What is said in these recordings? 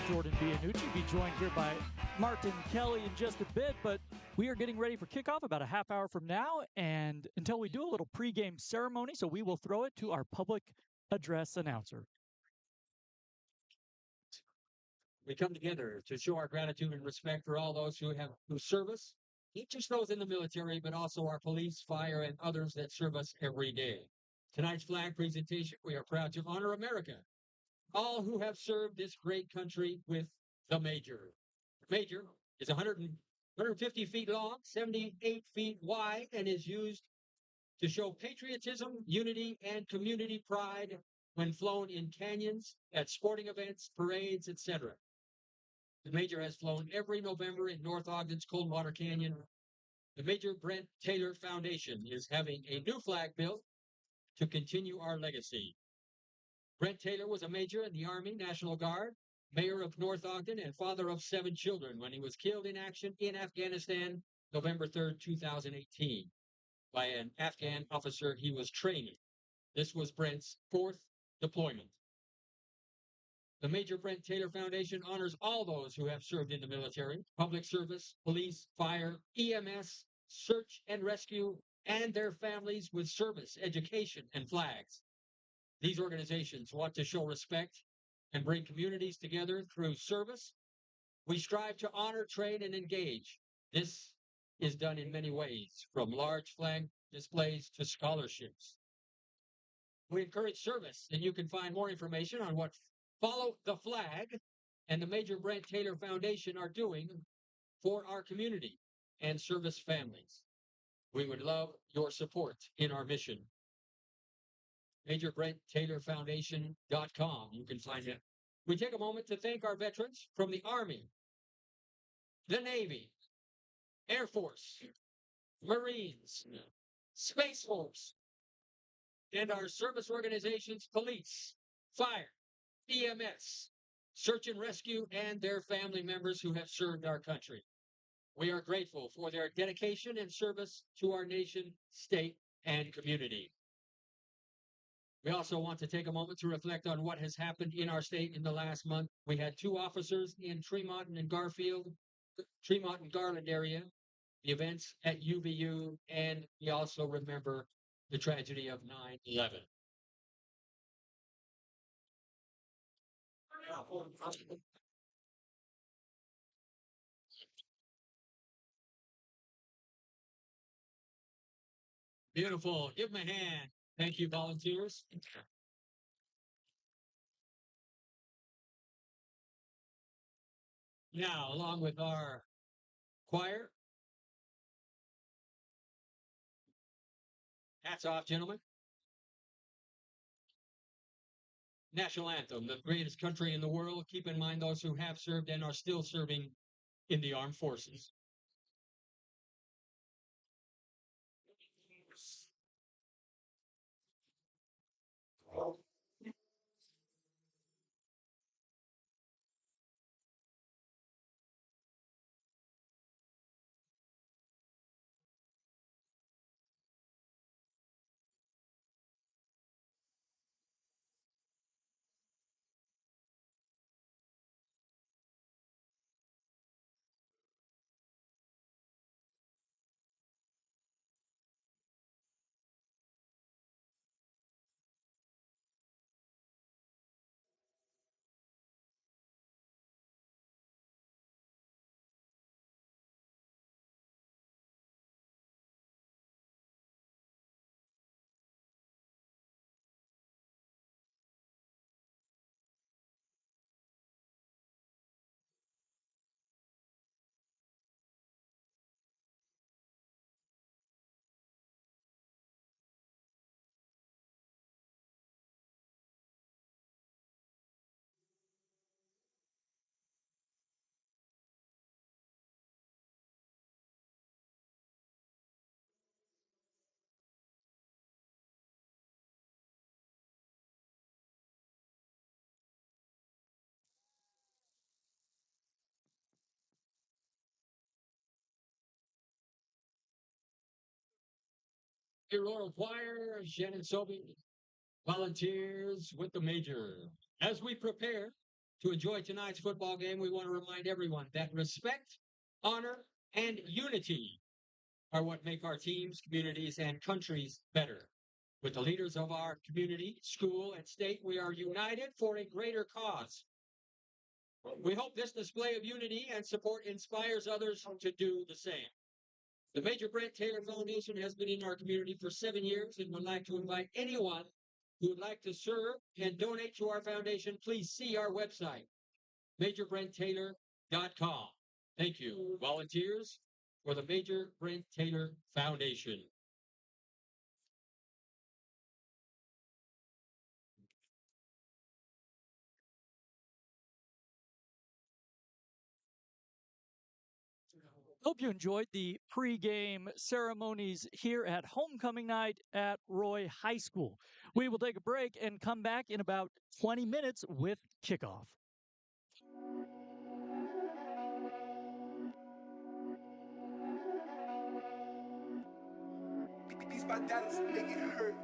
Jordan Bianucci. Be joined here by Martin Kelly in just a bit, but we are getting ready for kickoff about a half hour from now, and until we do a little pregame ceremony, so we will throw it to our public address announcer. We come together to show our gratitude and respect for all those who serve us, not just those in the military, but also our police, fire, and others that serve us every day. Tonight's flag presentation, we are proud to honor America, all who have served this great country with the Major. The Major is 150 feet long, 78 feet wide, and is used to show patriotism, unity, and community pride when flown in canyons, at sporting events, parades, etc. The Major has flown every November in North Ogden's Coldwater Canyon. The Major Brent Taylor Foundation is having a new flag built to continue our legacy. Brent Taylor was a major in the Army National Guard, mayor of North Ogden, and father of 7 children when he was killed in action in Afghanistan, November 3rd, 2018, by an Afghan officer he was training. This was Brent's 4th deployment. The Major Brent Taylor Foundation honors all those who have served in the military, public service, police, fire, EMS, search and rescue, and their families with service, education, and flags. These organizations want to show respect and bring communities together through service. We strive to honor, train, and engage. This is done in many ways, from large flag displays to scholarships. We encourage service, and you can find more information on what Follow the Flag and the Major Brent Taylor Foundation are doing for our community and service families. We would love your support in our mission. MajorBrentTaylorFoundation.com. You can find it. We take a moment to thank our veterans from the Army, the Navy, Air Force, Marines, Space Force, and our service organizations, police, fire, EMS, search and rescue, and their family members who have served our country. We are grateful for their dedication and service to our nation, state, and community. We also want to take a moment to reflect on what has happened in our state in the last month. We had 2 officers in Tremont and Garland area, the events at UVU, and we also remember the tragedy of 9/11. Beautiful. Give them a hand. Thank you, volunteers. Now, along with our choir, hats off, gentlemen. National anthem, the greatest country in the world. Keep in mind those who have served and are still serving in the armed forces. Your Royal Choir, Shannon Sobey, volunteers with the Major. As we prepare To enjoy tonight's football game, we want to remind everyone that respect, honor, and unity are what make our teams, communities, and countries better. With the leaders of our community, school, and state, we are united for a greater cause. We hope this display of unity and support inspires others to do the same. The Major Brent Taylor Foundation has been in our community for 7 years and would like to invite anyone who would like to serve and donate to our foundation. Please see our website, MajorBrentTaylor.com. Thank you. Volunteers for the Major Brent Taylor Foundation. Hope you enjoyed the pregame ceremonies here at homecoming night at Roy High School. We will take a break and come back in about 20 minutes with kickoff. These my Dallas make it hurt.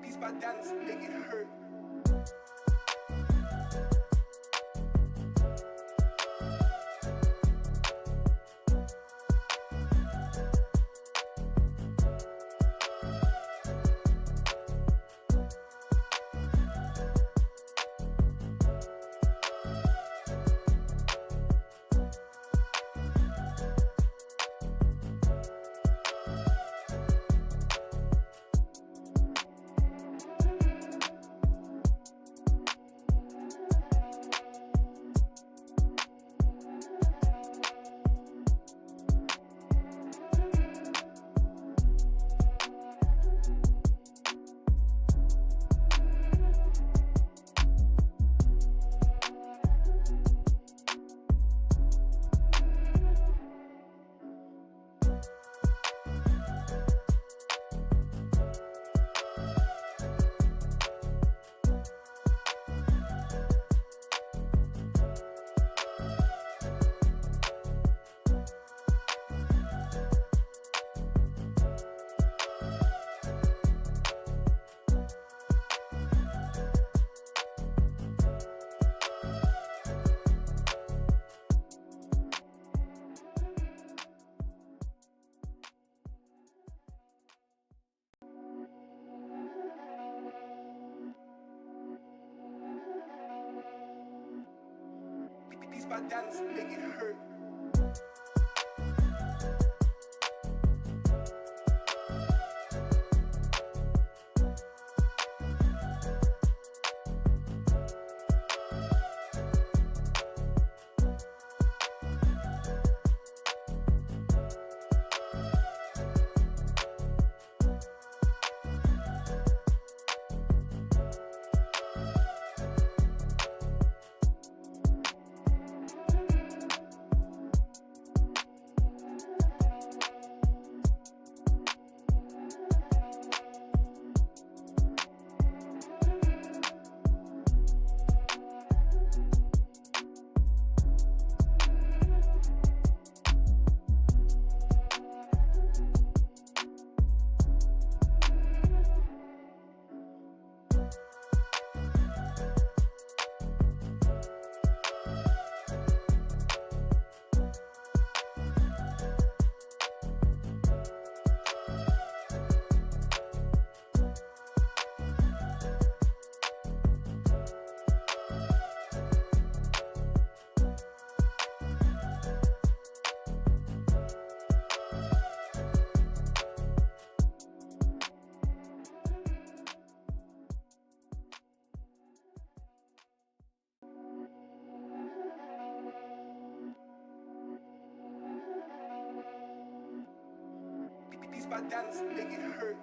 These my Dallas make it hurt. These my Dallas make it hurt. my dance, make it hurt.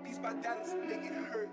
Please my dance, make it hurt.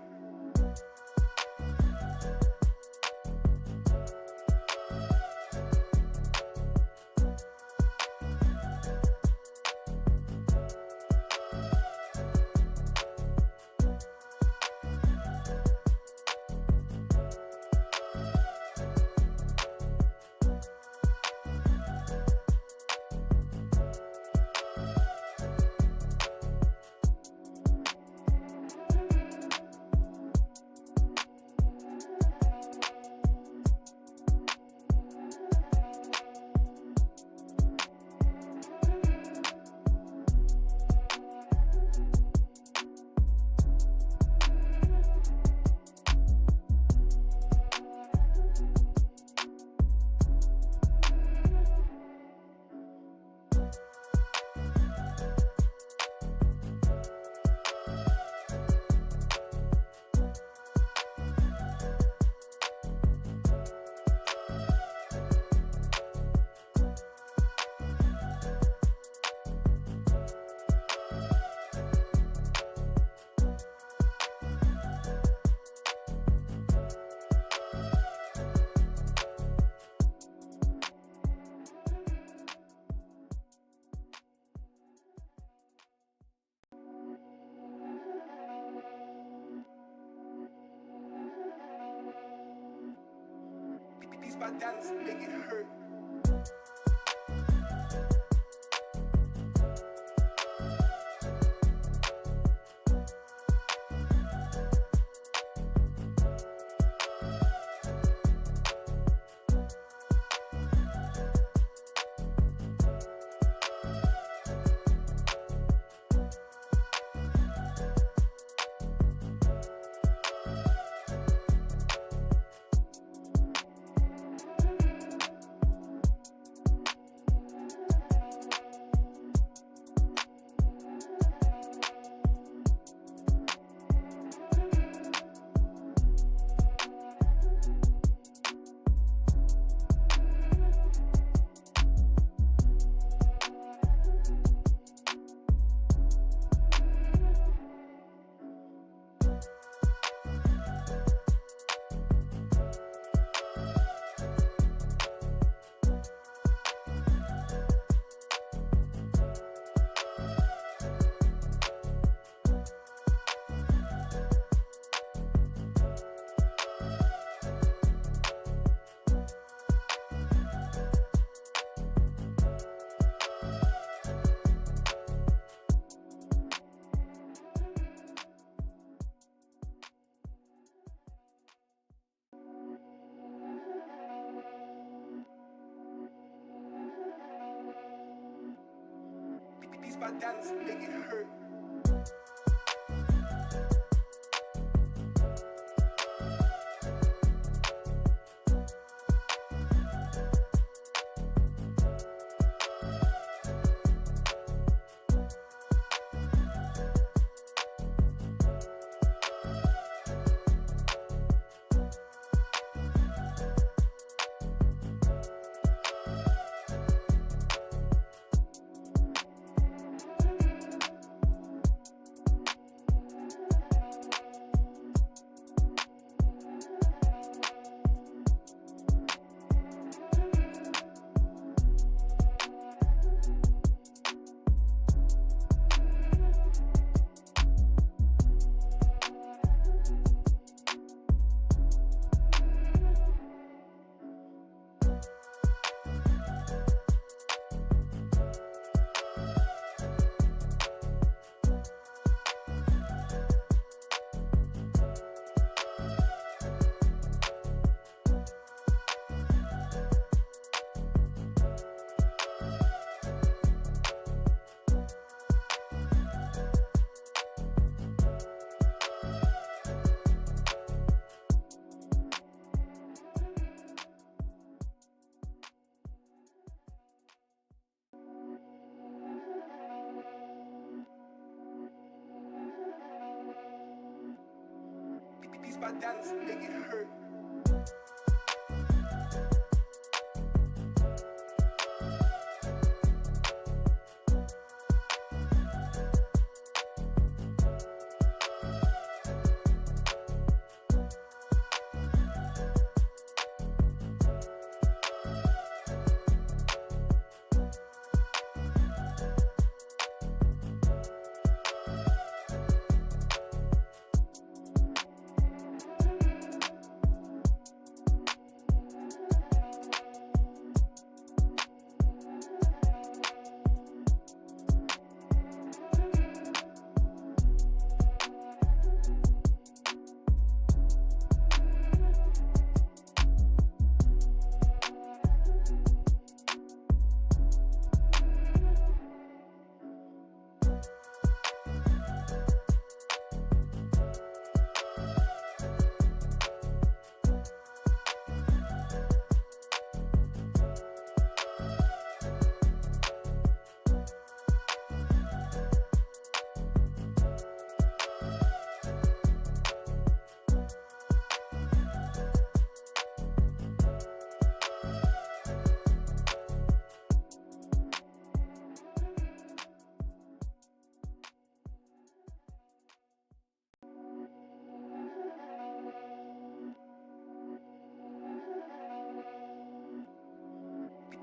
Please my dance, make it hurt. Please my dance, make it hurt. by dance, make it hurt.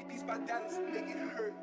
Piece by dance, make it hurt.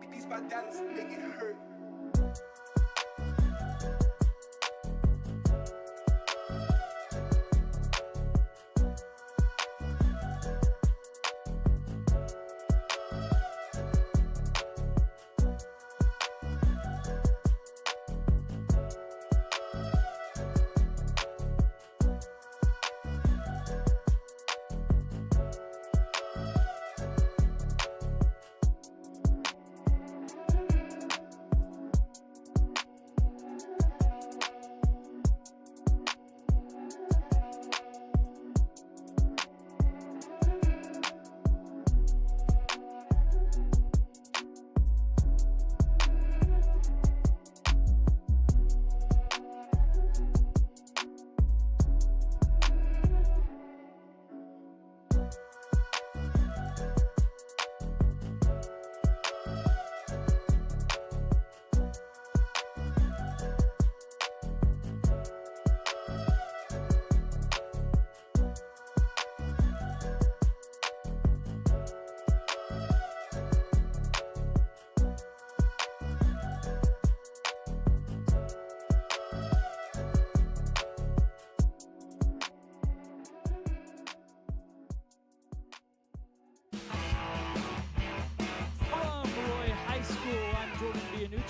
Piece by dance, make it hurt.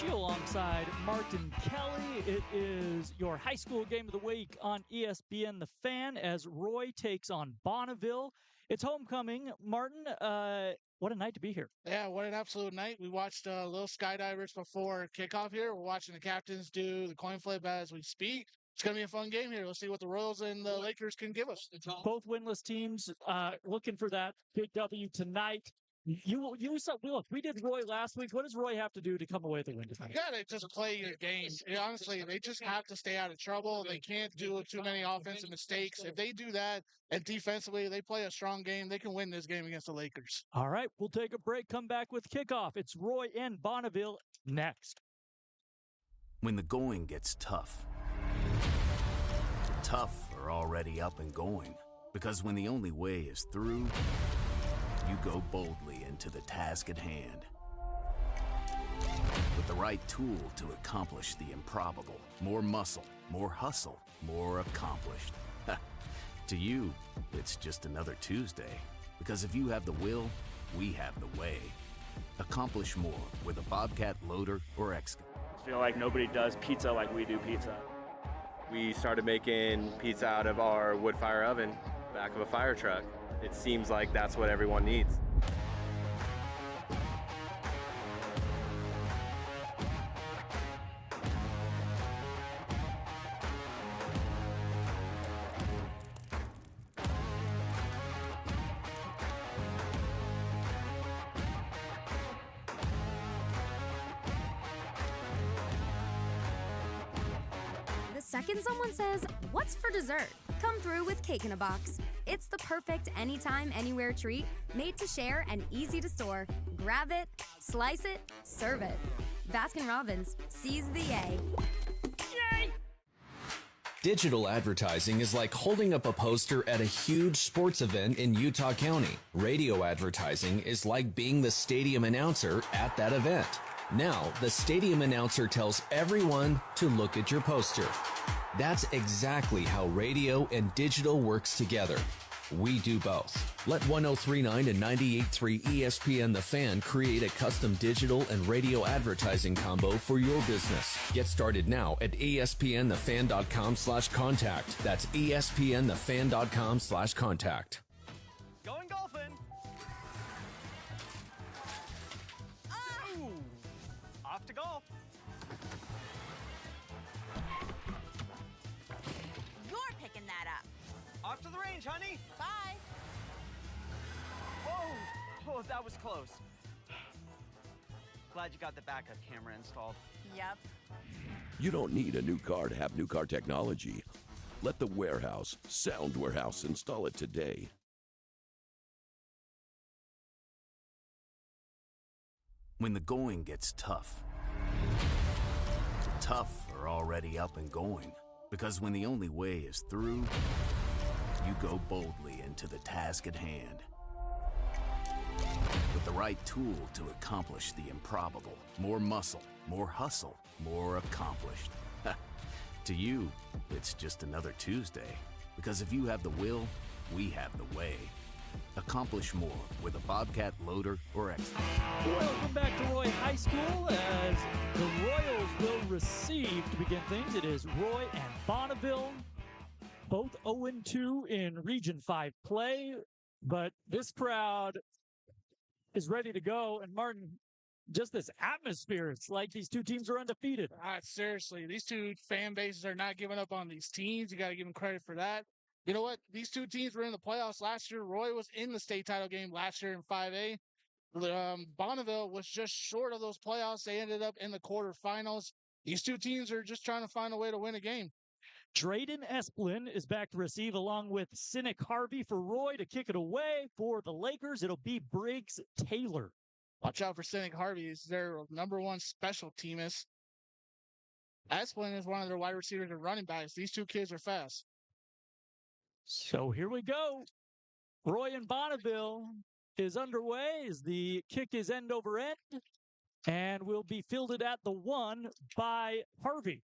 Alongside Martin Kelly. It is your high school game of the week on ESPN The Fan as Roy takes on Bonneville. It's homecoming. Martin, what a night to be here. Yeah, what an absolute night. We watched little skydivers before kickoff here. We're watching the captains do the coin flip as we speak. It's going to be a fun game here. Let's see what the Royals and the Lakers can give us. Both winless teams looking for that big W tonight. You saw, look, we did Roy last week. What does Roy have to do to come away with the win tonight? You got to just play your game. Honestly, they just have to stay out of trouble. They can't do too many offensive mistakes. If they do that and defensively they play a strong game, they can win this game against the Lakers. All right, we'll take a break, come back with kickoff. It's Roy and Bonneville next. When the going gets tough, the tough are already up and going. Because when the only way is through, you go boldly into the task at hand. With the right tool to accomplish the improbable. More muscle, more hustle, more accomplished. To you, it's just another Tuesday. Because if you have the will, we have the way. Accomplish more with a Bobcat loader or excavator. I feel like nobody does pizza like we do pizza. We started making pizza out of our wood fire oven, back of a fire truck. It seems like that's what everyone needs. The second someone says, "What's for dessert?" come through with Cake in a Box. It's the perfect anytime, anywhere treat, made to share and easy to store. Grab it, slice it, serve it. Baskin-Robbins, seize the A. Yay! Digital advertising is like holding up a poster at a huge sports event in Utah County. Radio advertising is like being the stadium announcer at that event. Now, the stadium announcer tells everyone to look at your poster. That's exactly how radio and digital works together. We do both. Let 103.9 and 98.3 ESPN The Fan create a custom digital and radio advertising combo for your business. Get started now at espnthefan.com/contact. That's espnthefan.com/contact. Going golfing. Ooh. Off to golf. You're picking that up. Off to the range, honey. Bye. Whoa. Oh, that was close. Glad you got the backup camera installed. Yep. You don't need a new car to have new car technology. Let the Warehouse, Sound Warehouse, install it today. When the going gets tough, the tough are already up and going. Because when the only way is through, you go boldly into the task at hand. With the right tool to accomplish the improbable. More muscle, more hustle, more accomplished. To you, it's just another Tuesday. Because if you have the will, we have the way. Accomplish more with a Bobcat loader or excavator. Welcome back to Roy High School as the Royals will receive, to begin things, it is Roy and Bonneville, both 0-2 in Region 5 play, but this crowd is ready to go. And Martin, just this atmosphere, it's like these two teams are undefeated. Seriously, these two fan bases are not giving up on these teams. You got to give them credit for that. You know what? These two teams were in the playoffs last year. Roy was in the state title game last year in 5A. Bonneville was just short of those playoffs. They ended up in the quarterfinals. These two teams are just trying to find a way to win a game. Drayden Esplin is back to receive along with Cynic Harvey for Roy to kick it away. For the Lakers, it'll be Briggs Taylor. Watch out for Cynic Harvey. He's their number one special teamist. Esplin is one of their wide receivers and running backs. These two kids are fast. So here we go. Roy and Bonneville is underway as the kick is end over end and will be fielded at the 1 by Harvey.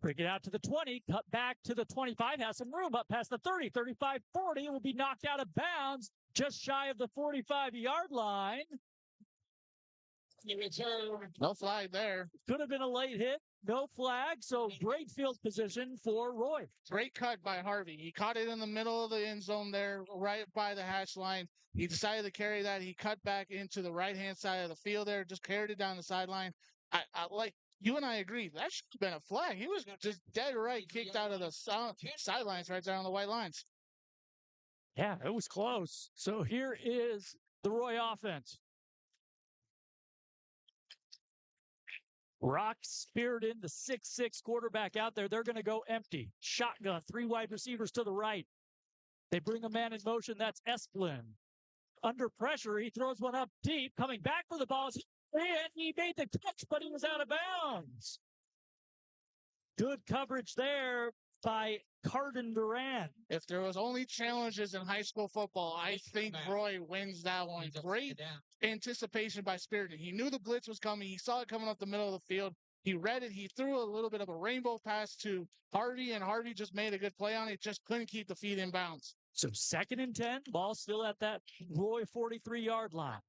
Bring it out to the 20, cut back to the 25, has some room up past the 30, 35, 40, will be knocked out of bounds just shy of the 45-yard line. No flag there. Could have been a late hit. No flag. So great field position for Roy. Great cut by Harvey. He caught it in the middle of the end zone there, right by the hash line. He decided to carry that. He cut back into the right-hand side of the field there, just carried it down the sideline. I like you and I agree. That should have been a flag. He was just dead right, kicked out of the sidelines right there on the white lines. Yeah, it was close. So here is the Roy offense. Rock Spirited, the 6'6" quarterback out there. They're going to go empty. Shotgun, 3 wide receivers to the right. They bring a man in motion. That's Esplin. Under pressure, he throws one up deep. Coming back for the ball. And he made the catch, but he was out of bounds. Good coverage there by Carden Duran. If there was only challenges in high school football, I think Roy wins that one. Great anticipation by Spirited. He knew the blitz was coming. He saw it coming up the middle of the field. He read it. He threw a little bit of a rainbow pass to Harvey, and Harvey just made a good play on it. Just couldn't keep the feet in bounds. So 2nd and 10, ball still at that Roy 43-yard line.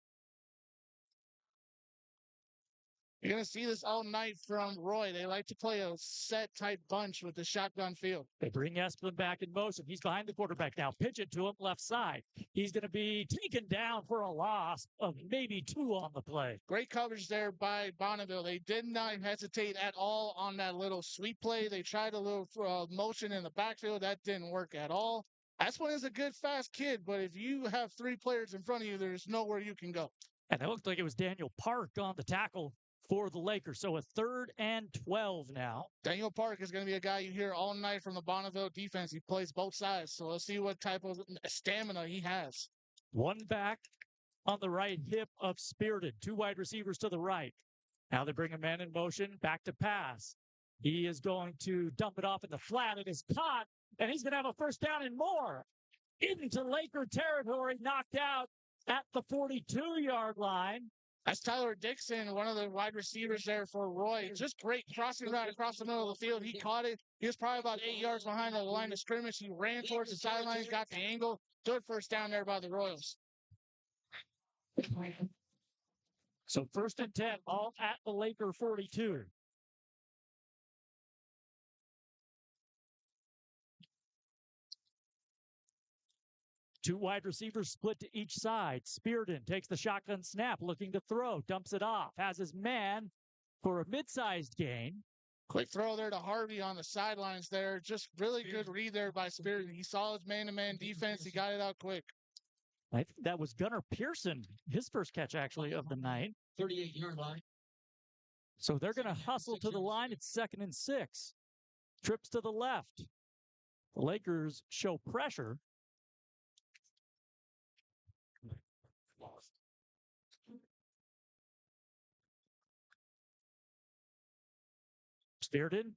You're going to see this all night from Roy. They like to play a set-type bunch with the shotgun field. They bring Esplin back in motion. He's behind the quarterback now. Pitch it to him left side. He's going to be taken down for a loss of maybe 2 on the play. Great coverage there by Bonneville. They did not hesitate at all on that little sweep play. They tried a little motion in the backfield. That didn't work at all. Esplin is a good, fast kid, but if you have 3 players in front of you, there's nowhere you can go. And it looked like it was Daniel Park on the tackle for the Lakers. So a 3rd and 12 now. Daniel Park is going to be a guy you hear all night from the Bonneville defense. He plays both sides. So let's see what type of stamina he has. 1 back on the right hip of Spirited. 2 wide receivers to the right. Now they bring a man in motion. Back to pass. He is going to dump it off in the flat. It is caught. And he's going to have a 1st down and more. Into Laker territory. Knocked out at the 42-yard line. That's Tyler Dixon, one of the wide receivers there for Roy. Just great crossing route across the middle of the field. He caught it. He was probably about 8 yards behind the line of scrimmage. He ran towards the sidelines, got the angle. Good 1st down there by the Royals. So 1st and 10, all at the Laker 42. Two wide receivers split to each side. Spearden takes the shotgun snap, looking to throw, dumps it off, has his man for a mid-sized gain. Quick throw there to Harvey on the sidelines there. Just really good read there by Spearden. He saw his man-to-man defense. He got it out quick. I think that was Gunnar Pearson, his first catch actually of the night. 38-yard line. So they're going to hustle to the line. It's 2nd and 6. Trips to the left. The Lakers show pressure. Spearden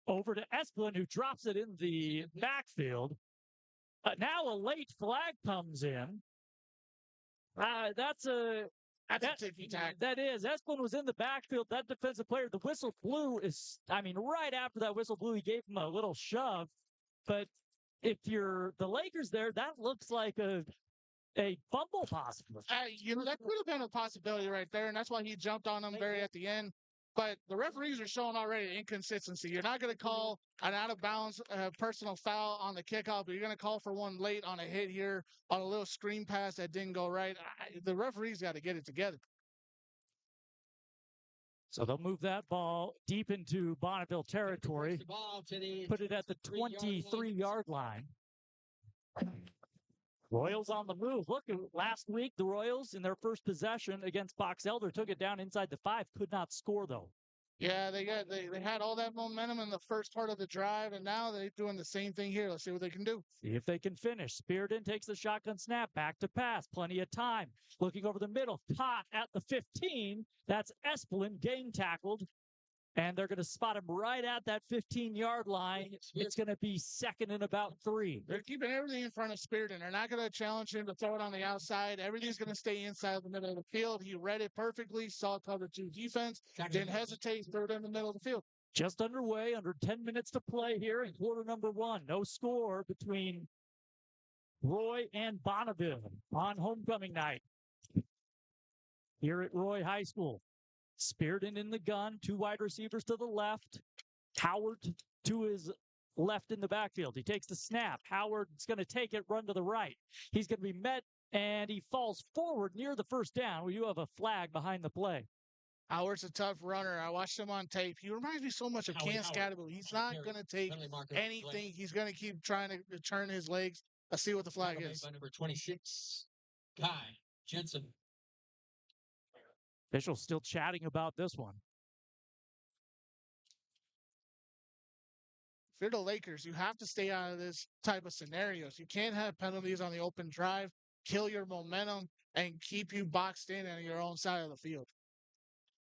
over to Esplin, who drops it in the backfield. Now a late flag comes in. That's a ticky-tack. That is. Esplin was in the backfield. That defensive player, the whistle blew right after that whistle blew, he gave him a little shove. But if you're the Lakers there, that looks like a fumble possibly. That could have been a possibility right there, and that's why he jumped on him very at the end. But the referees are showing already inconsistency. You're not going to call an out-of-bounds personal foul on the kickoff, but you're going to call for one late on a hit here on a little screen pass that didn't go right. The referees got to get it together. So they'll move that ball deep into Bonneville territory, put it at the 23-yard line. Royals on the move. Look, last week, the Royals, in their first possession against Box Elder, took it down inside the 5, could not score, though. Yeah, they had all that momentum in the first part of the drive, and now they're doing the same thing here. Let's see what they can do. See if they can finish. Spearden takes the shotgun snap, back to pass, plenty of time. Looking over the middle, caught at the 15. That's Esplin, game tackled. And they're going to spot him right at that 15-yard line. It's going to be 2nd and about 3. They're keeping everything in front of Spearden. They're not going to challenge him to throw it on the outside. Everything's going to stay inside the middle of the field. He read it perfectly, saw cover 2 defense, didn't hesitate, threw it in the middle of the field. Just underway, under 10 minutes to play here in quarter number 1. No score between Roy and Bonneville on homecoming night here at Roy High School. Spearden in the gun, 2 wide receivers to the left. Howard to his left in the backfield. He takes the snap. Howard's going to take it, run to the right. He's going to be met, and he falls forward near the first down. We do have a flag behind the play. Howard's a tough runner. I watched him on tape. He reminds me so much of Cam Scatterbill. He's not going to take anything. He's going to keep trying to turn his legs. Let's see what the flag is. By number 26, Guy Jensen. Officials still chatting about this one. If you're the Lakers, you have to stay out of this type of scenarios. You can't have penalties on the open drive, kill your momentum, and keep you boxed in on your own side of the field.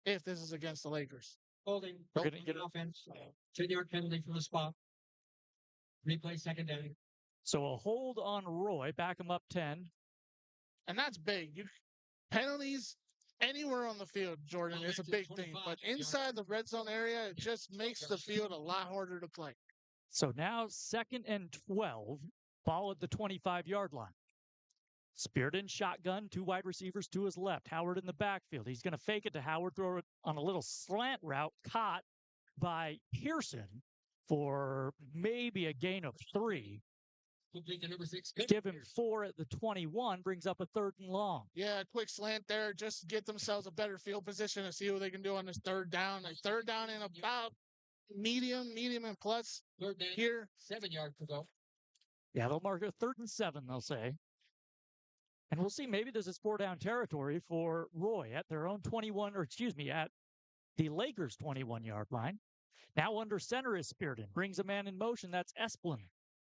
If this is against the Lakers. Holding. We're going to get offense. 10-yard penalty from the spot. Replay second down. So a hold on Roy, back him up 10. And that's big. Penalties anywhere on the field, Jordan, is a big thing. But inside the red zone area, it just makes the field a lot harder to play. So now 2nd and 12, ball at the 25-yard line. Spearden shotgun, 2 wide receivers to his left. Howard in the backfield. He's going to fake it to Howard, throw it on a little slant route, caught by Pearson for maybe a gain of 3. Complete to number 6. Give him 4 at the 21, brings up a 3rd and long. Yeah, quick slant there, just to get themselves a better field position and see what they can do on this 3rd down. A 3rd down and about medium and plus. 3rd down here. 7 yards to go. Yeah, they'll mark a 3rd and 7, they'll say. And we'll see, maybe this is 4-down territory for Roy at their own 21, or excuse me, at the Lakers' 21-yard line. Now under center is Spearden. Brings a man in motion. That's Esplin.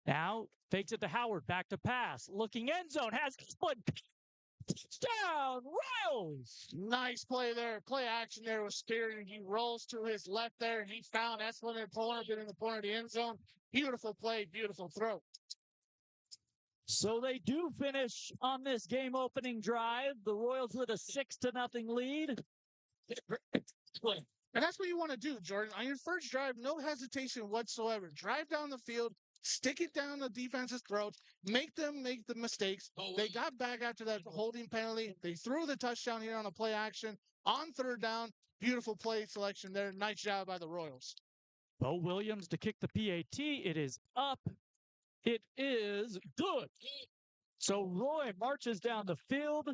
Now fakes it to Howard. Back to pass. Looking end zone. Has Esplin. Touchdown, Royals! Nice play there. Play action there with Spearden. He rolls to his left there. He found Esplin in the corner of the end zone. Beautiful play, beautiful throw. So they do finish on this game-opening drive. The Royals with a 6-0 lead. And that's what you want to do, Jordan. On your first drive, no hesitation whatsoever. Drive down the field, stick it down the defense's throat, make them make the mistakes. They got back after that holding penalty. They threw the touchdown here on a play action. On 3rd down, beautiful play selection there. Nice job by the Royals. Bo Williams to kick the PAT. It is up. It is good. So Roy marches down the field,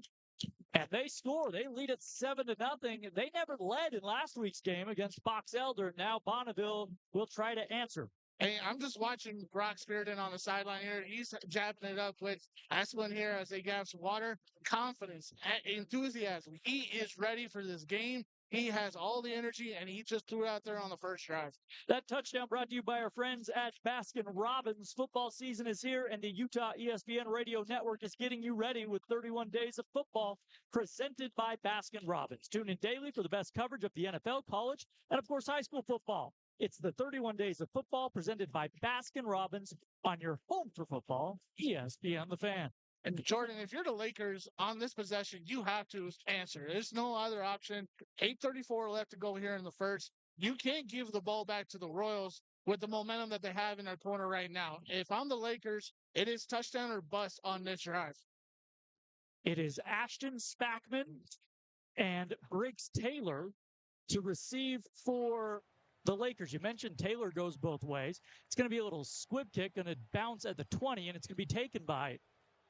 and they score. They lead it 7-0. They never led in last week's game against Box Elder. Now Bonneville will try to answer. Hey, I'm just watching Brock Spearden on the sideline here. He's jabbing it up with Esplin here as they grab some water. Confidence, enthusiasm. He is ready for this game. He has all the energy, and he just threw it out there on the first drive. That touchdown brought to you by our friends at Baskin-Robbins. Football season is here, and the Utah ESPN Radio Network is getting you ready with 31 days of football presented by Baskin-Robbins. Tune in daily for the best coverage of the NFL, college, and, of course, high school football. It's the 31 days of football presented by Baskin-Robbins on your home for football, ESPN The Fan. And Jordan, if you're the Lakers on this possession, you have to answer. There's no other option. 8:34 left to go here in the first. You can't give the ball back to the Royals with the momentum that they have in their corner right now. If I'm the Lakers, it is touchdown or bust on this drive. It is Ashton Spackman and Briggs Taylor to receive for the Lakers. You mentioned Taylor goes both ways. It's going to be a little squib kick, going to bounce at the 20, and it's going to be taken by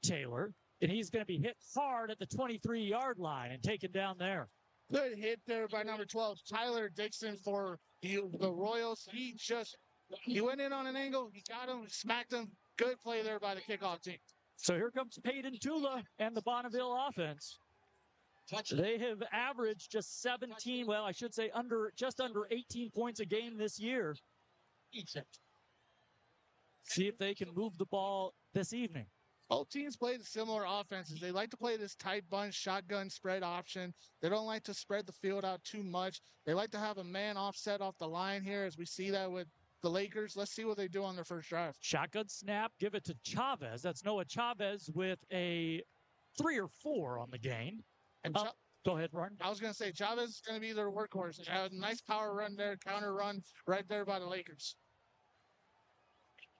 Taylor, and he's going to be hit hard at the 23-yard line and taken down there. Good hit there by number 12, Tyler Dixon for the Royals. He went in on an angle. He got him, smacked him. Good play there by the kickoff team. So here comes Peyton Tula and the Bonneville offense. They have averaged just 17, well, I should say just under 18 points a game this year. See if they can move the ball this evening. Both teams play the similar offenses. They like to play this tight bunch shotgun spread option. They don't like to spread the field out too much. They like to have a man offset off the line here, as we see that with the Lakers. Let's see what they do on their first drive. Shotgun snap, give it to Chavez. That's Noah Chavez with a 3 or 4 on the gain. And go ahead, Ron. I was going to say, Chavez is going to be their workhorse. A nice power run there, counter run right there by the Lakers.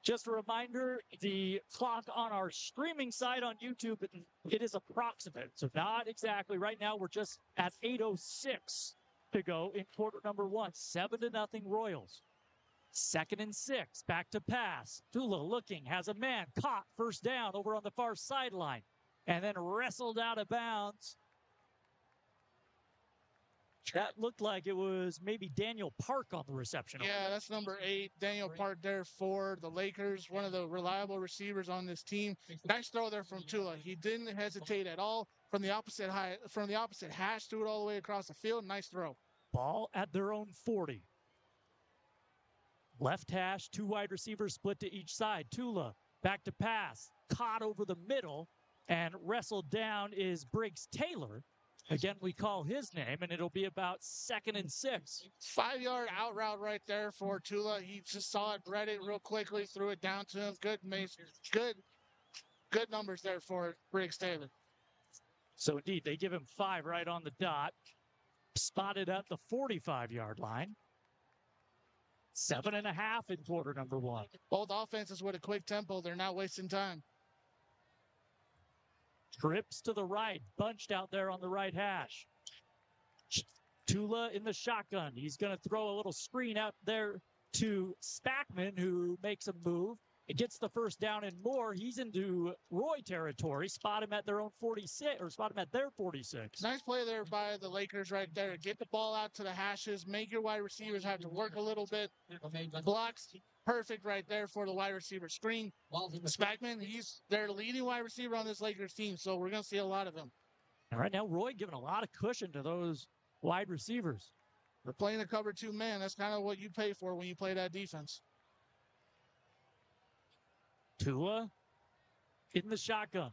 Just a reminder, the clock on our streaming side on YouTube, it is approximate, so not exactly. Right now, we're just at 8:06 to go in quarter number one. 7-0 Royals. 2nd and 6. Back to pass. Tula looking, has a man caught. First down over on the far sideline. And then wrestled out of bounds. That looked like it was maybe Daniel Park on the reception. Yeah, that's number 8. Daniel Park there for the Lakers, one of the reliable receivers on this team. Nice throw there from Tula. He didn't hesitate at all from the opposite hash, threw it all the way across the field. Nice throw. Ball at their own 40. Left hash, 2 wide receivers split to each side. Tula back to pass, caught over the middle, and wrestled down is Briggs Taylor. Again, we call his name, and it'll be about 2nd and 6. 5-yard out route right there for Tula. He just saw it, read it real quickly, threw it down to him. Good numbers there for Briggs Taylor. So indeed, they give him 5 right on the dot. Spotted at the 45-yard line. 7.5 in quarter number one. Both offenses with a quick tempo. They're not wasting time. Trips to the right, bunched out there on the right hash. Tula in the shotgun. He's going to throw a little screen out there to Spackman, who makes a move. It gets the first down and more. He's into Roy territory. Spot him at their own 46, or spot him at their 46. Nice play there by the Lakers right there. Get the ball out to the hashes. Make your wide receivers have to work a little bit. Blocks perfect right there for the wide receiver screen. Spackman, he's their leading wide receiver on this Lakers team, so we're going to see a lot of him. And right now, Roy giving a lot of cushion to those wide receivers. They're playing a cover 2 man. That's kind of what you pay for when you play that defense. Tua in the shotgun.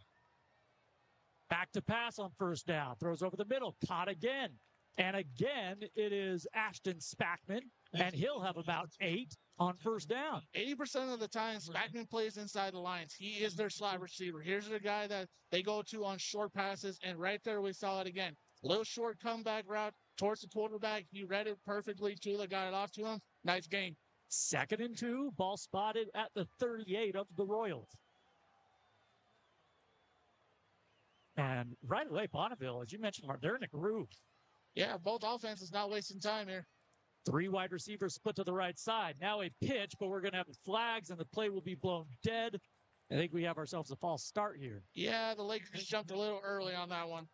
Back to pass on first down. Throws over the middle. Caught again. And again, it is Ashton Spackman. And he'll have about 8 on first down. 80% of the time, Spackman plays inside the lines. He is their slot receiver. Here's the guy that they go to on short passes. And right there, we saw it again. Little short comeback route towards the quarterback. He read it perfectly. Tula got it off to him. Nice game. 2nd and 2. Ball spotted at the 38 of the Royals. And right away, Bonneville, as you mentioned, they're in a groove. Yeah, both offenses not wasting time here. 3 wide receivers split to the right side. Now a pitch, but we're going to have flags, and the play will be blown dead. I think we have ourselves a false start here. Yeah, the Lakers jumped a little early on that one.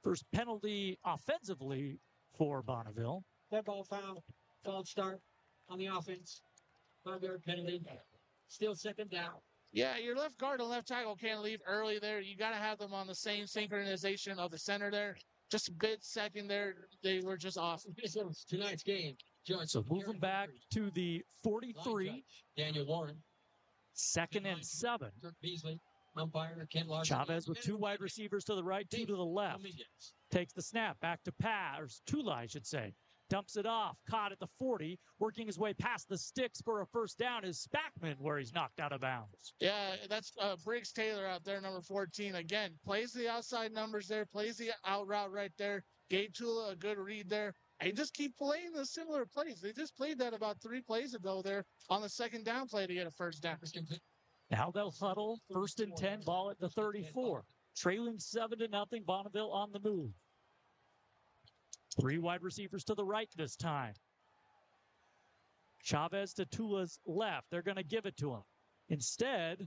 First penalty offensively for Bonneville. That ball foul. False start on the offense. 5-yard penalty. Still 2nd down. Yeah, your left guard and left tackle can't leave early there. You got to have them on the same synchronization of the center there. Just a bit second there. They were just off. Tonight's game. Judge, so moving back to the 43. Daniel Warren. 2nd and 7. Kirk Beasley. Umpire Ken Larson. Chavez with 2 wide receivers to the right, 2 to the left. Takes the snap. Back to pass. Or Tula, I should say. Dumps it off. Caught at the 40. Working his way past the sticks for a first down is Spackman, where he's knocked out of bounds. Yeah, that's Briggs Taylor out there, number 14. Again, plays the outside numbers there. Plays the out route right there. Gave Tula a good read there. And just keep playing the similar plays. They just played that about 3 plays ago there on the 2nd down play to get a first down. Now they'll huddle. 1st and 10. Ball at the 34. Trailing 7-0. Bonneville on the move. 3 wide receivers to the right this time. Chavez to Tula's left. They're going to give it to him. Instead,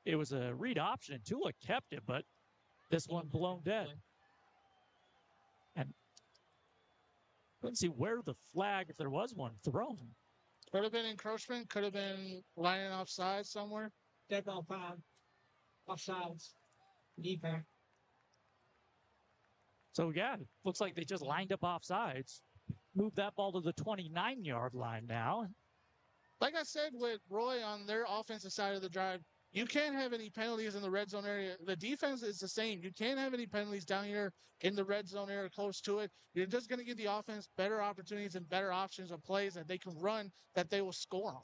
it was a read option. Tula kept it, but this one blown dead. And couldn't see where the flag, if there was one, thrown. Could have been encroachment. Could have been lining offside somewhere. Dead ball foul. Offsides. Knee pack. So, yeah, looks like they just lined up offsides. Move that ball to the 29-yard line now. Like I said with Roy on their offensive side of the drive, you can't have any penalties in the red zone area. The defense is the same. You can't have any penalties down here in the red zone area close to it. You're just going to give the offense better opportunities and better options of plays that they can run that they will score on.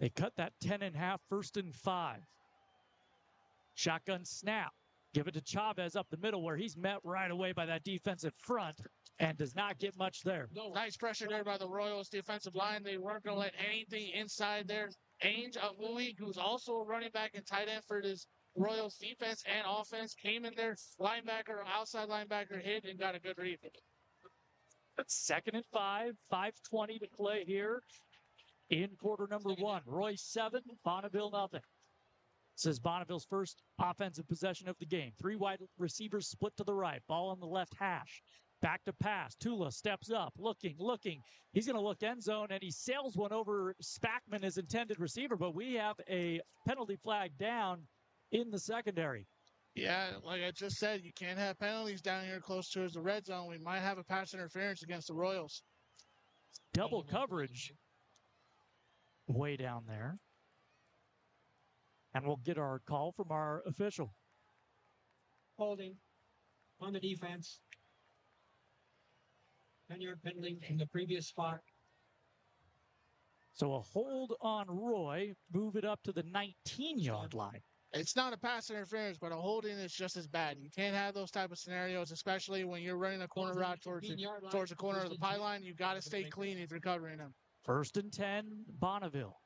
They cut that 10.5, 1st and 5. Shotgun snap. Give it to Chavez up the middle, where he's met right away by that defensive front and does not get much there. Nice pressure there by the Royals defensive line. They weren't going to let anything inside there. Ainge Avui, who's also a running back and tight end for this Royals defense and offense, came in there, linebacker, outside linebacker, hit and got a good read. Second and 5, 5:20 to play here in quarter number 1. Roy 7, Bonneville nothing. This is Bonneville's first offensive possession of the game. 3 wide receivers split to the right. Ball on the left hash. Back to pass. Tula steps up, looking. He's going to look end zone, and he sails one over Spackman, his intended receiver, but we have a penalty flag down in the secondary. Yeah, like I just said, you can't have penalties down here close towards the red zone. We might have a pass interference against the Royals. Double coverage way down there. And we'll get our call from our official. Holding on the defense. 10-yard penalty from the previous spot. So a hold on Roy, move it up to the 19-yard line. It's not a pass interference, but a holding is just as bad. You can't have those type of scenarios, especially when you're running a corner route towards the corner of the pylon. You got to stay clean if you're covering them. 1st and 10, Bonneville.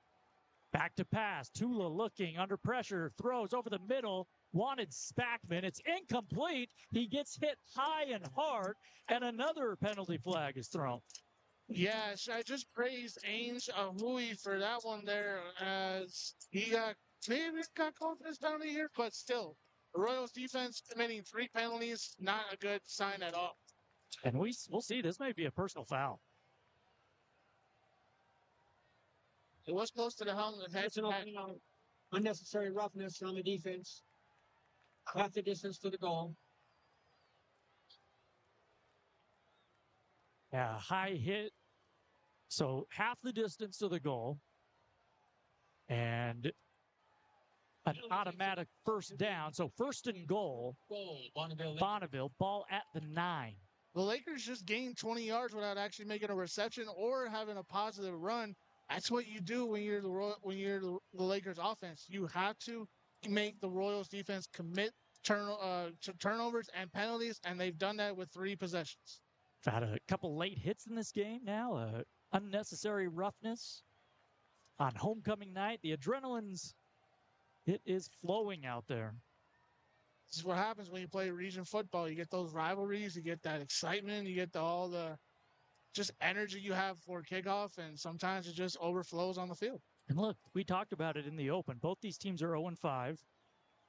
Back to pass. Tula looking under pressure, throws over the middle. Wanted Spackman. It's incomplete. He gets hit high and hard, and another penalty flag is thrown. Yes, I just praised Ainge Ahui for that one there, as he maybe got called for this penalty here, but still, the Royals defense committing 3 penalties, not a good sign at all. And we'll see. This may be a personal foul. It was close to the helmet. Unnecessary roughness on the defense. Half the distance to the goal. Yeah, high hit. So half the distance to the goal. And an automatic first down. So 1st and goal. Bonneville, ball at the 9. The Lakers just gained 20 yards without actually making a reception or having a positive run. That's what you do when you're the Lakers offense. You have to make the Royals defense commit turnovers and penalties, and they've done that with 3 possessions. Had a couple late hits in this game now. Unnecessary roughness on homecoming night. The it is flowing out there. This is what happens when you play region football. You get those rivalries, you get that excitement, you get all the just energy you have for kickoff, and sometimes it just overflows on the field. And look, we talked about it in the open. Both these teams are 0-5.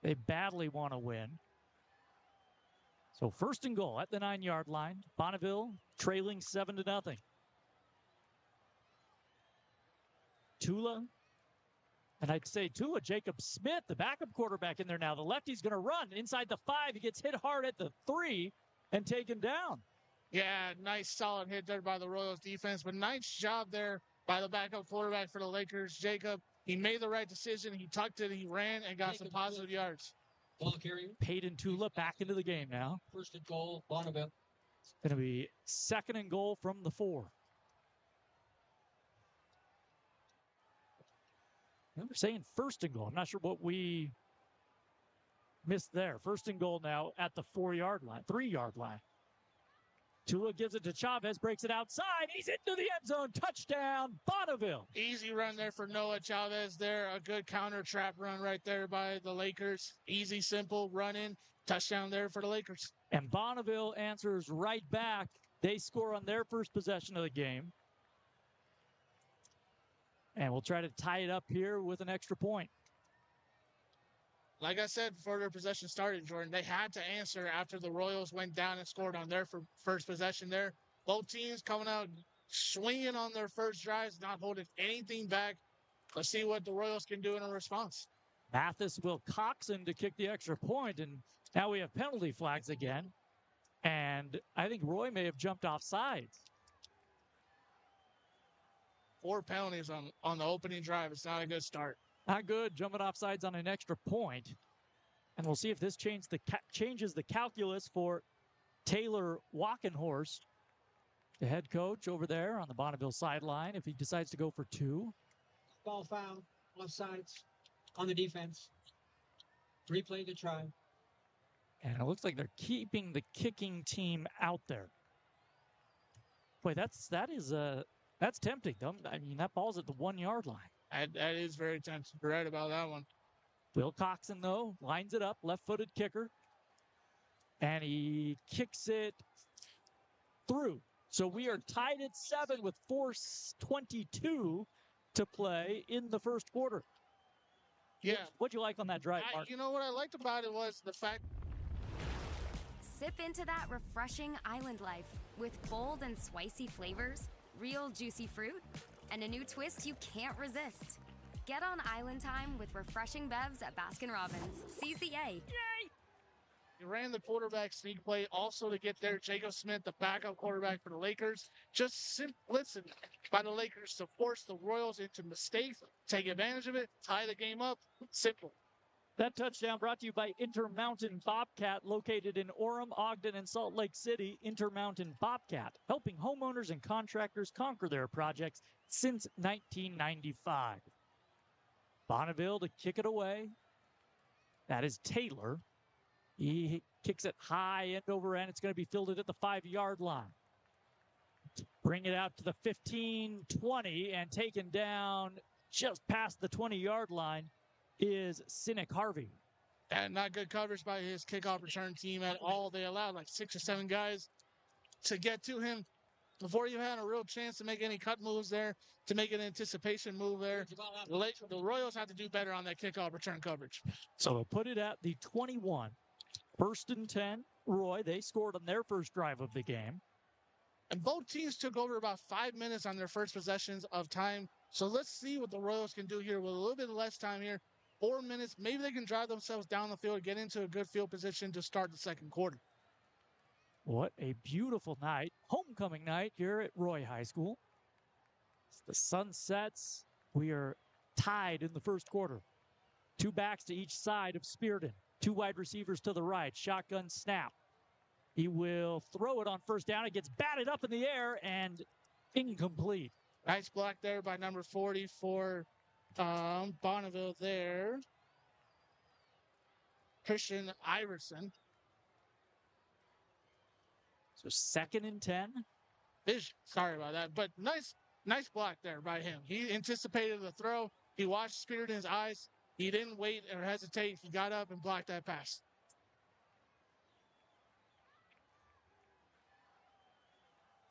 They badly want to win. So 1st and goal at the 9-yard line. Bonneville trailing 7-0. Tula. And I'd say Tula, Jacob Smith, the backup quarterback in there now. The lefty's going to run inside the 5. He gets hit hard at the 3 and taken down. Yeah, nice solid hit there by the Royals defense, but nice job there by the backup quarterback for the Lakers, Jacob. He made the right decision. He tucked it, he ran, and got some positive yards. Ball carrier. Peyton Tula back into the game now. 1st and goal, Bonneville. Going to be 2nd and goal from the 4. We're saying 1st and goal. I'm not sure what we missed there. 1st and goal now at the 4-yard line, 3-yard line. Tula gives it to Chavez, breaks it outside. He's into the end zone. Touchdown, Bonneville. Easy run there for Noah Chavez there. A good counter trap run right there by the Lakers. Easy, simple run in. Touchdown there for the Lakers. And Bonneville answers right back. They score on their first possession of the game. And we'll try to tie it up here with an extra point. Like I said before their possession started, Jordan, they had to answer after the Royals went down and scored on their first possession there. Both teams coming out swinging on their first drives, not holding anything back. Let's see what the Royals can do in a response. Mathis will Coxon to kick the extra point, and now we have penalty flags again. And I think Roy may have jumped off sides. 4 penalties on the opening drive. It's not a good start. Not good, jumping off sides on an extra point. And we'll see if this changes the calculus for Taylor Walkenhorst, the head coach over there on the Bonneville sideline, if he decides to go for 2. Ball foul, offsides on the defense. Replay to try. And it looks like they're keeping the kicking team out there. Boy, that's tempting. I mean, that ball's at the 1-yard line. That is very tempting. You're right about that one. Will Coxon, though, lines it up, left-footed kicker. And he kicks it through. So we are tied at 7 with 4:22 to play in the first quarter. Yeah. What'd you like on that drive, Mark? You know what I liked about it was the fact. Sip into that refreshing island life with bold and spicy flavors, real juicy fruit, and a new twist you can't resist. Get on island time with refreshing bevs at Baskin-Robbins. Seize the A. Yay! He ran the quarterback sneak play also to get there. Jacob Smith, the backup quarterback for the Lakers, just simplicity by the Lakers to force the Royals into mistakes, take advantage of it, tie the game up. Simple. That touchdown brought to you by Intermountain Bobcat, located in Orem, Ogden, and Salt Lake City. Intermountain Bobcat, helping homeowners and contractors conquer their projects since 1995. Bonneville to kick it away. That is Taylor. He kicks it high end over end. It's going to be fielded at the 5-yard line. Bring it out to the 15, 20, and taken down just past the 20-yard line is Cynic Harvey. And not good coverage by his kickoff return team at all. They allowed like 6 or 7 guys to get to him before you had a real chance to make any cut moves there, to make an anticipation move there. The Royals have to do better on that kickoff return coverage. So they'll put it at the 21. 1st and 10, Roy. They scored on their first drive of the game. And both teams took over about 5 minutes on their first possessions of time. So let's see what the Royals can do here with a little bit less time here. 4 minutes. Maybe they can drive themselves down the field, get into a good field position to start the second quarter. What a beautiful night. Homecoming night here at Roy High School. As the sun sets, we are tied in the first quarter. 2 backs to each side of Spearden. 2 wide receivers to the right. Shotgun snap. He will throw it on first down. It gets batted up in the air and incomplete. Nice block there by number 40 for Bonneville there. Christian Iverson. So 2nd and 10. Sorry about that. But nice block there by him. He anticipated the throw. He watched Spearden's eyes. He didn't wait or hesitate. He got up and blocked that pass.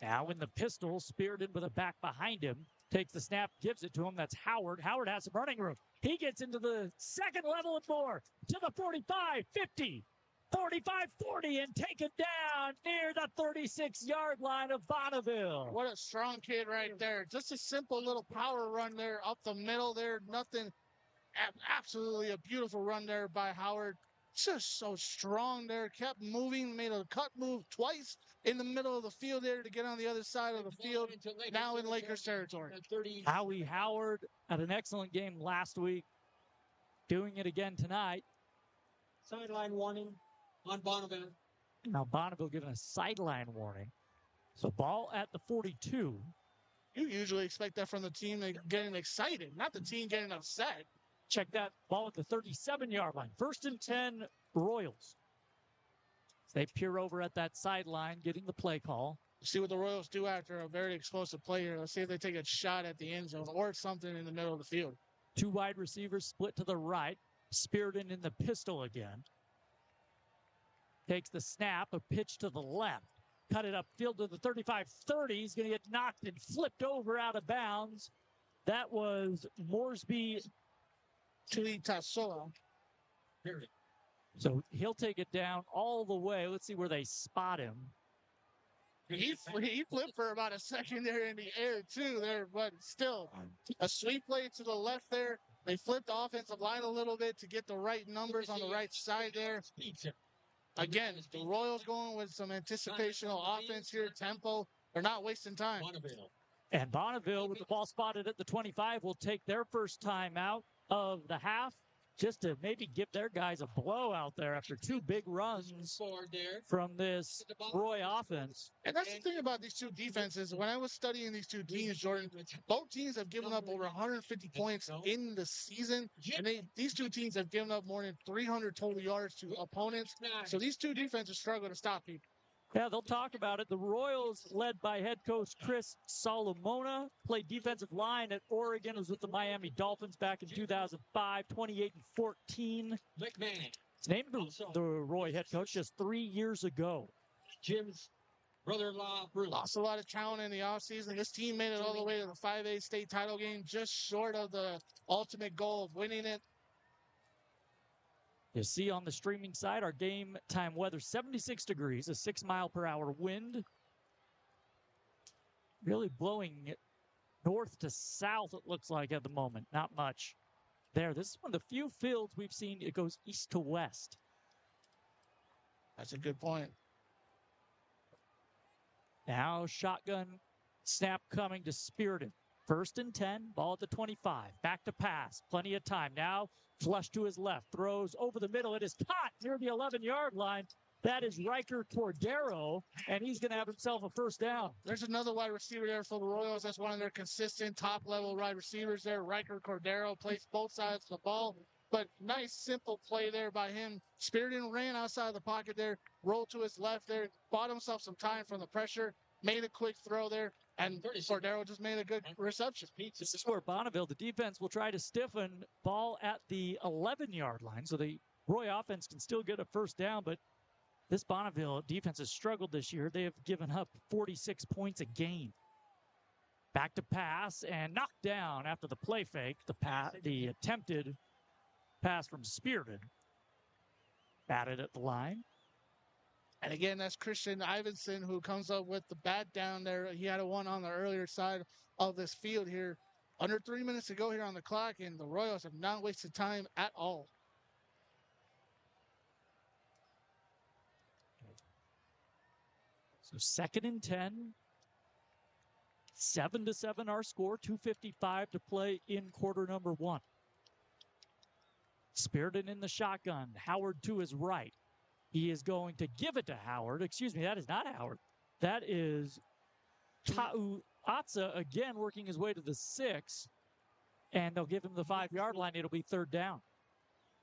Now in the pistol, Spearden with a back behind him. Takes the snap, gives it to him. That's Howard. Howard has some running room. He gets into the second level and more. To the 45, 50, 45, 40, and taken down near the 36-yard line of Bonneville. What a strong kid right there. Just a simple little power run there up the middle there. Nothing. Absolutely a beautiful run there by Howard. Just so strong there. Kept moving. Made a cut move twice in the middle of the field there to get on the other side of the field. Now in Lakers territory. Howie Howard had an excellent game last week. Doing it again tonight. Sideline warning on Bonneville. Now Bonneville given a sideline warning. So ball at the 42. You usually expect that from the team getting excited, not the team getting upset. Check that ball at the 37-yard line. 1st and 10, Royals. They peer over at that sideline, getting the play call. See what the Royals do after a very explosive play here. Let's see if they take a shot at the end zone or something in the middle of the field. 2 wide receivers split to the right. Spearden in the pistol again. Takes the snap, a pitch to the left. Cut it upfield to the 35-30. He's going to get knocked and flipped over out of bounds. That was Moresby Tuitasoa. So he'll take it down all the way. Let's see where they spot him. He flipped for about a second there in the air too there, but still a sweep play to the left there. They flipped the offensive line a little bit to get the right numbers on the right side there. Again, the Royals going with some anticipational offense here, tempo. They're not wasting time. And Bonneville, with the ball spotted at the 25, will take their first time out of the half, just to maybe give their guys a blow out there after 2 big runs from this Roy offense. And that's the thing about these 2 defenses. When I was studying these 2 teams, Jordan, both teams have given up over 150 points in the season. And these 2 teams have given up more than 300 total yards to opponents. So these 2 defenses struggle to stop people. Yeah, they'll talk about it. The Royals, led by head coach Chris Solomona, played defensive line at Oregon, was with the Miami Dolphins back in 2005, 28-14. McMahon. He's named the Roy head coach just 3 years ago. Jim's brother-in-law Bruce. Lost a lot of talent in the offseason. This team made it all the way to the 5A state title game, just short of the ultimate goal of winning it. You see on the streaming side, our game time weather, 76 degrees, a 6-mile-per-hour wind. Really blowing north to south, it looks like, at the moment. Not much there. This is one of the few fields we've seen it goes east to west. That's a good point. Now shotgun snap coming to Spirited. 1st and 10, ball at the 25. Back to pass, plenty of time. Now flush to his left, throws over the middle. It is caught near the 11-yard line. That is Riker Cordero, and he's going to have himself a first down. There's another wide receiver there for the Royals. That's one of their consistent top-level wide receivers there. Riker Cordero plays both sides of the ball. But nice, simple play there by him. Spirited ran outside the pocket there, rolled to his left there, bought himself some time from the pressure, made a quick throw there, and Cordero just made a good reception. This is where Bonneville, the defense, will try to stiffen ball at the 11-yard line. So the Roy offense can still get a first down, but this Bonneville defense has struggled this year. They have given up 46 points a game. Back to pass and knocked down after the play fake. The attempted pass from Spirited. Batted at the line. And again, that's Christian Ivinson who comes up with the bat down there. He had a one on the earlier side of this field here. Under 3 minutes to go here on the clock, and the Royals have not wasted time at all. So 2nd and 10. 7-7 our score. 2:55 to play in quarter number 1. Spirited in the shotgun. Howard to his right. He is going to give it to Howard. Excuse me, that is not Howard. That is Ta'u Atza again working his way to the 6. And they'll give him the 5-yard line. It'll be 3rd down.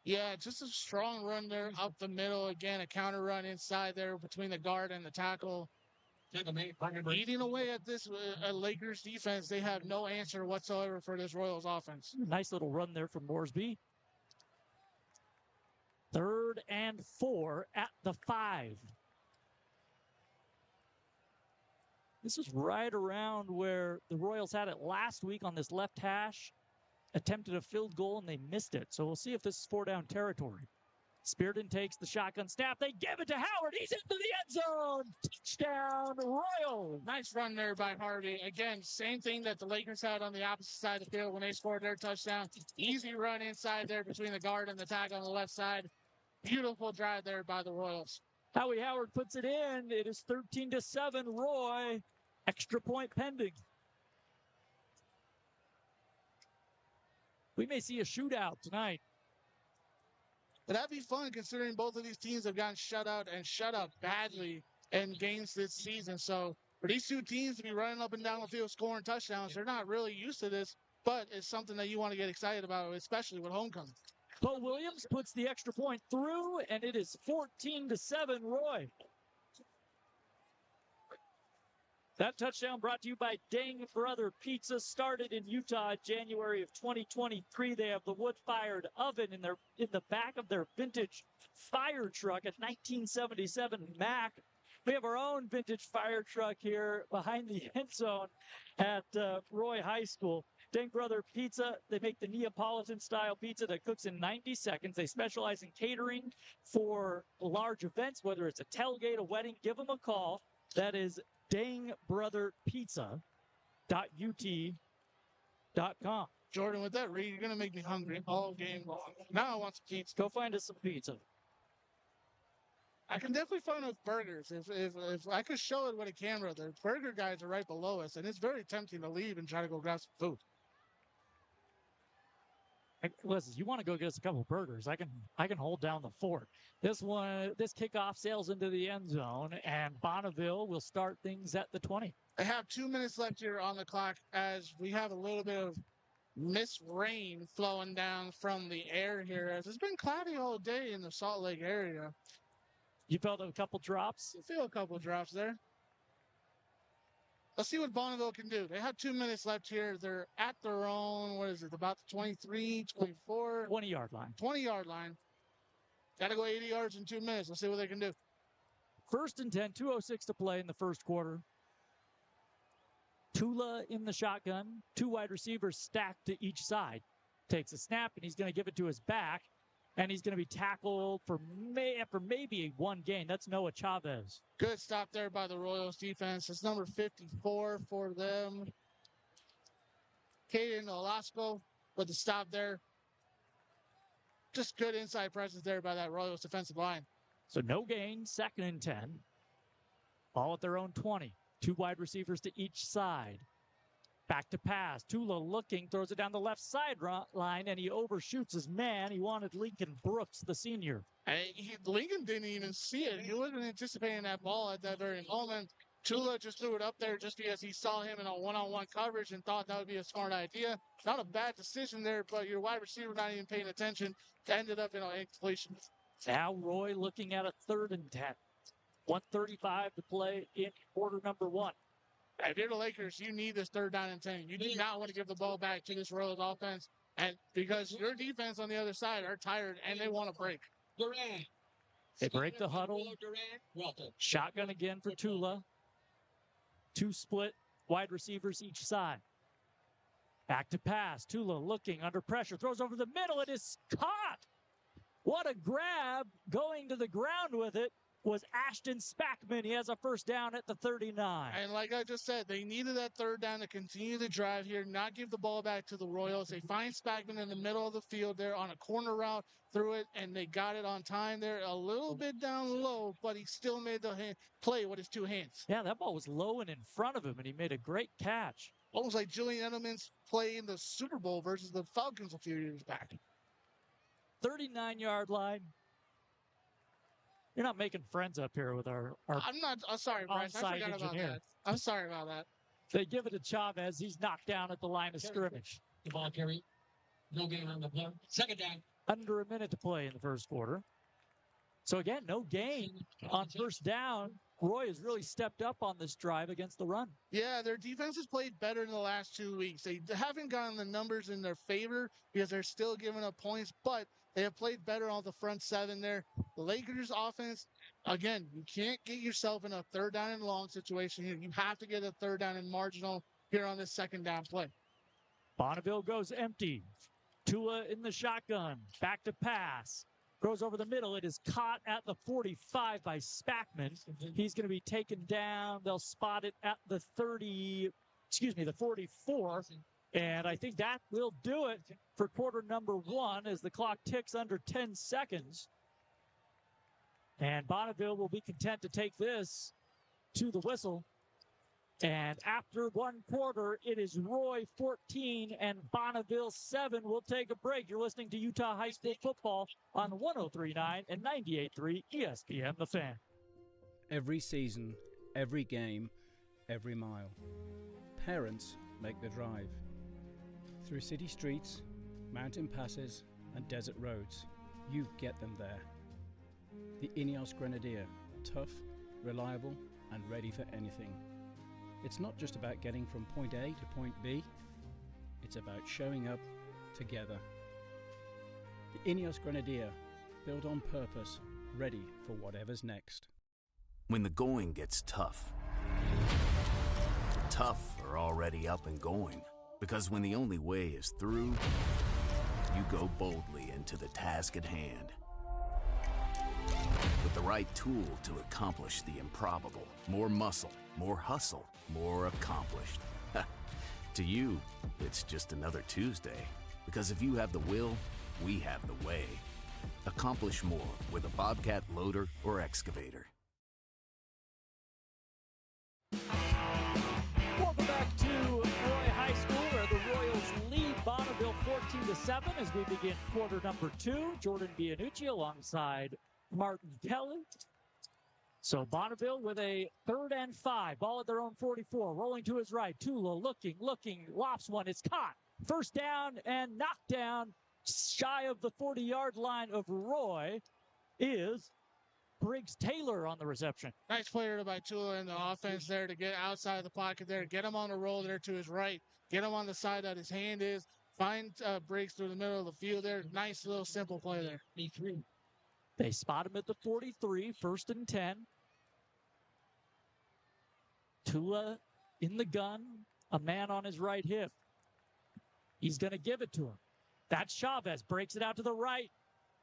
Yeah, just a strong run there up the middle. Again, a counter run inside there between the guard and the tackle. Eating away at this Lakers defense. They have no answer whatsoever for this Royals offense. Nice little run there from Morsby. 3rd and 4 at the 5. This is right around where the Royals had it last week on this left hash. Attempted a field goal and they missed it. So we'll see if this is 4-down territory. Spirited takes the shotgun snap. They give it to Howard. He's into the end zone. Touchdown, Royals. Nice run there by Harvey. Again, same thing that the Lakers had on the opposite side of the field when they scored their touchdown. Easy run inside there between the guard and the tackle on the left side. Beautiful drive there by the Royals. Howie Howard puts it in. It is 13-7, Roy. Extra point pending. We may see a shootout tonight. But that'd be fun considering both of these teams have gotten shut out and shut out badly in games this season. So for these two teams to be running up and down the field scoring touchdowns, they're not really used to this, but it's something that you want to get excited about, especially with homecoming. Bo Williams puts the extra point through, and it is 14-7, Roy. That touchdown brought to you by Dang Brother Pizza. Started in Utah January of 2023. They have the wood-fired oven in the back of their vintage fire truck, a 1977 Mack. We have our own vintage fire truck here behind the end zone at Roy High School. Dang Brother Pizza, they make the Neapolitan-style pizza that cooks in 90 seconds. They specialize in catering for large events, whether it's a tailgate, a wedding. Give them a call. That is dangbrotherpizza.ut.com. Jordan, with that read, you're going to make me hungry all game long. Now I want some pizza. Go find us some pizza. I can definitely find us burgers. If I could show it with a camera, the burger guys are right below us, and it's very tempting to leave and try to go grab some food. Listen, you want to go get us a couple burgers? I can hold down the fort. This kickoff sails into the end zone, and Bonneville will start things at the 20. I have 2 minutes left here on the clock as we have a little bit of mist rain flowing down from the air here. As it's been cloudy all day in the Salt Lake area. You felt a couple drops? I feel a couple drops there. Let's see what Bonneville can do. They have 2 minutes left here. They're at their own, what is it, about the 23, 24? 20-yard line. 20-yard line. Got to go 80 yards in 2 minutes. Let's see what they can do. First and 10, 2:06 to play in the first quarter. Tula in the shotgun, two wide receivers stacked to each side. Takes a snap, and he's going to give it to his back, and he's going to be tackled for maybe one gain. That's Noah Chavez. Good stop there by the Royals defense. It's number 54 for them. Caden Olasco with the stop there. Just good inside presence there by that Royals defensive line. So no gain, second and 10. Ball at their own 20. Two wide receivers to each side. Back to pass. Tula looking, throws it down the left sideline, and he overshoots his man. He wanted Lincoln Brooks, the senior. Lincoln didn't even see it. He wasn't anticipating that ball at that very moment. Tula just threw it up there just because he saw him in a one-on-one coverage and thought that would be a smart idea. Not a bad decision there, but your wide receiver not even paying attention. Ended up in an incompletion. Now Roy looking at a third and 10. 1:35 to play in quarter number one. If you're the Lakers, you need this third down and 10. You do not want to give the ball back to this Royals offense, and because your defense on the other side are tired and they want to break. Durant. They break the huddle. Shotgun again for Tula. Two split wide receivers each side. Back to pass. Tula looking under pressure. Throws over the middle. It is caught. What a grab. Going to the ground with it was Ashton Spackman. He has a first down at the 39. And like I just said, they needed that third down to continue the drive here, not give the ball back to the Royals. They find Spackman in the middle of the field there on a corner route, threw it, and they got it on time there. A little bit down low, but he still made the play with his two hands. Yeah, that ball was low and in front of him, and he made a great catch. Almost like Julian Edelman's play in the Super Bowl versus the Falcons a few years back. 39-yard line. You're not making friends up here with our I'm not. I'm sorry, Bryce. I forgot about that. I'm sorry about that. They give it to Chavez. He's knocked down at the line of scrimmage. The ball carry. No gain on the play. Second down. Under a minute to play in the first quarter. So again, no gain on first down. Roy has really stepped up on this drive against the run. Yeah, their defense has played better in the last 2 weeks. They haven't gotten the numbers in their favor because they're still giving up points, but they have played better on the front seven there. The Lakers offense, again, you can't get yourself in a third down and long situation here. You have to get a third down and marginal here on this second down play. Bonneville goes empty. Tua in the shotgun. Back to pass. Throws over the middle. It is caught at the 45 by Spackman. He's going to be taken down. They'll spot it at the 44. And I think that will do it for quarter number one as the clock ticks under 10 seconds. And Bonneville will be content to take this to the whistle. And after one quarter, it is Roy 14 and Bonneville 7. We'll take a break. You're listening to Utah High School football on 103.9 and 98.3 ESPN The Fan. Every season, every game, every mile. Parents make the drive. Through city streets, mountain passes, and desert roads, you get them there. The Ineos Grenadier, tough, reliable, and ready for anything. It's not just about getting from point A to point B, it's about showing up together. The Ineos Grenadier, built on purpose, ready for whatever's next. When the going gets tough, the tough are already up and going. Because when the only way is through, you go boldly into the task at hand. With the right tool to accomplish the improbable. More muscle, more hustle, more accomplished. To you, it's just another Tuesday. Because if you have the will, we have the way. Accomplish more with a Bobcat loader or excavator. Welcome back to Roy High School, where the Royals lead Bonneville 14-7 as we begin quarter number two. Jordan Bianucci alongside Martin Kelly. So Bonneville with a 3rd and 5. Ball at their own 44. Rolling to his right. Tula looking, lops one. It's caught. First down and knocked down shy of the 40-yard line of Roy is Briggs Taylor on the reception. Nice player by Tula in the offense there to get outside of the pocket there. Get him on the roll there to his right. Get him on the side that his hand is. Find Briggs through the middle of the field there. Nice little simple play there. They spot him at the 43, 1st and 10. Tua in the gun, a man on his right hip. He's going to give it to him. That's Chavez, breaks it out to the right,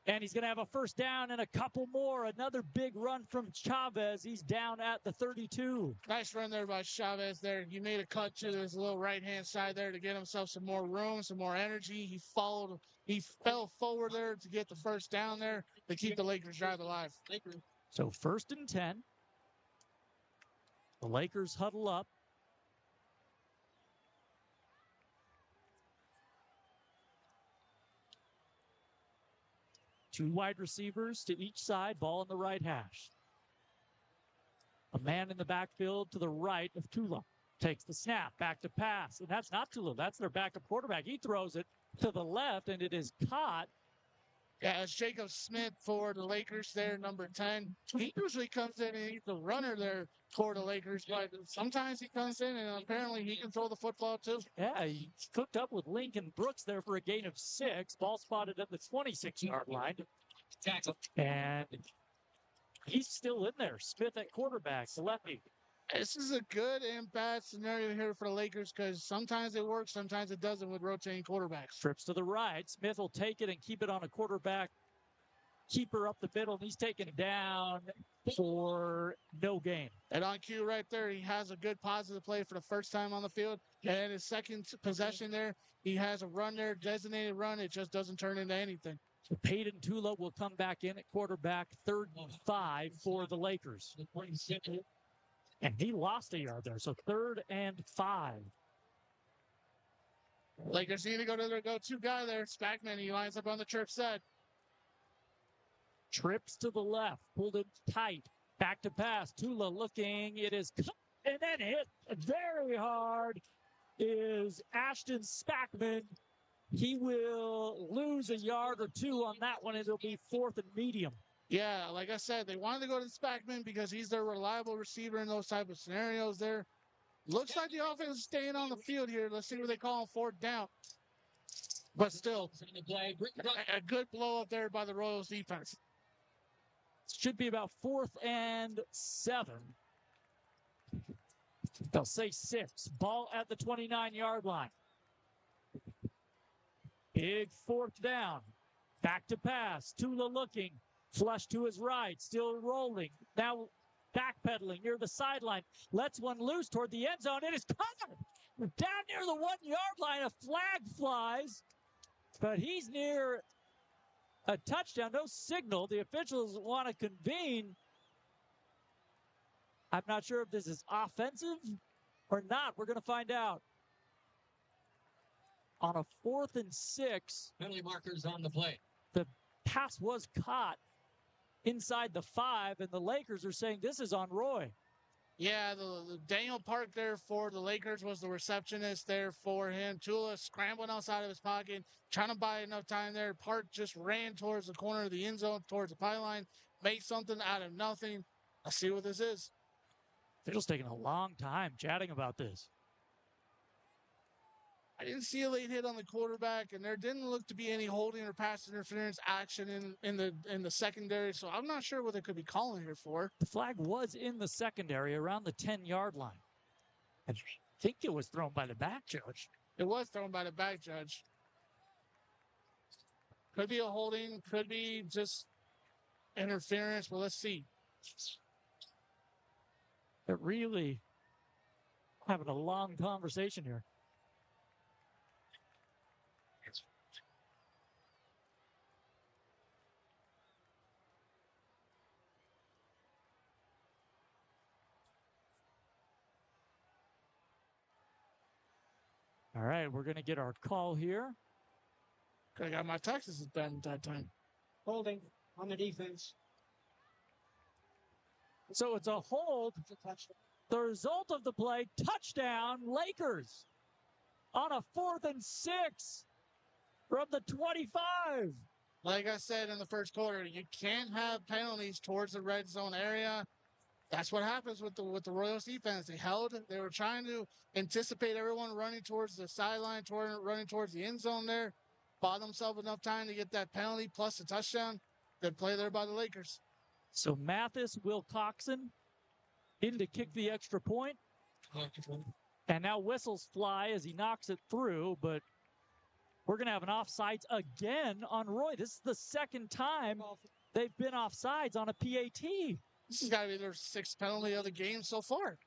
and he's going to have a first down and a couple more. Another big run from Chavez. He's down at the 32. Nice run there by Chavez there. He made a cut to his little right-hand side there to get himself some more room, some more energy. He fell forward there to get the first down there to keep the Lakers drive alive. So 1st and 10. The Lakers huddle up. Two wide receivers to each side, ball in the right hash. A man in the backfield to the right of Tula. Takes the snap, back to pass. And that's not Tula, that's their backup quarterback. He throws it to the left, and it is caught. Yeah, it's Jacob Smith for the Lakers there, number 10. He usually comes in and he's the runner there for the Lakers, but sometimes he comes in and apparently he can throw the football too. Yeah, he cooked up with Lincoln Brooks there for a gain of 6. Ball spotted at the 26-yard line. And he's still in there. Smith at quarterback, the lefty. This is a good and bad scenario here for the Lakers because sometimes it works, sometimes it doesn't with rotating quarterbacks. Trips to the right. Smith will take it and keep it on a quarterback. Keeper up the middle, and he's taken down for no gain. And on cue right there, he has a good positive play for the first time on the field. And his second possession there, he has a run there, designated run. It just doesn't turn into anything. So Peyton Tula will come back in at quarterback, 3rd and 5 for the Lakers. And he lost a yard there, so 3rd and 5. Lakers need to go to their go-to guy there. Spackman, he lines up on the church side. Trips to the left, pulled it tight. Back to pass. Tula looking. It is cut and then hit very hard is Ashton Spackman. He will lose a yard or two on that one. It'll be 4th and medium. Yeah, like I said, they wanted to go to Spackman because he's their reliable receiver in those type of scenarios there. Looks like the offense is staying on the field here. Let's see what they call on 4th down. But still, a good blow up there by the Royals defense. Should be about 4th and 7. They'll say 6. Ball at the 29-yard line. Big 4th down. Back to pass. Tula looking. Flush to his right. Still rolling. Now backpedaling near the sideline. Lets one loose toward the end zone. It is caught down near the 1-yard line. A flag flies. But he's near a touchdown. No signal. The officials want to convene. I'm not sure if this is offensive or not. We're going to find out. On a 4th and 6. Penalty markers on the play. The pass was caught inside the 5, and the Lakers are saying this is on Roy. Yeah, the Daniel Park there for the Lakers was the receptionist there for him. Tula scrambling outside of his pocket, trying to buy enough time there. Park just ran towards the corner of the end zone, towards the pylon, made something out of nothing. Let's see what this is. Officials taking a long time chatting about this. I didn't see a late hit on the quarterback, and there didn't look to be any holding or pass interference action in the secondary. So I'm not sure what they could be calling here for. The flag was in the secondary around the 10-yard line. I think it was thrown by the back judge. It was thrown by the back judge. Could be a holding, could be just interference. Well, let's see. They're really having a long conversation here. All right, we're going to get our call here. Could have got my taxes done at that time. Holding on the defense. So it's a hold. The result of the play, touchdown, Lakers. On a 4th and 6 from the 25. Like I said in the first quarter, you can't have penalties towards the red zone area. That's what happens with the Royals defense. They were trying to anticipate everyone running towards the sideline, running towards the end zone there. Bought themselves enough time to get that penalty plus a touchdown. Good play there by the Lakers. So Mathis, Wilcoxon in to kick the extra point. And now whistles fly as he knocks it through, but we're going to have an offsides again on Roy. This is the second time they've been offsides on a PAT. This has got to be their sixth penalty of the game so far.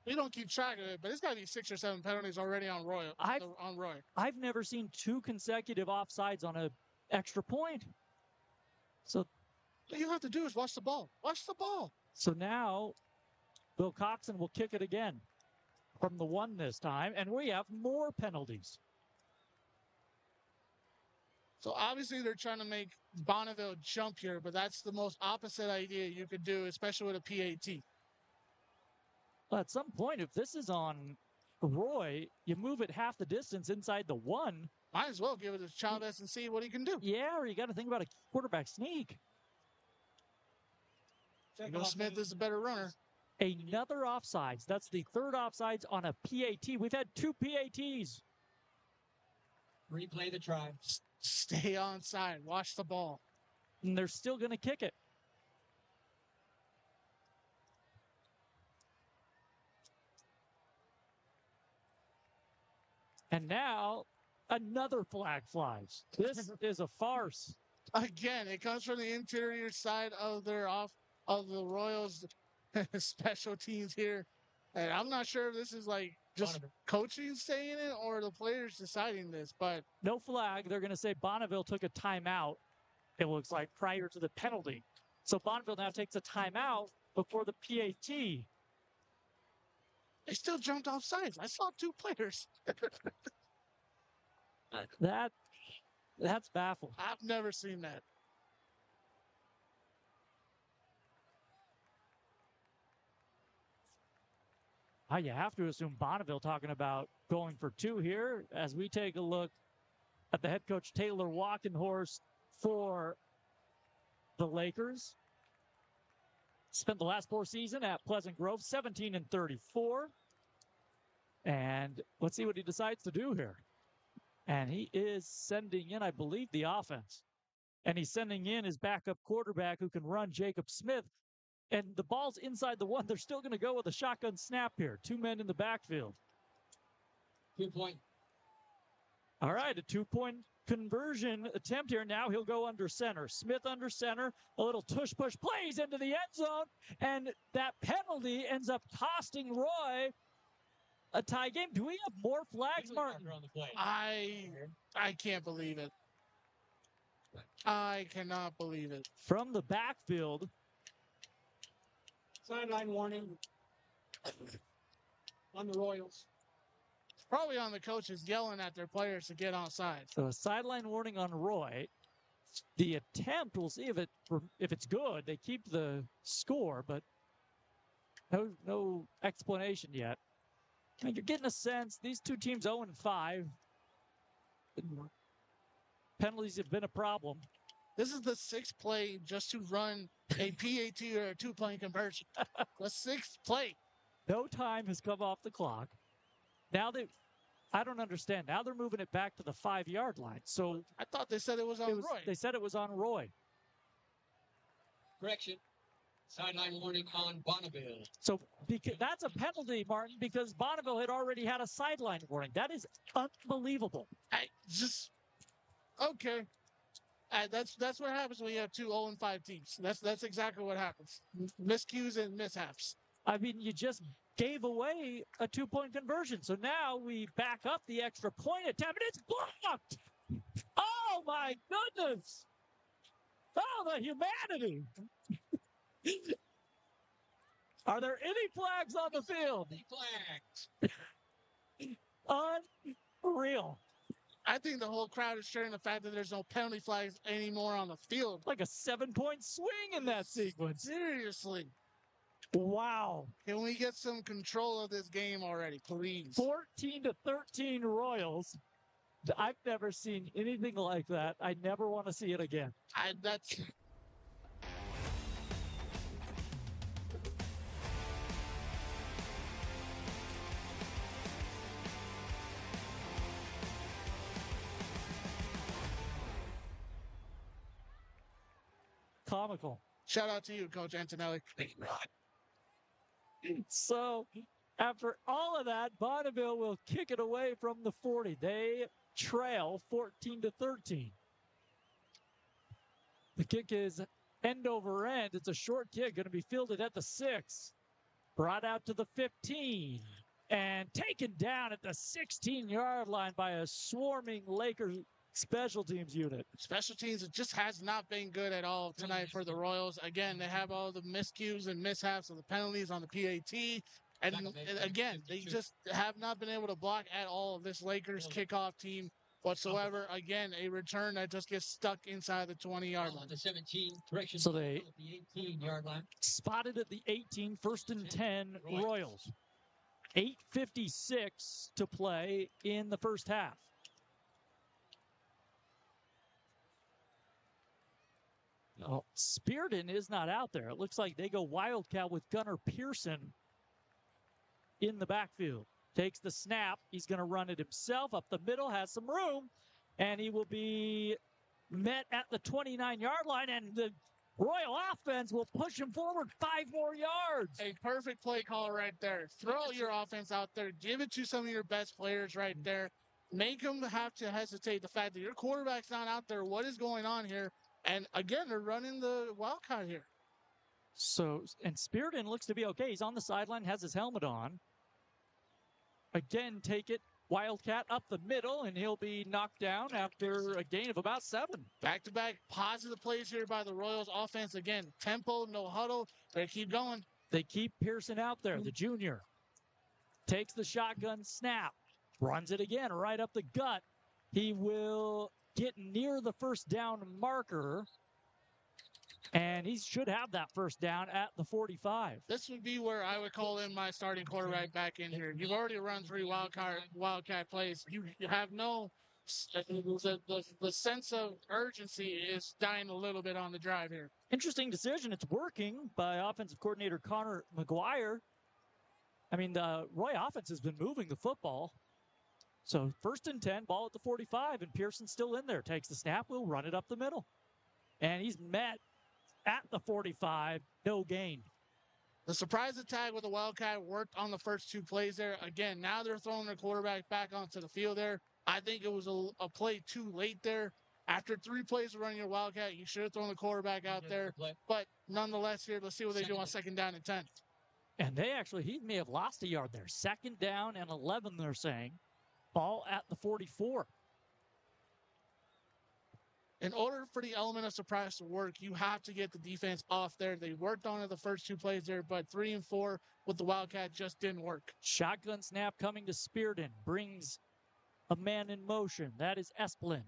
We don't keep track of it, but it's got to be 6 or 7 penalties already on Roy. I've never seen 2 consecutive offsides on an extra point. So all you have to do is watch the ball. Watch the ball. So now Bill Coxon will kick it again from the 1 this time, and we have more penalties. So obviously they're trying to make Bonneville jump here, but that's the most opposite idea you could do, especially with a PAT. Well, at some point, if this is on Roy, you move it half the distance inside the 1. Might as well give it to Chavez and see what he can do. Yeah, or you got to think about a quarterback sneak. Smith is a better runner. Another offsides. That's the 3rd offsides on a PAT. We've had 2 PATs. Replay the try. Stay on side. Watch the ball. And they're still going to kick it. And now another flag flies. This is a farce. Again, it comes from the interior side of the Royals special teams here. And I'm not sure if this is like just coaching saying it or the players deciding this, but no flag. They're going to say Bonneville took a timeout, it looks like, prior to the penalty. So Bonneville now takes a timeout before the PAT. They still jumped off sides. I saw 2 players. That's baffling. I've never seen that. You have to assume Bonneville talking about going for 2 here as we take a look at the head coach Taylor Walkenhorst for the Lakers. Spent the last 4 seasons at Pleasant Grove, 17-34. And let's see what he decides to do here. And he is sending in, I believe, the offense. And he's sending in his backup quarterback who can run, Jacob Smith. And the ball's inside the 1. They're still going to go with a shotgun snap here. 2 men in the backfield. 2-point. All right, a 2-point conversion attempt here. Now he'll go under center. Smith under center. A little tush-push plays into the end zone. And that penalty ends up costing Roy a tie game. Do we have more flags, Martin? I can't believe it. I cannot believe it. From the backfield. Sideline warning on the Royals. Probably on the coaches yelling at their players to get onside. So a sideline warning on Roy. The attempt, we'll see if it's good. They keep the score, but no explanation yet. I mean, you're getting a sense these 2 teams 0-5. Penalties have been a problem. This is the 6th play just to run a PAT or a 2-point conversion. The 6th play. No time has come off the clock. Now I don't understand. Now they're moving it back to the 5-yard line. So I thought they said it was on Roy. They said it was on Roy. Correction. Sideline warning on Bonneville. So that's a penalty, Martin, because Bonneville had already had a sideline warning. That is unbelievable. Okay. That's what happens when you have 2 0-5 teams. That's exactly what happens. Miscues and mishaps. I mean, you just gave away a 2-point conversion. So now we back up the extra point attempt, and it's blocked. Oh, my goodness. Oh, the humanity. Are there any flags on the field? Flags. Unreal. I think the whole crowd is sharing the fact that there's no penalty flags anymore on the field. Like a 7-point swing in that sequence. Seriously. Wow. Can we get some control of this game already, please? 14-13 Royals. I've never seen anything like that. I never want to see it again. That's... Comical. Shout out to you, Coach Antonelli. So after all of that, Bonneville will kick it away from the 40. They trail 14-13. The kick is end over end. It's a short kick, going to be fielded at the 6. Brought out to the 15. And taken down at the 16-yard line by a swarming Lakers special teams unit. Special teams, it just has not been good at all tonight for the Royals. Again, they have all the miscues and mishaps of the penalties on the PAT. And again, they just have not been able to block at all this Lakers kickoff team whatsoever. Again, a return that just gets stuck inside the 20-yard line. The 17, correction. So they the 18-yard line. spotted at the 18, 1st and 10 Royals. 8:56 to play in the first half. Oh, Spearden is not out there. It looks like they go Wildcat with Gunnar Pearson in the backfield. Takes the snap. He's going to run it himself up the middle, has some room, and he will be met at the 29-yard line, and the Royal offense will push him forward 5 more yards. A perfect play call right there. Throw your offense out there. Give it to some of your best players right there. Make them have to hesitate. The fact that your quarterback's not out there. What is going on here? And again, they're running the Wildcat here. So, and Spearden looks to be okay. He's on the sideline, has his helmet on. Again, take it. Wildcat up the middle, and he'll be knocked down after a gain of about 7. Back-to-back positive plays here by the Royals offense. Again, tempo, no huddle. They keep going. They keep Pearson out there, the junior. Takes the shotgun snap. Runs it again right up the gut. He will get near the first down marker. And he should have that first down at the 45. This would be where I would call in my starting quarterback back in here. You've already run 3 Wildcat plays. You have no the sense of urgency is dying a little bit on the drive here. Interesting decision. It's working by offensive coordinator Connor McGuire. I mean, the Roy offense has been moving the football. So 1st and 10, ball at the 45, and Pearson's still in there. Takes the snap, will run it up the middle. And he's met at the 45, no gain. The surprise attack with the Wildcat worked on the first 2 plays there. Again, now they're throwing their quarterback back onto the field there. I think it was a play too late there. After 3 plays of running your Wildcat, you should have thrown the quarterback out there. But nonetheless here, let's see what they do on 2nd down and 10. And he may have lost a yard there. 2nd down and 11, they're saying. Ball at the 44. In order for the element of surprise to work, you have to get the defense off there. They worked on it the first 2 plays there, but 3 and 4 with the Wildcat just didn't work. Shotgun snap coming to Spearden. Brings a man in motion. That is Esplin.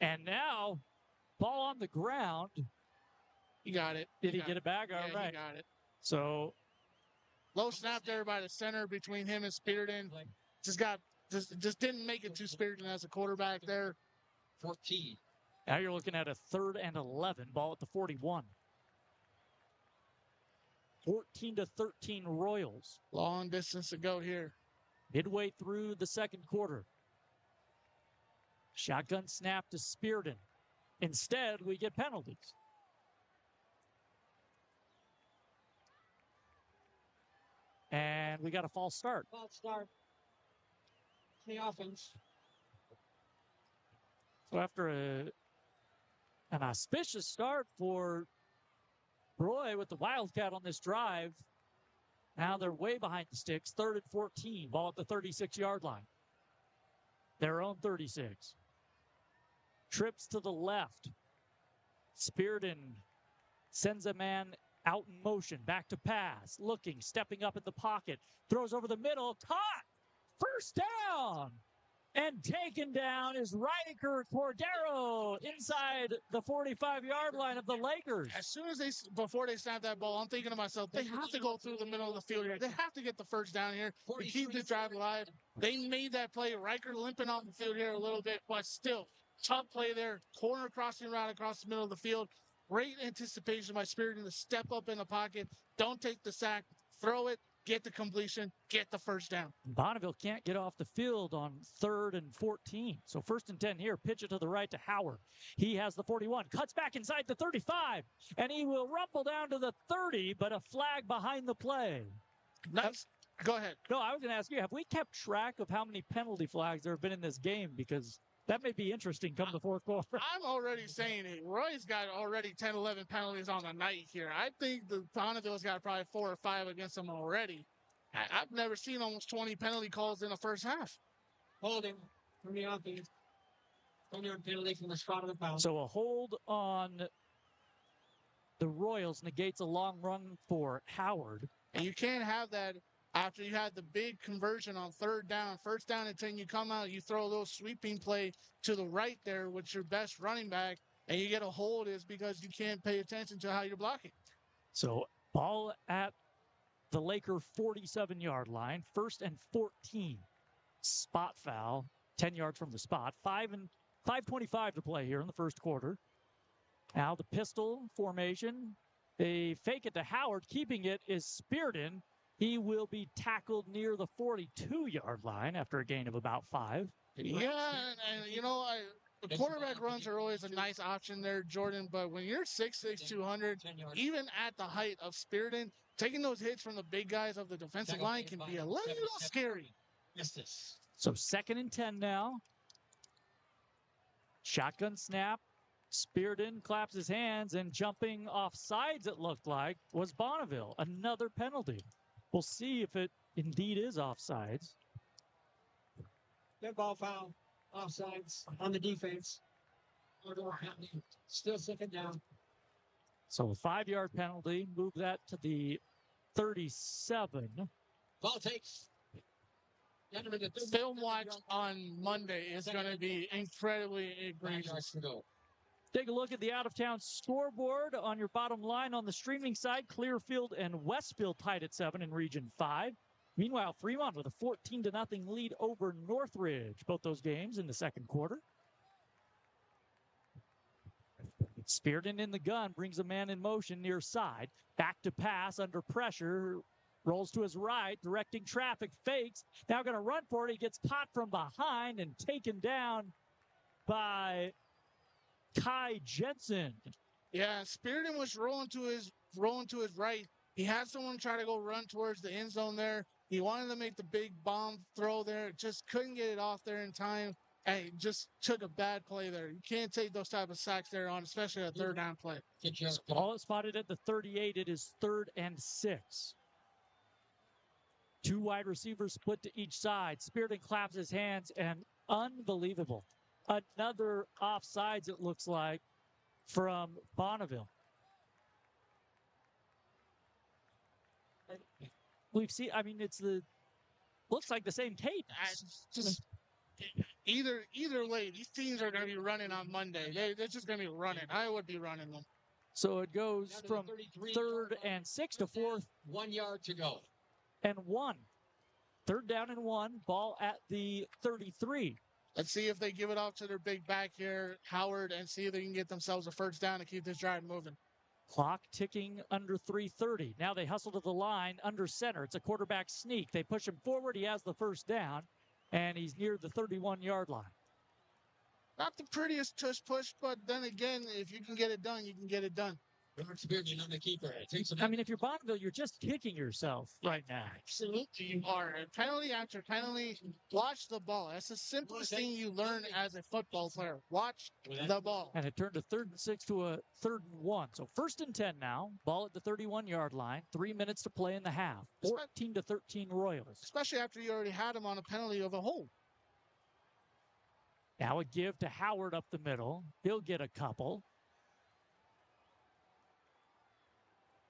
And now, ball on the ground. He got it. Did he get it back? All right. He got it. So, low snap there by the center between him and Spearden. Just didn't make it to Spearden as a quarterback there. 14. Now you're looking at a 3rd and 11, ball at the 41. 14-13 Royals. Long distance to go here. Midway through the 2nd quarter. Shotgun snap to Spearden. Instead, we get penalties. And we got a false start. False start. The offense. So after an auspicious start for Roy with the Wildcat on this drive, now they're way behind the sticks. 3rd and 14, ball at the 36-yard line. Their own 36. Trips to the left. Spearden sends a man out in motion, back to pass, looking, stepping up in the pocket, throws over the middle, caught, 1st down, and taken down is Ryker Cordero inside the 45-yard line of the Lakers. As soon as before they snap that ball, I'm thinking to myself, they have to go through the middle of the field here. They have to get the 1st down here to keep this drive alive. They made that play. Ryker limping off the field here a little bit, but still, tough play there. Corner crossing route across the middle of the field. Great anticipation by Spearden to step up in the pocket. Don't take the sack. Throw it. Get the completion. Get the 1st down. Bonneville can't get off the field on 3rd and 14. So 1st and 10 here. Pitch it to the right to Howard. He has the 41. Cuts back inside the 35. And he will rumble down to the 30, but a flag behind the play. Nice. Go ahead. No, I was going to ask you, have we kept track of how many penalty flags there have been in this game? Because that may be interesting come the fourth quarter. I'm already saying it. Roy's got already 10, 11 penalties on the night here. I think the Bonneville's got probably 4 or 5 against them already. I've never seen almost 20 penalty calls in the first half. Holding from the offense. Only on penalty from the spot of the foul. So a hold on the Royals negates a long run for Howard. And you can't have that after you had the big conversion on third down. First down and 10, you come out, you throw a little sweeping play to the right there with your best running back, and you get a hold is because you can't pay attention to how you're blocking. So ball at the Laker 47-yard line, 1st and 14. Spot foul, 10 yards from the spot. 5:25 to play here in the first quarter. Now the pistol formation. They fake it to Howard. Keeping it is Spearden. He will be tackled near the 42-yard line after a gain of about 5. Yeah, and you know, the quarterback runs are always a nice option there, Jordan, but when you're 6'6", 200, even at the height of Spearden, taking those hits from the big guys of the defensive line can be a little scary. So 2nd and 10 now. Shotgun snap. Spearden claps his hands, and jumping off sides, it looked like, was Bonneville. Another penalty. We'll see if it indeed is offsides. Good ball foul. Offsides on the defense. Still 2nd down. So a 5-yard penalty. Move that to the 37. Ball takes. Film watch on Monday is going to be incredibly egregious. Take a look at the out-of-town scoreboard on your bottom line on the streaming side. Clearfield and Westfield tied at 7 in Region 5. Meanwhile, Fremont with a 14-0 lead over Northridge. Both those games in the second quarter. Spearden in the gun, brings a man in motion near side. Back to pass under pressure. Rolls to his right, directing traffic, fakes. Now going to run for it. He gets caught from behind and taken down by Kai Jensen. Yeah, Spearden was rolling to his right. He had someone try to go run towards the end zone there. He wanted to make the big bomb throw there. Just couldn't get it off there in time. And just took a bad play there. You can't take those type of sacks there on, especially a third down play. Ball is spotted at the 38. It is 3rd and 6. 2 wide receivers split to each side. Spearden claps his hands, and unbelievable. Another offsides, it looks like, from Bonneville. We've seen, I mean, looks like the same tape. Just either way, these teams are going to be running on Monday. They're just going to be running. I would be running them. So it goes from 3rd and 6 to 4th. 1 yard to go. And 1. 3rd down and 1. Ball at the 33. Let's see if they give it off to their big back here, Howard, and see if they can get themselves a first down to keep this drive moving. Clock ticking under 3:30. Now they hustle to the line under center. It's a quarterback sneak. They push him forward. He has the first down, and he's near the 31-yard line. Not the prettiest tush push, but then again, if you can get it done, you can get it done. On the keeper. I mean, if you're Bonneville, you're just kicking yourself right now. Absolutely, you are. Penalty after penalty. Watch the ball. That's the simplest thing you learn as a football player. Watch the ball. And it turned a 3rd and 6 to a 3rd and 1. So 1st and 10 now. Ball at the 31-yard line. 3 minutes to play in the half. 14-13 Royals. Especially after you already had him on a penalty of a hold. Now a give to Howard up the middle. He'll get a couple.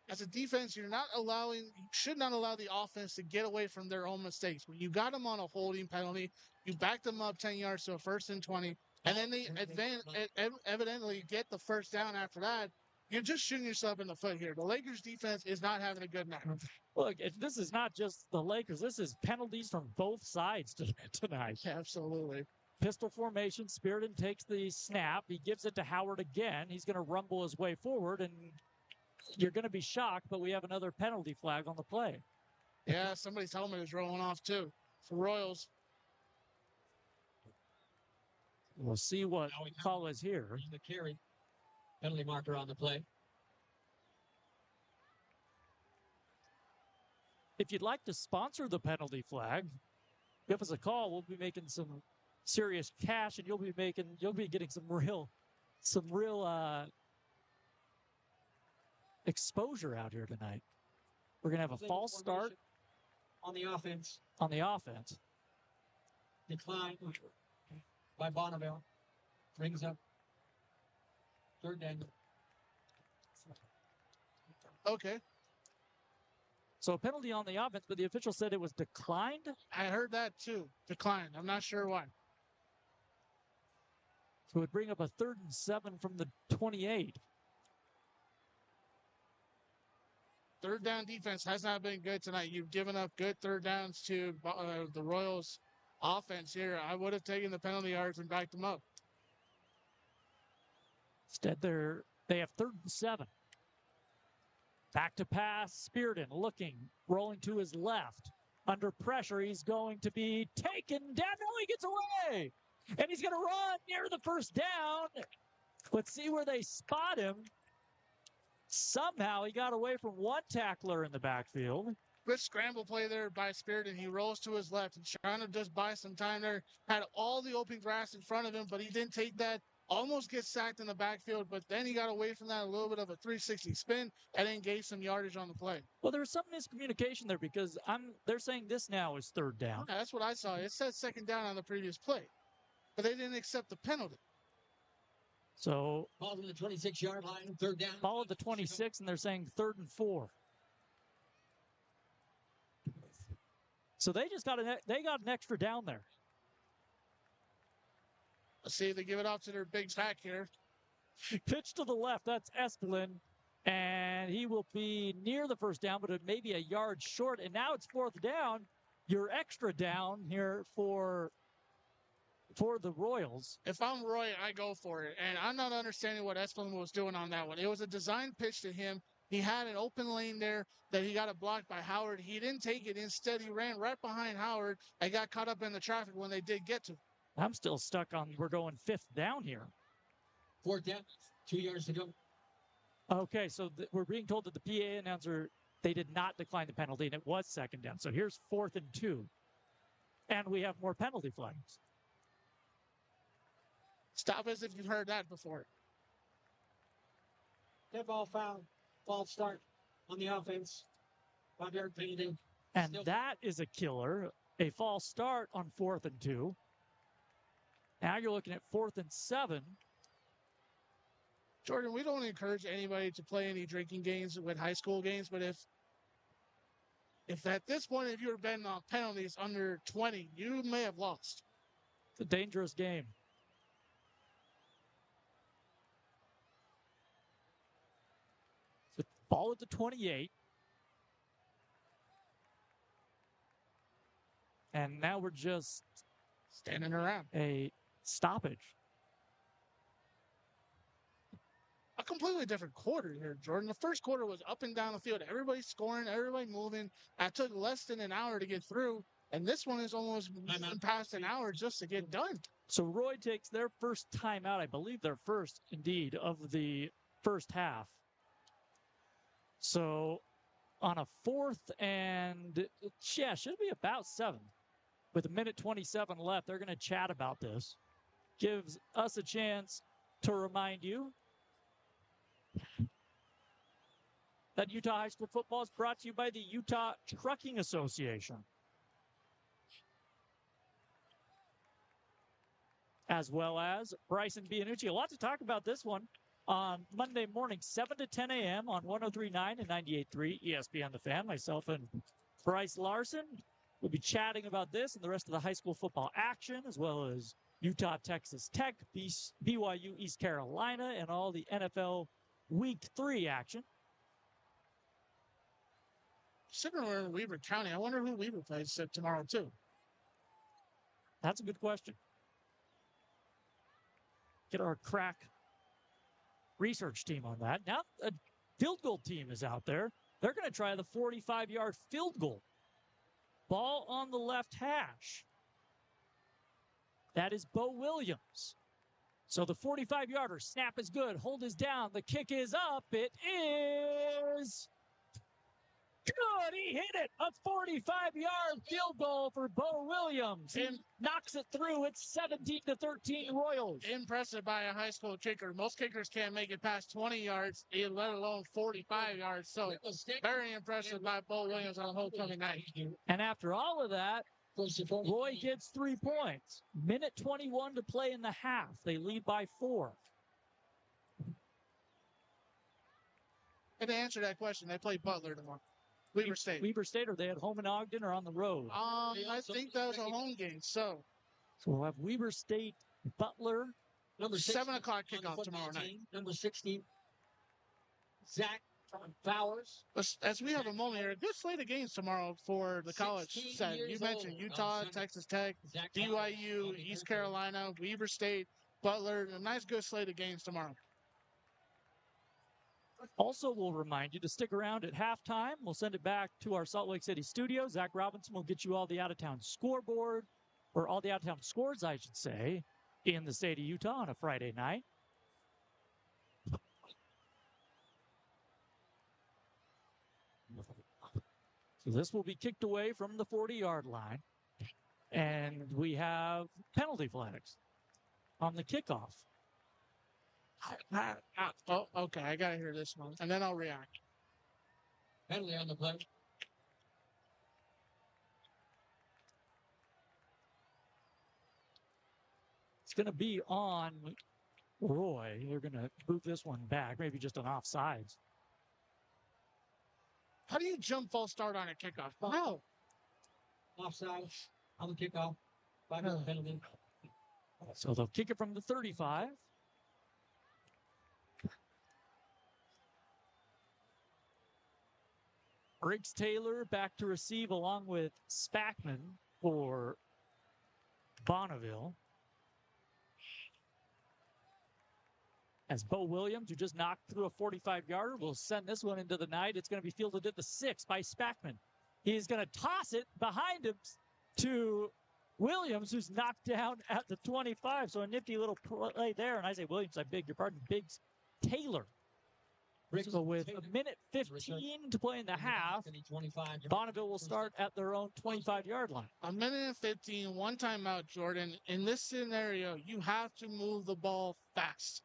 As a defense, you should not allow the offense to get away from their own mistakes. When you got them on a holding penalty, you backed them up 10 yards to a 1st and 20, and then they evidently get the first down after that. You're just shooting yourself in the foot here. The Lakers defense is not having a good night. Look, this is not just the Lakers. This is penalties from both sides tonight. Absolutely. Pistol formation. Spearden takes the snap. He gives it to Howard again. He's going to rumble his way forward, and you're going to be shocked, but we have another penalty flag on the play. Yeah, somebody's helmet is rolling off, too, for Royals. We'll see what call is here. The carry. Penalty marker on the play. if you'd like to sponsor the penalty flag, give us a call. We'll be making some serious cash, and you'll be getting some real exposure out here tonight. We're gonna have a false start on the offense. Decline by Bonneville. Brings up third down. Okay. So a penalty on the offense, but the official said it was declined. I heard that too. Declined. I'm not sure why. So it would bring up a 3rd and 7 from the 28. Third down defense has not been good tonight. You've given up good third downs to the Royals offense here. I would have taken the penalty yards and backed them up. Instead, they have 3rd and 7. Back to pass, Spearden looking, rolling to his left. Under pressure, he's going to be taken down. No, he gets away. And he's going to run near the first down. Let's see where they spot him. Somehow he got away from one tackler in the backfield. Good scramble play there by Spearden. He rolls to his left and trying to just buy some time there. Had all the open grass in front of him, but he didn't take that. Almost gets sacked in the backfield, but then he got away from that, a little bit of a 360 spin, and then gave some yardage on the play. Well, there was some miscommunication there because they're saying this now is 3rd down. Yeah, that's what I saw. It said 2nd down on the previous play, but they didn't accept the penalty. So ball to the 26-yard line, 3rd down. Ball at the 26, and they're saying 3rd and 4. So they just got an extra down there. Let's see if they give it off to their big back here. Pitch to the left. That's Espelin. And he will be near the first down, but it may be a yard short. And now it's 4th down. Your extra down here for the Royals. If I'm Roy, I go for it. And I'm not understanding what Espelin was doing on that one. It was a design pitch to him. He had an open lane there that he got it blocked by Howard. He didn't take it. Instead, he ran right behind Howard and got caught up in the traffic when they did get to him. I'm still stuck on we're going 5th down here. 4th down, 2 yards to go. Okay, so we're being told that the PA announcer, they did not decline the penalty, and it was 2nd down. So here's 4th and 2. And we have more penalty flags. Stop us if you've heard that before. Dead ball foul. False start on the offense. 5-yard penalty. And that is a killer. A false start on 4th and 2. Now you're looking at 4th and 7. Jordan, we don't encourage anybody to play any drinking games with high school games, but if at this point, if you're betting on penalties under 20, you may have lost. It's a dangerous game. So ball at the 28. And now we're just standing around. A stoppage. A completely different quarter here, Jordan. The first quarter was up and down the field. Everybody scoring, everybody moving. It took less than an hour to get through. And this one is almost past an hour just to get done. So Roy takes their first timeout, I believe their first, indeed, of the first half. So on a 4th and, should be about 7. With 1:27 left, they're going to chat about this. Gives us a chance to remind you that Utah High School football is brought to you by the Utah Trucking Association, as well as Bryson Bianucci. A lot to talk about this one on Monday morning, 7 to 10 a.m. on 103.9 and 98.3 ESPN The Fan. Myself and Bryce Larson will be chatting about this and the rest of the high school football action, as well as Utah, Texas Tech, BYU, East Carolina, and all the NFL Week 3 action. Similar in Weber County. I wonder who Weber plays tomorrow, too. That's a good question. Get our crack research team on that. Now, a field goal team is out there. They're going to try the 45-yard field goal. Ball on the left hash. That is Bo Williams. So the 45-yarder, snap is good, hold is down, the kick is up, it is good. He hit it. A 45-yard field goal for Bo Williams. He knocks it through. It's 17-13 Royals. Impressive by a high school kicker. Most kickers can't make it past 20 yards, let alone 45 yards. So very impressive by Bo Williams on homecoming night. And after all of that, Roy gets 3 points. Minute 21 to play in the half. They lead by 4. And to answer that question, they play Butler tomorrow. Weber State. Weber State, are they at home in Ogden or on the road? I think that was a home game. So we'll have Weber State, Butler. Number 7 o'clock kickoff tomorrow night. Number 16, Zach Bowers. As we have a moment here, a good slate of games tomorrow for the college set. You mentioned Utah, Texas Tech, BYU, East Carolina, Weber State, Butler. A nice good slate of games tomorrow. Also, we'll remind you to stick around at halftime. We'll send it back to our Salt Lake City studio. Zach Robinson will get you all the out-of-town scoreboard, or all the out-of-town scores, I should say, in the state of Utah on a Friday night. So this will be kicked away from the 40-yard line. And we have penalty flags on the kickoff. Oh, okay. I got to hear this one, and then I'll react. Penalty on the play. It's going to be on Roy. They're going to move this one back, maybe just an offsides. How do you jump false start on a kickoff? No. Offside on the kickoff. 5-yard penalty. So they'll kick it from the 35. Briggs Taylor back to receive along with Spackman for Bonneville. As Bo Williams, who just knocked through a 45-yarder, will send this one into the night. It's going to be fielded at the 6 by Spackman. He's going to toss it behind him to Williams, who's knocked down at the 25. So a nifty little play there. And I say Williams, I beg your pardon, Biggs Taylor. So with a minute 15 to play in the half, Bonneville will start at their own 25-yard line. A minute and 15, one timeout, Jordan. In this scenario, you have to move the ball fast.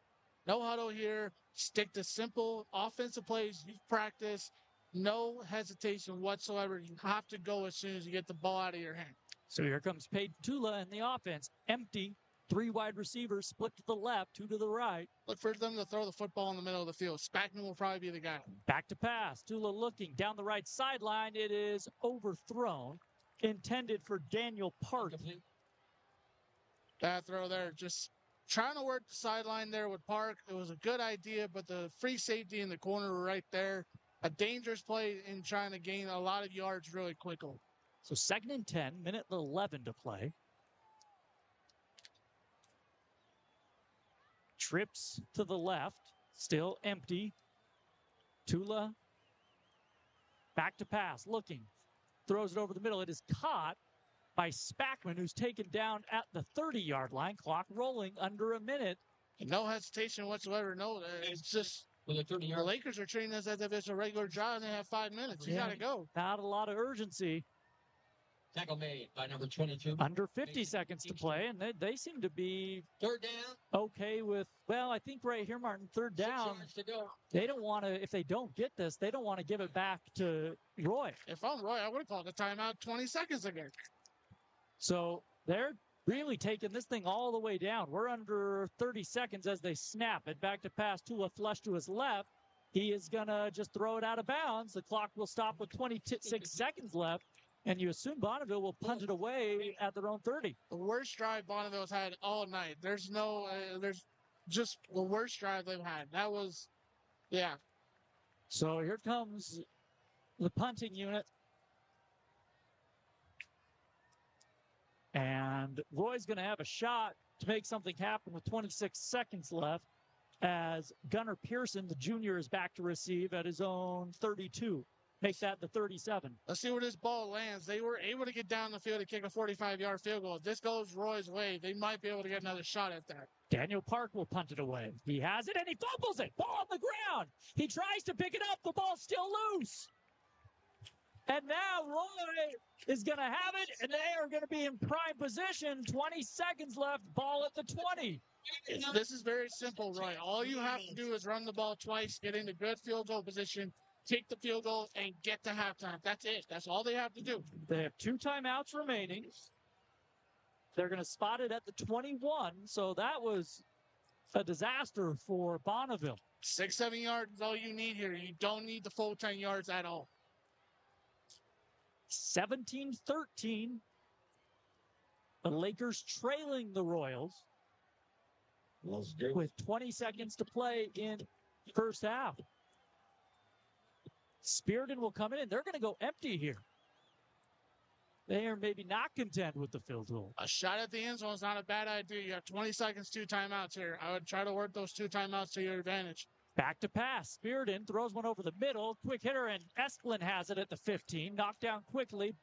No huddle here. Stick to simple offensive plays you've practiced. No hesitation whatsoever. You have to go as soon as you get the ball out of your hand. So here comes Peyton Tula in the offense. Empty. 3 wide receivers, split to the left, 2 to the right. Look for them to throw the football in the middle of the field. Spackman will probably be the guy. Back to pass. Tula looking down the right sideline. It is overthrown. Intended for Daniel Park. Bad throw there. Just trying to work the sideline there with Park. It was a good idea, but the free safety in the corner were right there. A dangerous play in trying to gain a lot of yards really quickly. So 2nd and 10, minute 11 to play. Trips to the left, still empty. Tula back to pass, looking. Throws it over the middle. It is caught by Spackman, who's taken down at the 30-yard line. Clock rolling under a minute. No hesitation whatsoever. No, it's just the Lakers are treating this as if it's a regular drive and they have 5 minutes. You got to go. Not a lot of urgency. Tackle made by number 22. Under 50 seconds to play, and they seem to be 3rd down. Okay with, well, I think right here, Martin, 3rd down. 6 yards to go. They don't want to, if they don't get this, they don't want to give it back to Roy. If I'm Roy, I would have called the timeout 20 seconds ago. So they're really taking this thing all the way down. We're under 30 seconds as they snap it back to pass to a flush to his left. He is going to just throw it out of bounds. The clock will stop with 26 seconds left. And you assume Bonneville will punt it away at their own 30. The worst drive Bonneville's had all night. There's no, there's just the worst drive they've had. That was, yeah. So here comes the punting unit. And Roy's going to have a shot to make something happen with 26 seconds left as Gunnar Pearson, the junior, is back to receive at his own 32. Make that the 37. Let's see where this ball lands. They were able to get down the field to kick a 45-yard field goal. If this goes Roy's way, they might be able to get another shot at that. Daniel Park will punt it away. He has it, and he fumbles it. Ball on the ground. He tries to pick it up. The ball's still loose. And now Roy is going to have it, and they are going to be in prime position. 20 seconds left, ball at the 20. This is very simple, Roy. All you have to do is run the ball twice, get into good field goal position, kick the field goal, and get to halftime. That's it. That's all they have to do. They have 2 timeouts remaining. They're going to spot it at the 21, so that was a disaster for Bonneville. 6-7 yards is all you need here. You don't need the full 10 yards at all. 17-13. The Lakers trailing the Royals with 20 seconds to play in first half. Spearden will come in, and they're going to go empty here. They are maybe not content with the field goal. A shot at the end zone is not a bad idea. You have 20 seconds, 2 timeouts here. I would try to work those 2 timeouts to your advantage. Back to pass. Spearden throws one over the middle. Quick hitter, and Esklin has it at the 15. Knocked down quickly.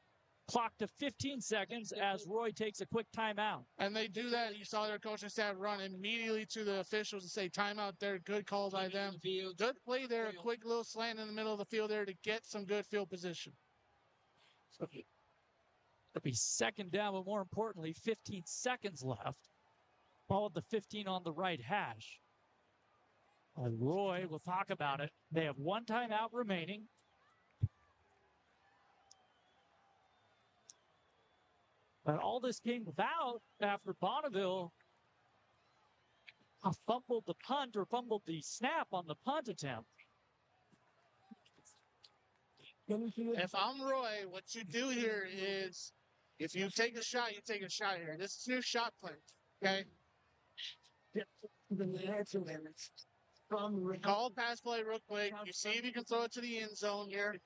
Clock to 15 seconds as Roy takes a quick timeout. And they do that. You saw their coaching staff run immediately to the officials and say timeout there. Good call by them. Good play there. A quick little slant in the middle of the field there to get some good field position. It'll be second down, but more importantly, 15 seconds left. Ball at the 15 on the right hash. Roy will talk about it. They have 1 timeout remaining. But all this came about after Bonneville fumbled the punt or fumbled the snap on the punt attempt. If I'm Roy, what you do here is, if you take a shot, you take a shot here. This is your shot play, okay? Call pass play real quick. You see if you can throw it to the end zone here.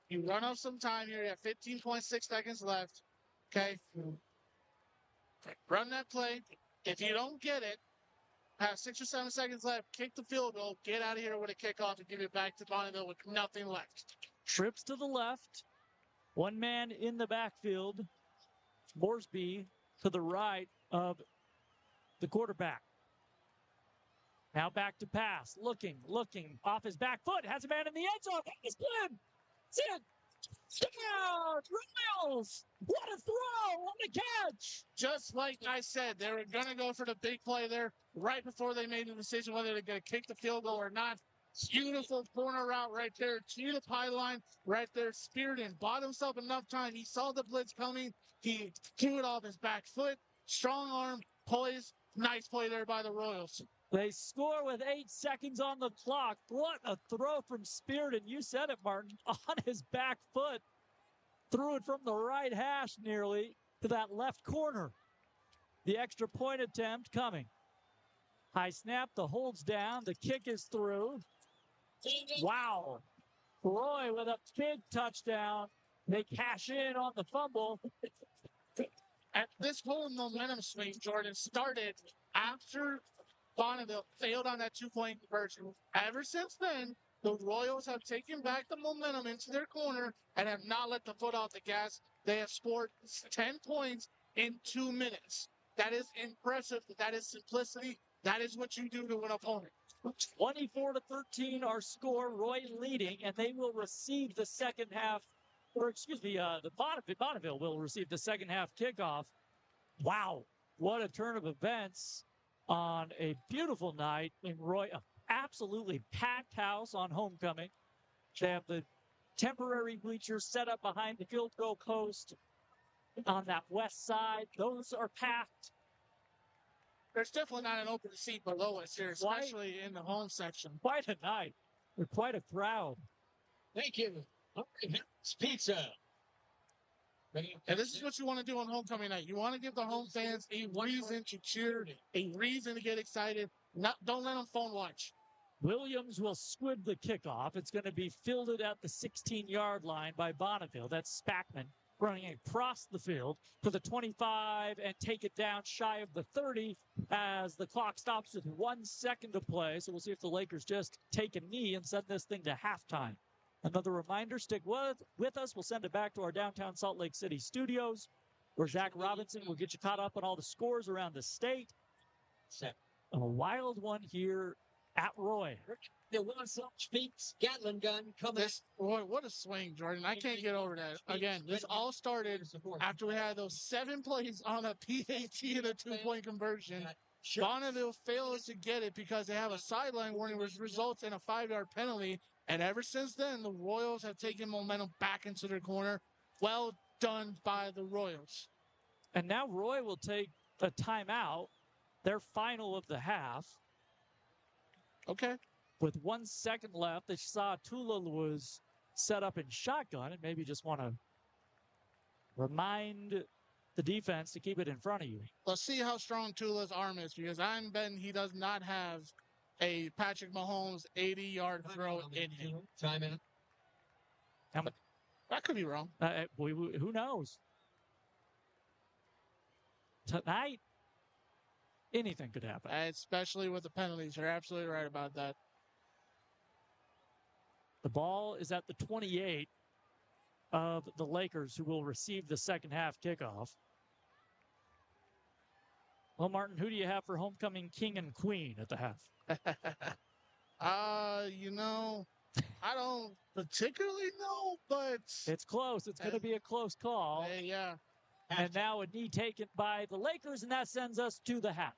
You run off some time here. You have 15.6 seconds left, okay? Run that play. If you don't get it, have 6 or 7 seconds left, kick the field goal, get out of here with a kickoff and give it back to Bonneville with nothing left. Trips to the left. 1 man in the backfield. Morsby to the right of the quarterback. Now back to pass. Looking off his back foot. Has a man in the end zone. It's good. It's it. Touchdown, Royals! What a throw! What a catch! Just like I said, they were going to go for the big play there right before they made the decision whether they're going to kick the field goal or not. Beautiful corner route right there to the pylon right there. Spearden bought himself enough time. He saw the blitz coming. He threw it off his back foot. Strong arm, poise. Nice play there by the Royals. They score with 8 seconds on the clock. What a throw from Spearden. You said it, Martin. On his back foot. Threw it from the right hash nearly to that left corner. The extra point attempt coming. High snap. The hold's down. The kick is through. Wow. Roy with a big touchdown. They cash in on the fumble. And this whole momentum swing, Jordan, started after Bonneville failed on that 2-point conversion. Ever since then, the Royals have taken back the momentum into their corner and have not let the foot off the gas. They have scored 10 points in 2 minutes. That is impressive. That is simplicity. That is what you do to an opponent. 24-13 our score. Roy leading, and they will receive the second half, or excuse me, the Bonneville will receive the second half kickoff. Wow, what a turn of events on a beautiful night in Roy. Absolutely packed house on homecoming. They have the temporary bleachers set up behind the field goal post on that west side. Those are packed. There's definitely not an open seat below us here, especially in the home section. Quite a night. We're quite a crowd. Thank you. All right, it's pizza. And this is what you want to do on homecoming night. You want to give the home fans a reason to cheer, a reason to get excited. Don't let them phone watch. Williams will squib the kickoff. It's going to be fielded at the 16-yard line by Bonneville. That's Spackman running across the field to the 25 and take it down shy of the 30 as the clock stops with 1 second to play. So we'll see if the Lakers just take a knee and send this thing to halftime. Another reminder, stick with us. We'll send it back to our downtown Salt Lake City studios where Zach Robinson will get you caught up on all the scores around the state. A wild one here at Roy. The Wasatch Peaks Gatling gun coming. Boy, what a swing, Jordan. I can't get over that. Again, this all started after we had those 7 plays on a PAT and a 2-point conversion. Bonneville fails to get it because they have a sideline warning, which results in a 5-yard penalty. And ever since then, the Royals have taken momentum back into their corner. Well done by the Royals. And now Roy will take a timeout, their final of the half. Okay. With 1 second left, they saw Tula was set up in shotgun and maybe just want to remind the defense to keep it in front of you. Let's see how strong Tula's arm is, because I'm betting he does not have a Patrick Mahomes 80-yard throw in him. Timeout. That could be wrong. Who knows? Tonight, anything could happen. Especially with the penalties. You're absolutely right about that. The ball is at the 28 of the Lakers, who will receive the second half kickoff. Well, Martin, who do you have for homecoming king and queen at the half? I don't particularly know, but it's close. It's going to be a close call. Yeah. And now a knee taken by the Lakers, and that sends us to the half.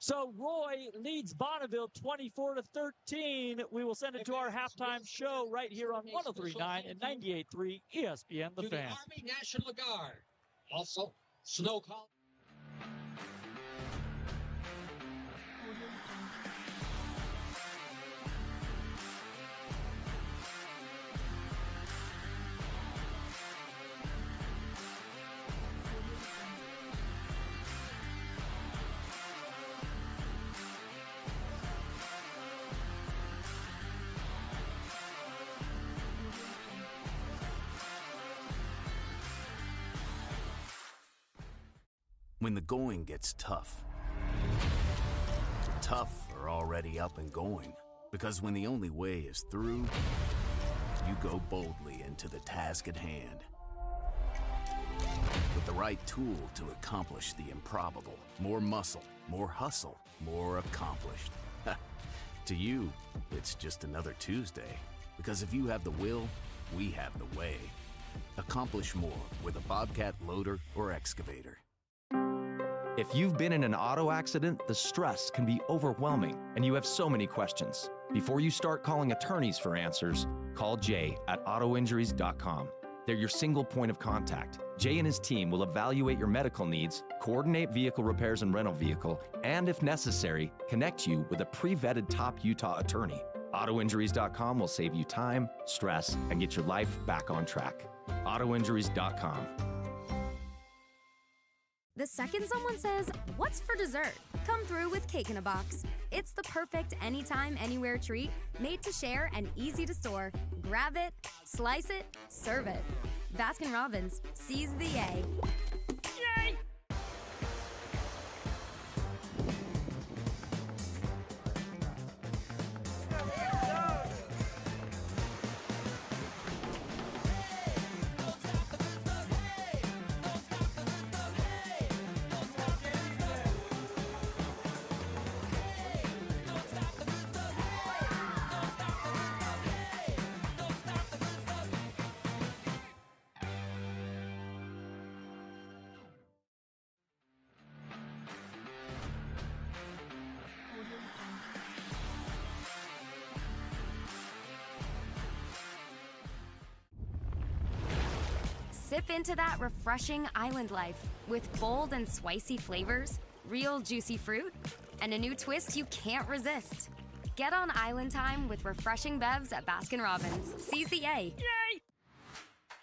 So Roy leads Bonneville 24-13. We will send it to our halftime show right here on 103.9 and 98.3 ESPN The Fan. The Army National Guard. Also, Snow Call. When the going gets tough, the tough are already up and going. Because when the only way is through, you go boldly into the task at hand. With the right tool to accomplish the improbable. More muscle, more hustle, more accomplished. To you, it's just another Tuesday. Because if you have the will, we have the way. Accomplish more with a Bobcat loader or excavator. If you've been in an auto accident, the stress can be overwhelming, and you have so many questions. Before you start calling attorneys for answers, call Jay at autoinjuries.com. They're your single point of contact. Jay and his team will evaluate your medical needs, coordinate vehicle repairs and rental vehicle, and if necessary, connect you with a pre-vetted top Utah attorney. Autoinjuries.com will save you time, stress, and get your life back on track. Autoinjuries.com. The second someone says, "What's for dessert?" Come through with Cake in a Box. It's the perfect anytime, anywhere treat made to share and easy to store. Grab it, slice it, serve it. Baskin-Robbins, seize the A. Yay! Sip into that refreshing island life with bold and spicy flavors, real juicy fruit, and a new twist you can't resist. Get on island time with refreshing bevs at Baskin-Robbins. Seize the A. Yay!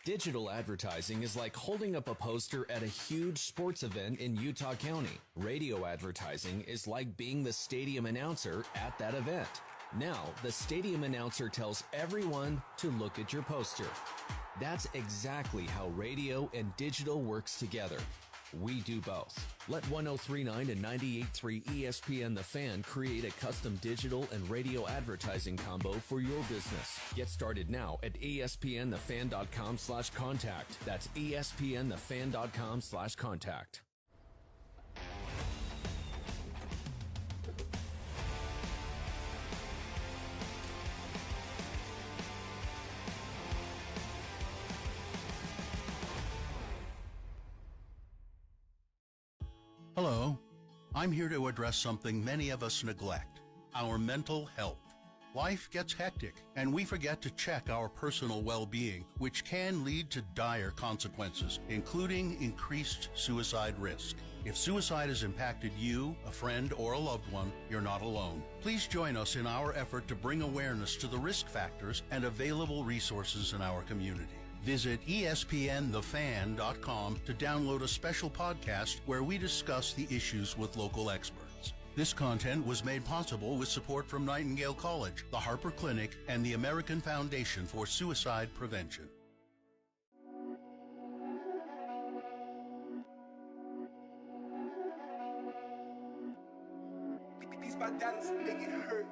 Digital advertising is like holding up a poster at a huge sports event in Utah County. Radio advertising is like being the stadium announcer at that event. Now, the stadium announcer tells everyone to look at your poster. That's exactly how radio and digital works together. We do both. Let 103.9 and 98.3 ESPN The Fan create a custom digital and radio advertising combo for your business. Get started now at espnthefan.com/contact. That's espnthefan.com/contact. Hello. I'm here to address something many of us neglect, our mental health. Life gets hectic, and we forget to check our personal well-being, which can lead to dire consequences, including increased suicide risk. If suicide has impacted you, a friend, or a loved one, you're not alone. Please join us in our effort to bring awareness to the risk factors and available resources in our community. Visit ESPNthefan.com to download a special podcast where we discuss the issues with local experts. This content was made possible with support from Nightingale College, the Harper Clinic, and the American Foundation for Suicide Prevention. These my dance make it hurt.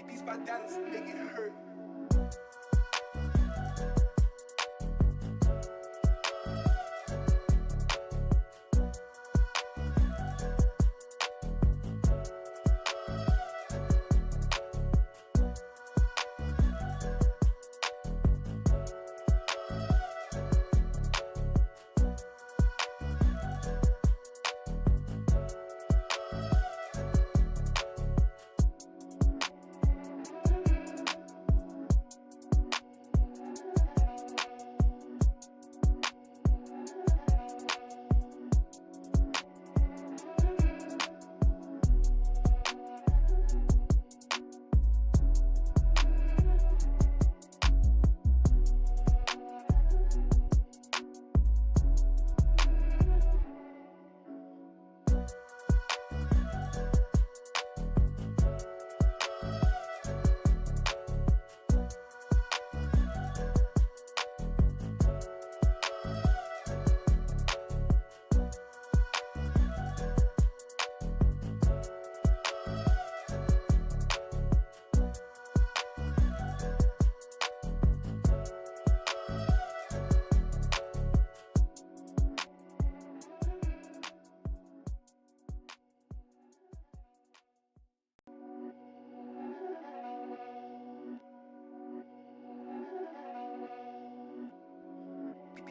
These my dance make it hurt.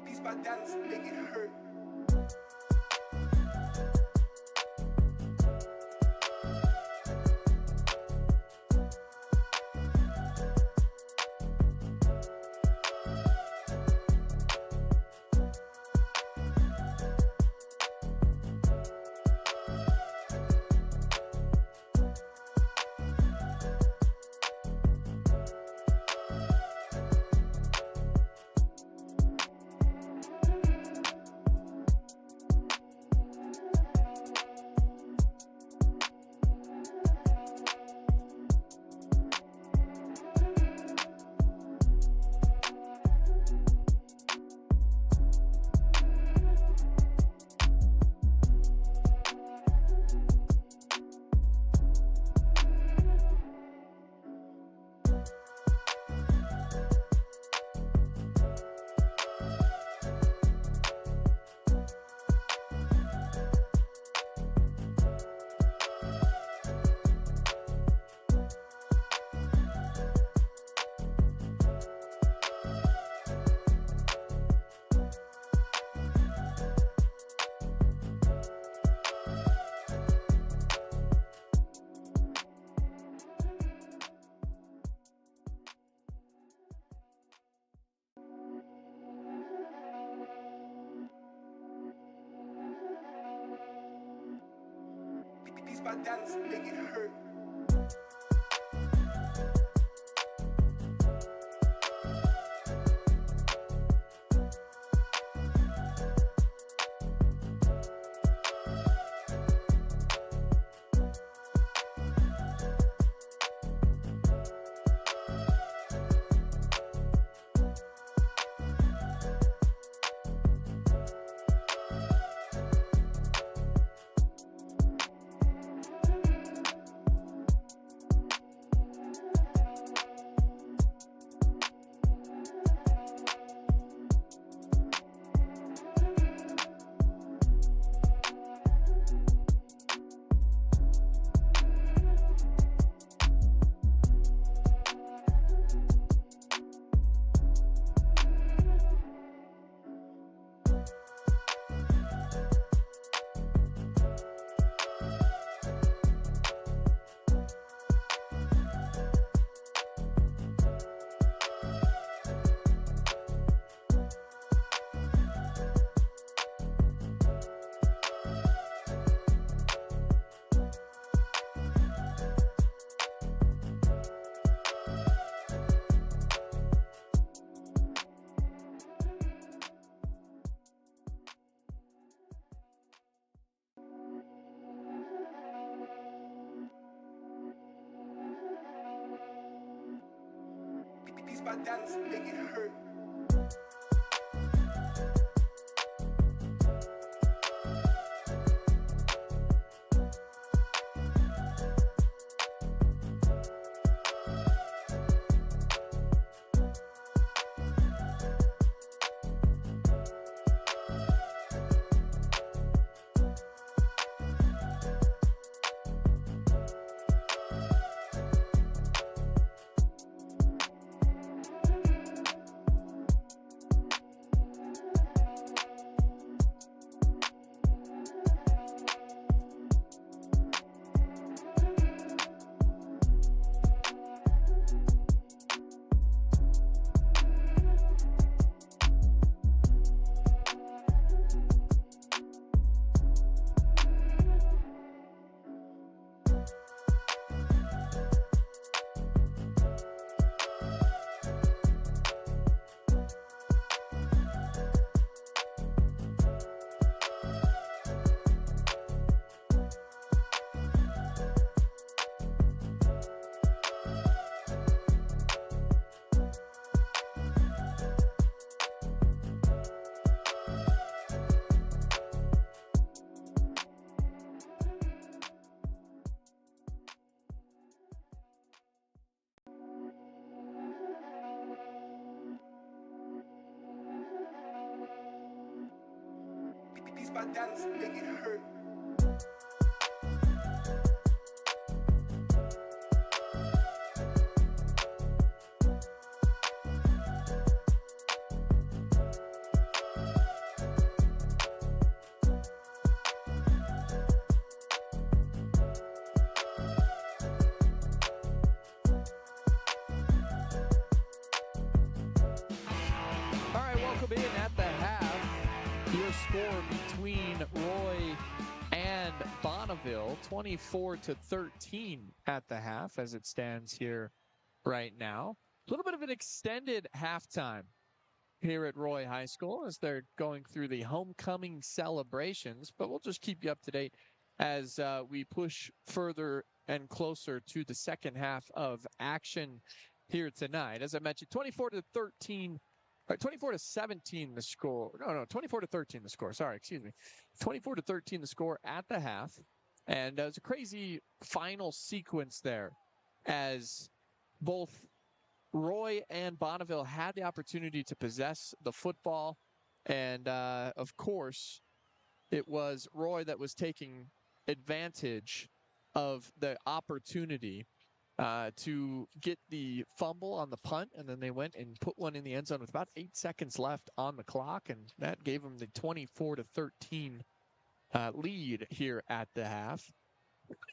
These my dance make it hurt. my dance, make it hurt. Piece by dance, make it hurt. Piece by dance, make it hurt. All right, welcome in at the half. Your score between Roy and Bonneville, 24-13 at the half as it stands here right now. A little bit of an extended halftime here at Roy High School as they're going through the homecoming celebrations, but we'll just keep you up to date as we push further and closer to the second half of action here tonight. As I mentioned, 24-13. 24-17 the score. No, 24-13 the score. Sorry, excuse me. 24-13 the score at the half. And it was a crazy final sequence there as both Roy and Bonneville had the opportunity to possess the football. And, of course, it was Roy that was taking advantage of the opportunity to get the fumble on the punt, and then they went and put one in the end zone with about 8 seconds left on the clock, and that gave them the 24-13 lead here at the half.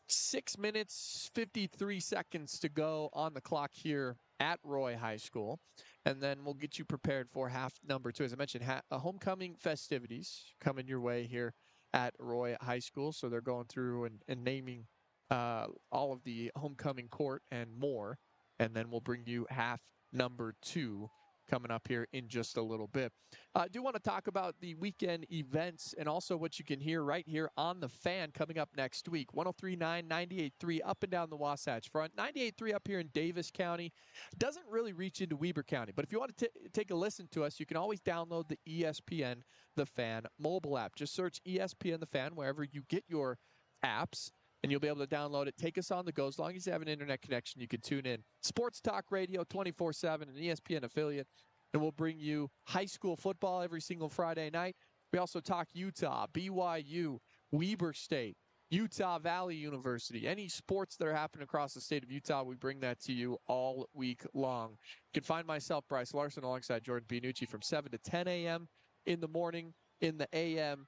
6 minutes, 53 seconds to go on the clock here at Roy High School, and then we'll get you prepared for half number two. As I mentioned, homecoming festivities coming your way here at Roy High School, so they're going through and naming all of the homecoming court and more. And then we'll bring you half number 2 coming up here in just a little bit. I do want to talk about the weekend events and also what you can hear right here on The Fan coming up next week. 103.9, 98.3 up and down the Wasatch Front. 98.3 up here in Davis County. Doesn't really reach into Weber County. But if you want to take a listen to us, you can always download the ESPN The Fan mobile app. Just search ESPN The Fan wherever you get your apps, and you'll be able to download it. Take us on the go. As long as you have an internet connection, you can tune in. Sports Talk Radio 24/7, an ESPN affiliate. And we'll bring you high school football every single Friday night. We also talk Utah, BYU, Weber State, Utah Valley University. Any sports that are happening across the state of Utah, we bring that to you all week long. You can find myself, Bryce Larson, alongside Jordan Bianucci from 7 to 10 a.m. in the morning, in the a.m.,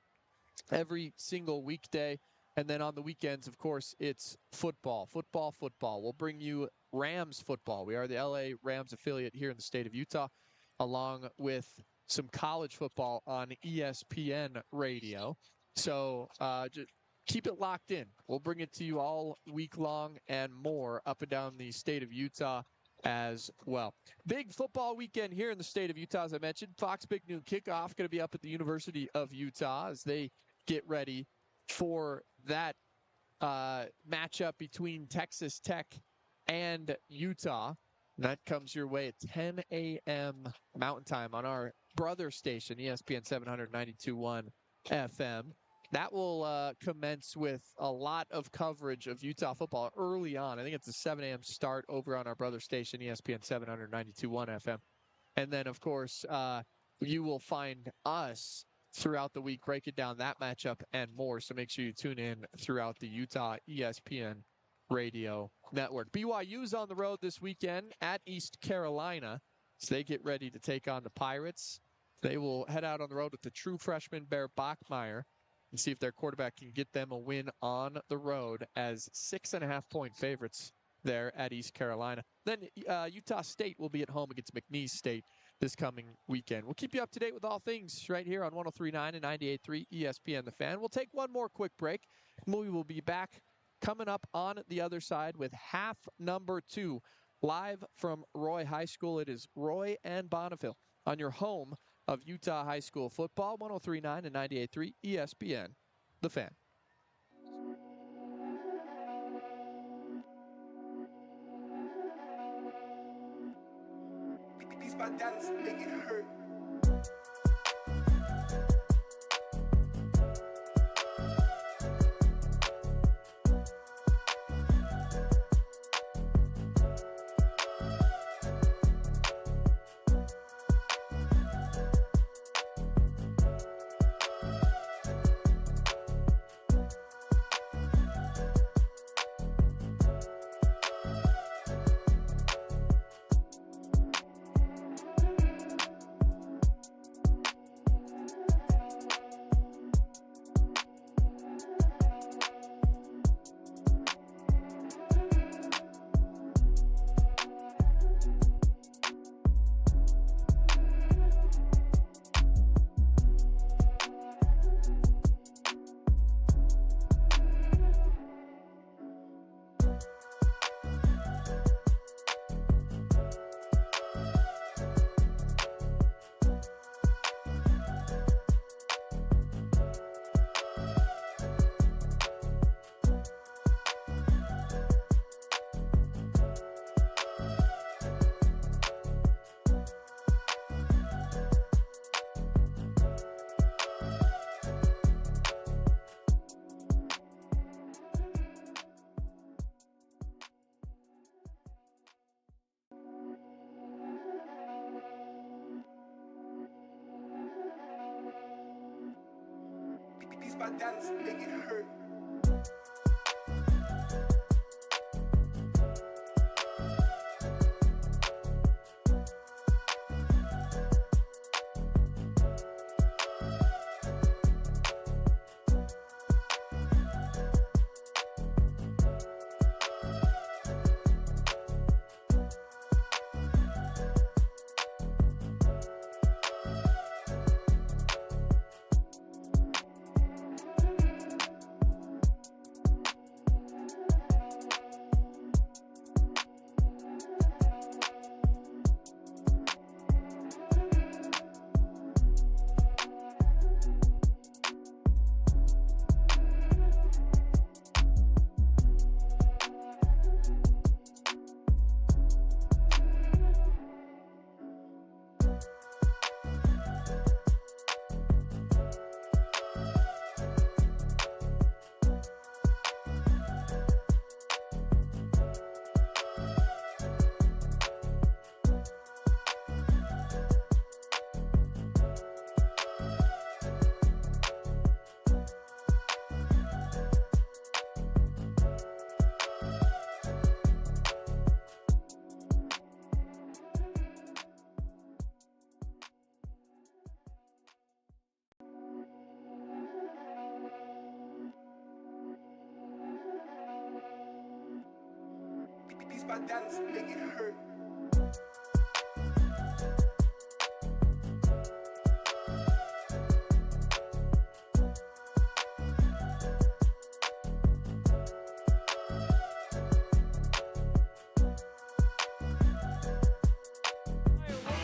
every single weekday. And then on the weekends, of course, it's football. We'll bring you Rams football. We are the LA Rams affiliate here in the state of Utah, along with some college football on ESPN radio. So just keep it locked in. We'll bring it to you all week long and more up and down the state of Utah as well. Big football weekend here in the state of Utah, as I mentioned. Fox Big Noon Kickoff going to be up at the University of Utah as they get ready for that matchup between Texas Tech and Utah. That comes your way at 10 a.m. Mountain Time on our brother station, ESPN 792.1 FM. That will commence with a lot of coverage of Utah football early on. I think it's a 7 a.m. start over on our brother station, ESPN 792.1 FM. And then, of course, you will find us throughout the week breaking down that matchup and more. So make sure you tune in throughout the Utah ESPN radio network. BYU's on the road this weekend at East Carolina, so they get ready to take on the Pirates. They will head out on the road with the true freshman Bear Bachmeier and see if their quarterback can get them a win on the road as 6.5-point favorites there at East Carolina. Then Utah State will be at home against McNeese State this coming weekend. We'll keep you up to date with all things right here on 103.9 and 98.3 ESPN The Fan. We'll take one more quick break, and we will be back coming up on the other side with half number 2, live from Roy High School. It is Roy and Bonneville on your home of Utah high school football, 103.9 and 98.3 ESPN The Fan. These my dads make it hurt. These my dads make it hurt. my dance make it hurt.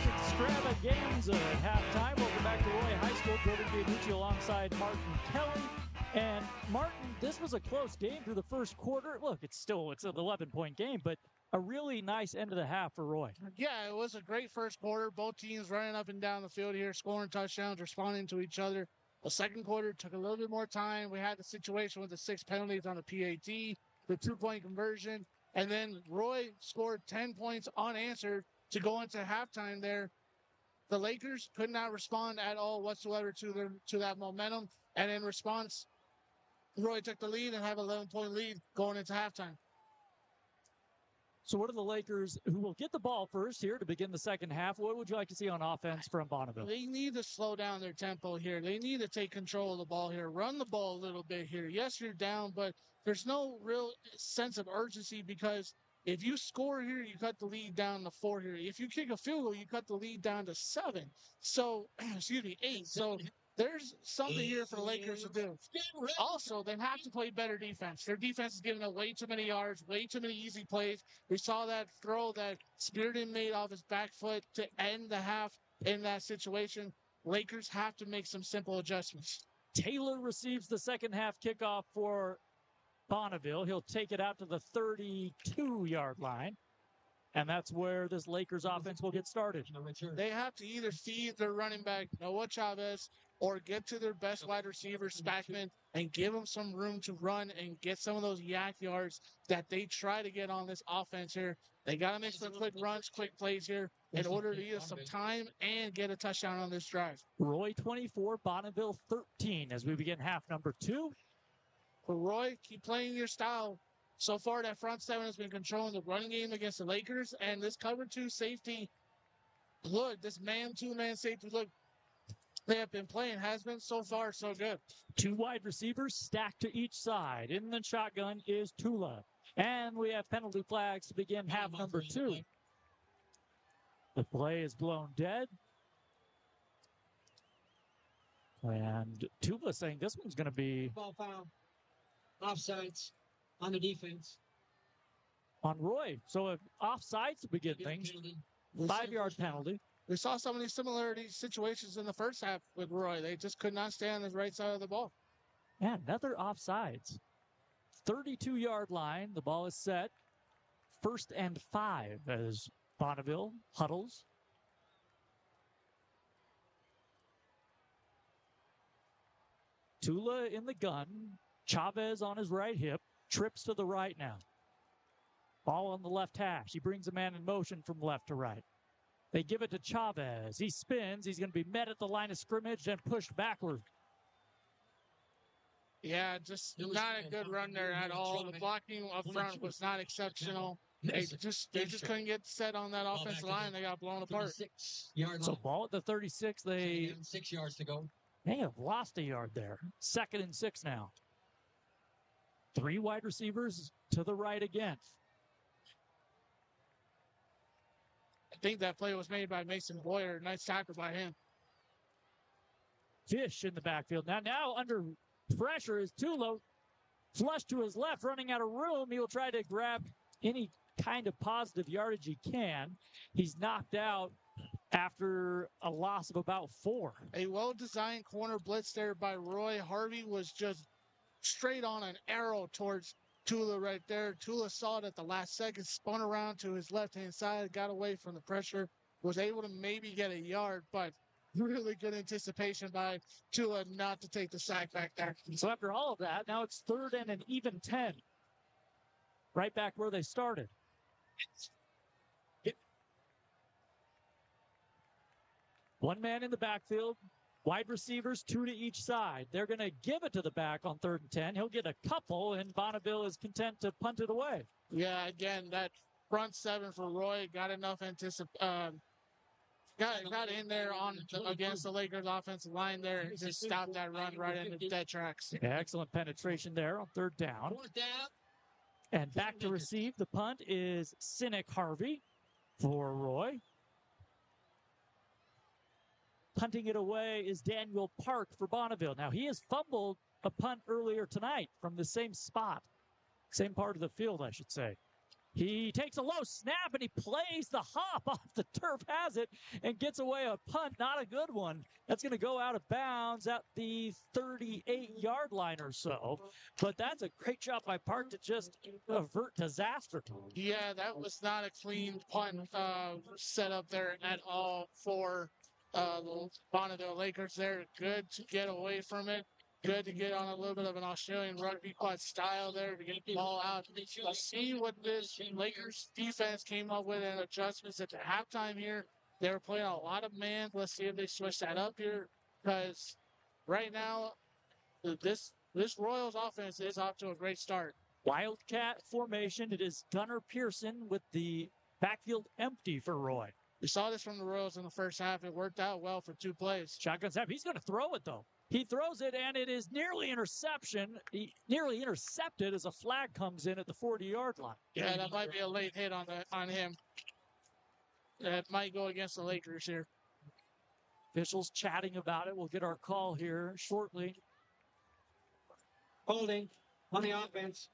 Extravaganza at halftime. Welcome back to Roy High School. Jordan Giannucci alongside Martin Kelly. And Martin, this was a close game through the first quarter. Look, it's an 11-point game, but a really nice end of the half for Roy. Yeah, it was a great first quarter. Both teams running up and down the field here, scoring touchdowns, responding to each other. The second quarter took a little bit more time. We had the situation with the 6 penalties on the PAT, the 2-point conversion, and then Roy scored 10 points unanswered to go into halftime there. The Lakers could not respond at all whatsoever to that momentum. And in response, Roy took the lead and have an 11-point lead going into halftime. So what are the Lakers, who will get the ball first here to begin the second half? What would you like to see on offense from Bonneville? They need to slow down their tempo here. They need to take control of the ball here. Run the ball a little bit here. Yes, you're down, but there's no real sense of urgency because if you score here, you cut the lead down to 4 here. If you kick a field goal, you cut the lead down to 7. So, 8. So there's something here for the Lakers to do. Also, they have to play better defense. Their defense is giving up way too many yards, way too many easy plays. We saw that throw that Spearden made off his back foot to end the half in that situation. Lakers have to make some simple adjustments. Taylor receives the second half kickoff for Bonneville. He'll take it out to the 32-yard line. And that's where this Lakers offense will get started. They have to either feed their running back, Noah Chavez, or get to their best wide receiver, Spackman, and give them some room to run and get some of those yak yards that they try to get on this offense here. They got to make some quick runs, quick plays here in order to get some time and get a touchdown on this drive. Roy 24, Bonneville 13 as we begin half number 2. For Roy, keep playing your style. So far, that front seven has been controlling the running game against the Lakers, and this cover 2 safety look, this man-to-man safety look they have been playing has been so far so good. 2 wide receivers stacked to each side. In the shotgun is Tula. And we have penalty flags to begin half number 2. The play is blown dead. And Tula saying this one's going to be... Ball foul. Offsides on the defense. On Roy. So offsides to begin things. 5-yard penalty. We saw some of these situations in the first half with Roy. They just could not stay on the right side of the ball. Yeah, another offsides. 32-yard line. The ball is set. 1st and 5 as Bonneville huddles. Tula in the gun. Chavez on his right hip. Trips to the right now. Ball on the left hash. He brings a man in motion from left to right. They give it to Chavez. He spins. He's going to be met at the line of scrimmage and pushed backward. Yeah, just not a good run there at all. The blocking up front was not exceptional. They just couldn't get set on that offensive line. They got blown apart. So ball at the 36. They 6 yards to go. They have lost a yard there. 2nd and 6 now. 3 wide receivers to the right again. I think that play was made by Mason Boyer. Nice tackle by him. Fish in the backfield. Now under pressure is Tula. Flush to his left, running out of room. He will try to grab any kind of positive yardage he can. He's knocked out after a loss of about 4. A well-designed corner blitz there by Roy. Harvey was just straight on an arrow towards Tula right there. Tula saw it at the last second, spun around to his left-hand side, got away from the pressure, was able to maybe get a yard, but really good anticipation by Tula not to take the sack back there. So after all of that, now it's 3rd and an even 10. Right back where they started. One man in the backfield. Wide receivers, 2 to each side. They're going to give it to the back on 3rd and 10. He'll get a couple, and Bonneville is content to punt it away. Yeah, again, that front 7 for Roy got enough got in there against the Lakers offensive line there and just stopped that run right into dead tracks. Yeah, excellent penetration there on 3rd down. And back to receive the punt is Cynic Harvey for Roy. Punting it away is Daniel Park for Bonneville. Now, he has fumbled a punt earlier tonight from the same spot, same part of the field, I should say. He takes a low snap and he plays the hop off the turf, has it, and gets away a punt. Not a good one. That's going to go out of bounds at the 38-yard line or so. But that's a great job by Park to just avert disaster. Yeah, that was not a clean punt set up there at all for the Bonneville Lakers. They're good to get away from it. Good to get on a little bit of an Australian rugby punt style there to get the ball out. Let's see what this Lakers defense came up with and adjustments at the halftime here. They were playing a lot of man. Let's see if they switch that up here, because right now this Royals offense is off to a great start. Wildcat formation. It is Gunnar Pearson with the backfield empty for Roy. We saw this from the Royals in the first half. It worked out well for 2 plays. Shotgun snap. He's going to throw it, though. He throws it, and it is nearly nearly intercepted as a flag comes in at the 40-yard line. Yeah, that might be a late hit on him. That might go against the Lakers here. Officials chatting about it. We'll get our call here shortly. Holding on the offense.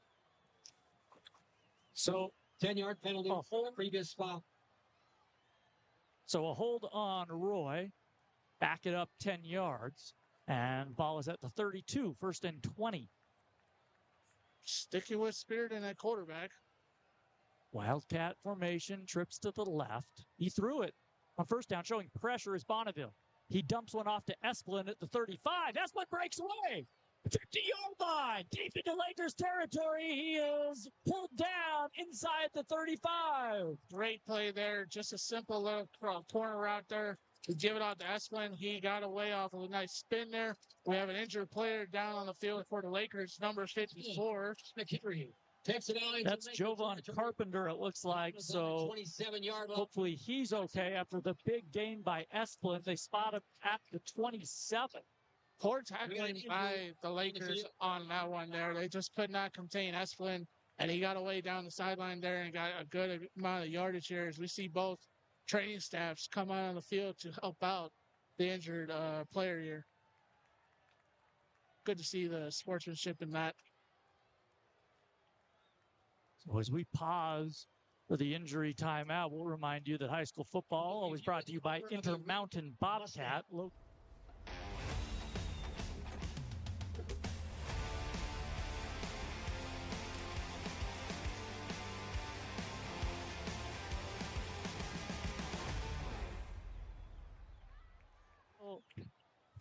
So 10-yard penalty. A hold. Previous spot. So a hold on Roy. Back it up 10 yards. And ball is at the 32, 1st and 20. Sticking with spirit in that quarterback. Wildcat formation, trips to the left. He threw it on 1st down, showing pressure is Bonneville. He dumps one off to Esplin at the 35. Esplin breaks away. 50-yard line, deep into Lakers territory. He is pulled down inside the 35. Great play there. Just a simple little corner route there to give it out to Esplin. He got away off of a nice spin there. We have an injured player down on the field for the Lakers, number 54. Takes it out. That's Jovan Carpenter, it looks like. So 27-yard line. Hopefully he's okay after the big gain by Esplin. They spot him at the 27. Poor tackling by the Lakers on that one there. They just could not contain Esplin, and he got away down the sideline there and got a good amount of yardage here as we see both training staffs come out on the field to help out the injured player here. Good to see the sportsmanship in that. So as we pause for the injury timeout, we'll remind you that high school football always brought to you by Intermountain Bobcat.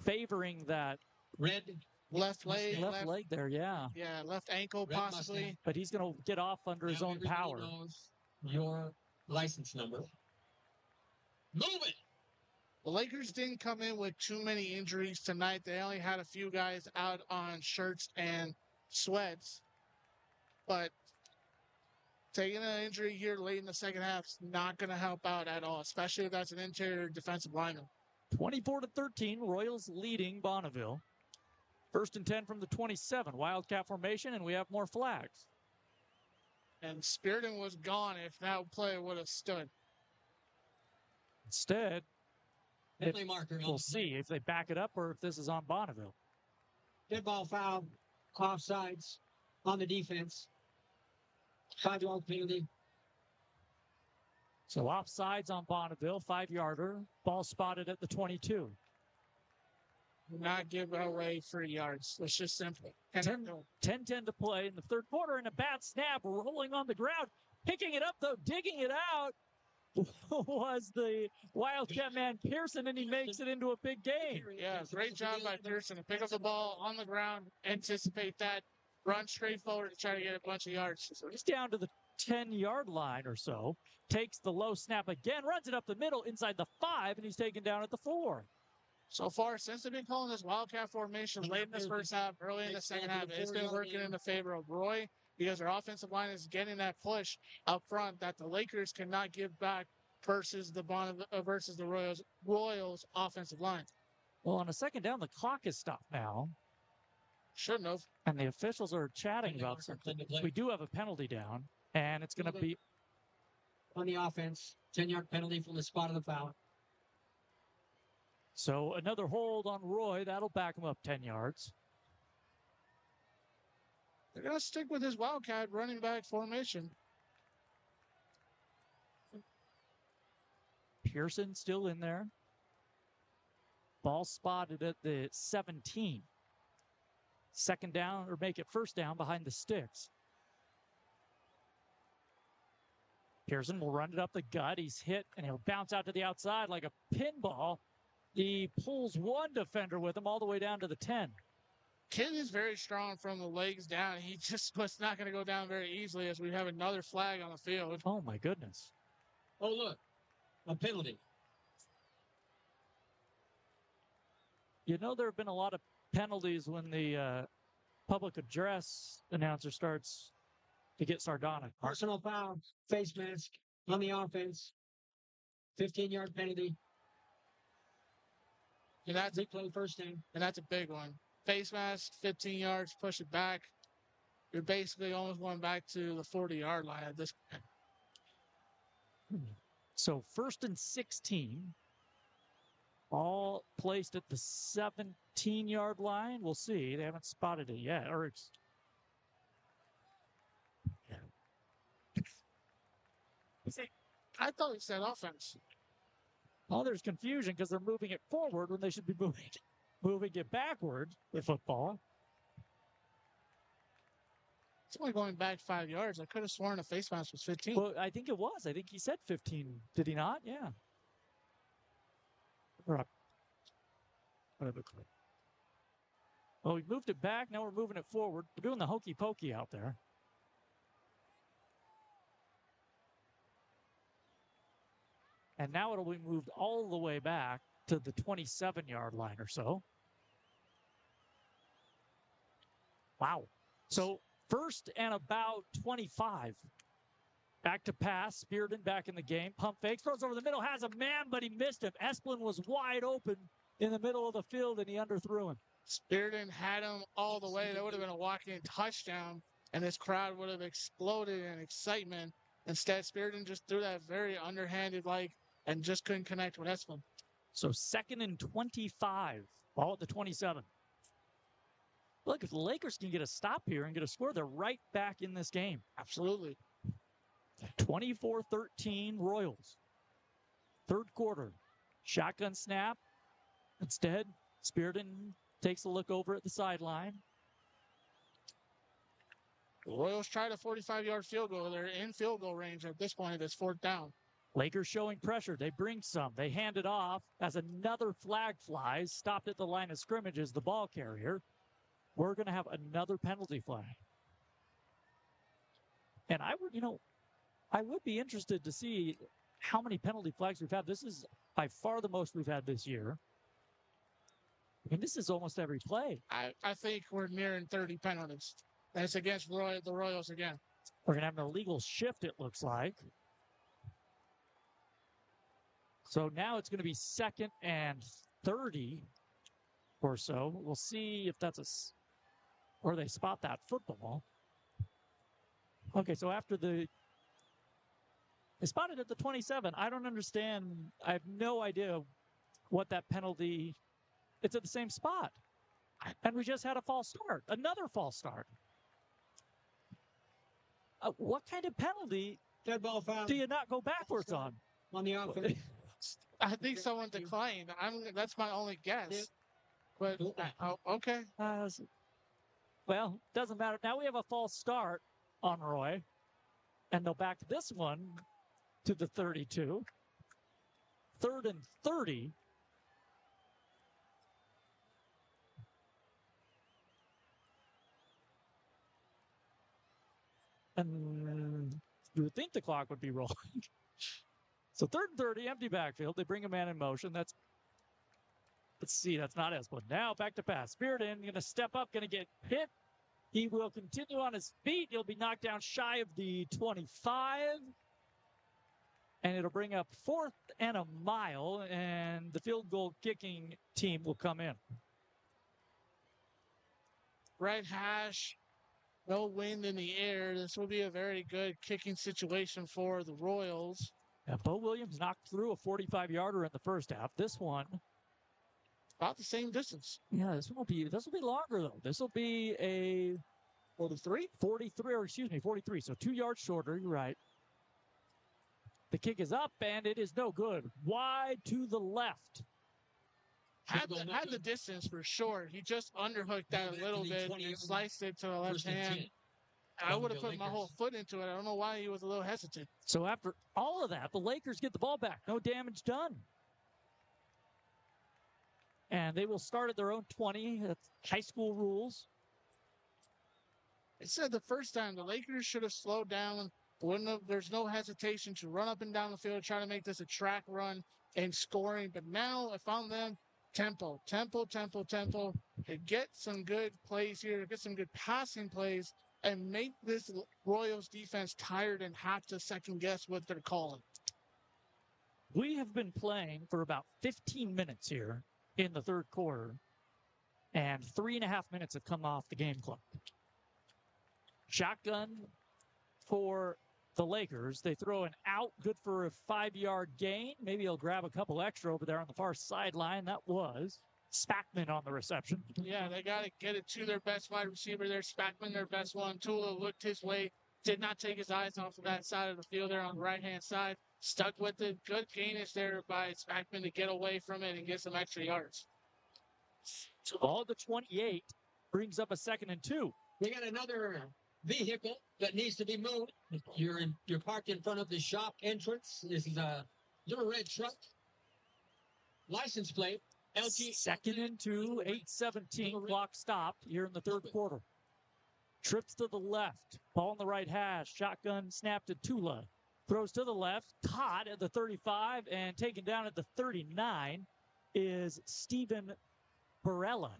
Favoring that red left leg there, yeah. Yeah, left ankle Red possibly. Mustang. But he's going to get off under his Now own everybody power. knows your license number. Move it. The Lakers didn't come in with too many injuries tonight. They only had a few guys out on shirts and sweats. But taking an injury here late in the second half is not going to help out at all, especially if that's an interior defensive lineman. 24-13, Royals leading Bonneville. 1st and 10 from the 27. Wildcat formation, and we have more flags. And Spearden was gone if that play would have stood. Instead, Penalty marker. we'll see if they back it up or if this is on Bonneville. Dead ball foul. Offsides on the defense. 5-yard penalty. So offsides on Bonneville, 5-yarder. Ball spotted at the 22. Not give away 3 yards. It's just simple. 10-10 to play in the third quarter, and a bad snap rolling on the ground. Picking it up, though, digging it out was the Wildcat man Pearson, and he makes it into a big game. Yeah, great job by Pearson to pick up the ball on the ground, anticipate that, run straight forward to try to get a bunch of yards. So he's down to the 10-yard line or so. Takes the low snap again, runs it up the middle inside the 5, and he's taken down at the 4. So far, since they've been calling this Wildcat formation late in this first half, early in the second half, it's been working in the favor of Roy because their offensive line is getting that push up front that the Lakers cannot give back versus the Royals offensive line. Well, on a second down, the clock is stopped now. Shouldn't have. And the officials are chatting about something. We do have a penalty down, and it's going to be on the offense. 10-yard penalty from the spot of the foul. So another hold on Roy. That'll back him up 10 yards. They're going to stick with his Wildcat running back formation. Pearson still in there. Ball spotted at the 17. Second down, or make it first down behind the sticks. Pearson will run it up the gut. He's hit, and he'll bounce out to the outside like a pinball. He pulls one defender with him all the way down to the 10. Kid is very strong from the legs down. He just was not going to go down very easily as we have another flag on the field. Oh, my goodness. Oh, look. A penalty. You know, there have been a lot of penalties when the public address announcer starts to get sardonic. Personal foul, face mask on the offense. 15-yard penalty. And that's Big play first down. And that's a big one. Face mask, 15 yards, push it back. You're basically almost going back to the 40-yard line at this point. So 1st and 16. All placed at the 17-yard line. We'll see. They haven't spotted it yet. Or it's... I thought he said offense. Oh, there's confusion because they're moving it forward when they should be moving it backward, the football. It's only going back 5 yards. I could have sworn the face mask was 15. Well, I think it was. I think he said 15. Did he not? Yeah. Whatever. Well, we moved it back. Now we're moving it forward. We're doing the hokey pokey out there. And now it'll be moved all the way back to the 27-yard line or so. Wow. So 1st and about 25. Back to pass. Spearden back in the game. Pump fake. Throws over the middle. Has a man, but he missed him. Esplin was wide open in the middle of the field, and he underthrew him. Spearden had him all the way. That would have been a walk-in touchdown, and this crowd would have exploded in excitement. Instead, Spearden just threw that very underhanded and just couldn't connect with Esplin. So 2nd and 25. Ball at the 27. Look, if the Lakers can get a stop here and get a score, they're right back in this game. Absolutely. 24-13 Royals. 3rd quarter. Shotgun snap. Instead, Spearden takes a look over at the sideline. The Royals tried a 45-yard field goal. They're in field goal range at this point. It's 4th down. Lakers showing pressure. They bring some. They hand it off as another flag flies. Stopped at the line of scrimmage as the ball carrier. We're going to have another penalty flag. And I would be interested to see how many penalty flags we've had. This is by far the most we've had this year. I mean, this is almost every play. I think we're nearing 30 penalties. And it's against the Royals again. We're going to have an illegal shift, it looks like. So now it's going to be 2nd and 30 or so. We'll see if that's or they spot that football. Okay, so after they spotted at the 27. I don't understand. I have no idea what that penalty. It's at the same spot. And we just had a false start. Another false start. What kind of penalty dead ball foul do you not go backwards on the offense? I think someone declined. That's my only guess. But okay. Well, doesn't matter. Now we have a false start on Roy, and they'll back this one to the 32. 3rd and 30. And you would think the clock would be rolling. So 3rd and 30, empty backfield. They bring a man in motion. Let's see. That's not Esplin. Now back to pass. Spearden going to step up, going to get hit. He will continue on his feet. He'll be knocked down shy of the 25. And it'll bring up 4th and a mile. And the field goal kicking team will come in. right hash, no wind in the air. This will be a very good kicking situation for the Royals. Yeah, Bo Williams knocked through a 45-yarder in the first half. This one, about the same distance. Yeah, this will be longer though. This will be a 43, or excuse me, 43. So 2 yards shorter. You're right. The kick is up and it is no good. Wide to the left. Had the distance for sure. He just underhooked that a little bit and sliced it to the left hand. I would have put my whole foot into it. I don't know why he was a little hesitant. So after all of that, the Lakers get the ball back. No damage done. And they will start at their own 20. That's high school rules. It said the first time the Lakers should have slowed down. There's no hesitation to run up and down the field, try to make this a track run and scoring. But now I found them tempo. To get some good plays here, to get some good passing plays, and make this Royals defense tired and have to second guess what they're calling. We have been playing for about 15 minutes here in the third quarter, and 3.5 minutes have come off the game clock. Shotgun for the Lakers. They throw an out, good for a 5-yard gain. Maybe he'll grab a couple extra over there on the far sideline. That was Spackman on the reception. Yeah, they got to get it to their best wide receiver there. Spackman, their best one. Tula looked his way, did not take his eyes off of that side of the field there on the right-hand side. Stuck with it. Good gain is there by Spackman to get away from it and get some extra yards. Ball at the 28 brings up a 2nd and 2. We got another vehicle that needs to be moved. You're parked in front of the shop entrance. This is a little red truck. License plate. LG. 2nd and 2, 8:17. Clock stopped here in the third quarter. Trips to the left. Ball in the right hash. Shotgun snap to Tula. Throws to the left. Caught at the 35 and taken down at the 39 is Steven Barella.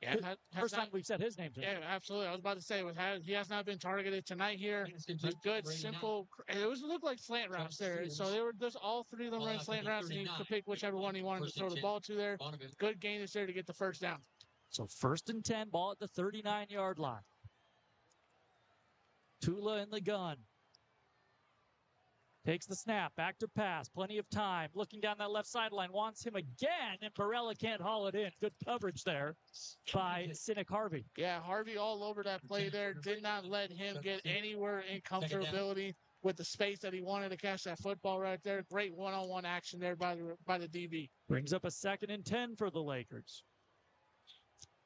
Yeah, First time we've said his name today. Yeah, absolutely. I was about to say, he has not been targeted tonight here. A good, simple. It looked like slant routes there. So there's all three of them running slant routes, and he could pick whichever one he wanted to throw the ball to there. Good gain is there to get the first down. So 1st and 10, ball at the 39-yard line. Tula in the gun. Takes the snap, back to pass, plenty of time. Looking down that left sideline, wants him again, and Barella can't haul it in. Good coverage there by Cynic Harvey. Yeah, Harvey all over that play there. Did not let him get anywhere in comfortability with the space that he wanted to catch that football right there. Great one-on-one action there by the DB. Brings up a 2nd and 10 for the Lakers.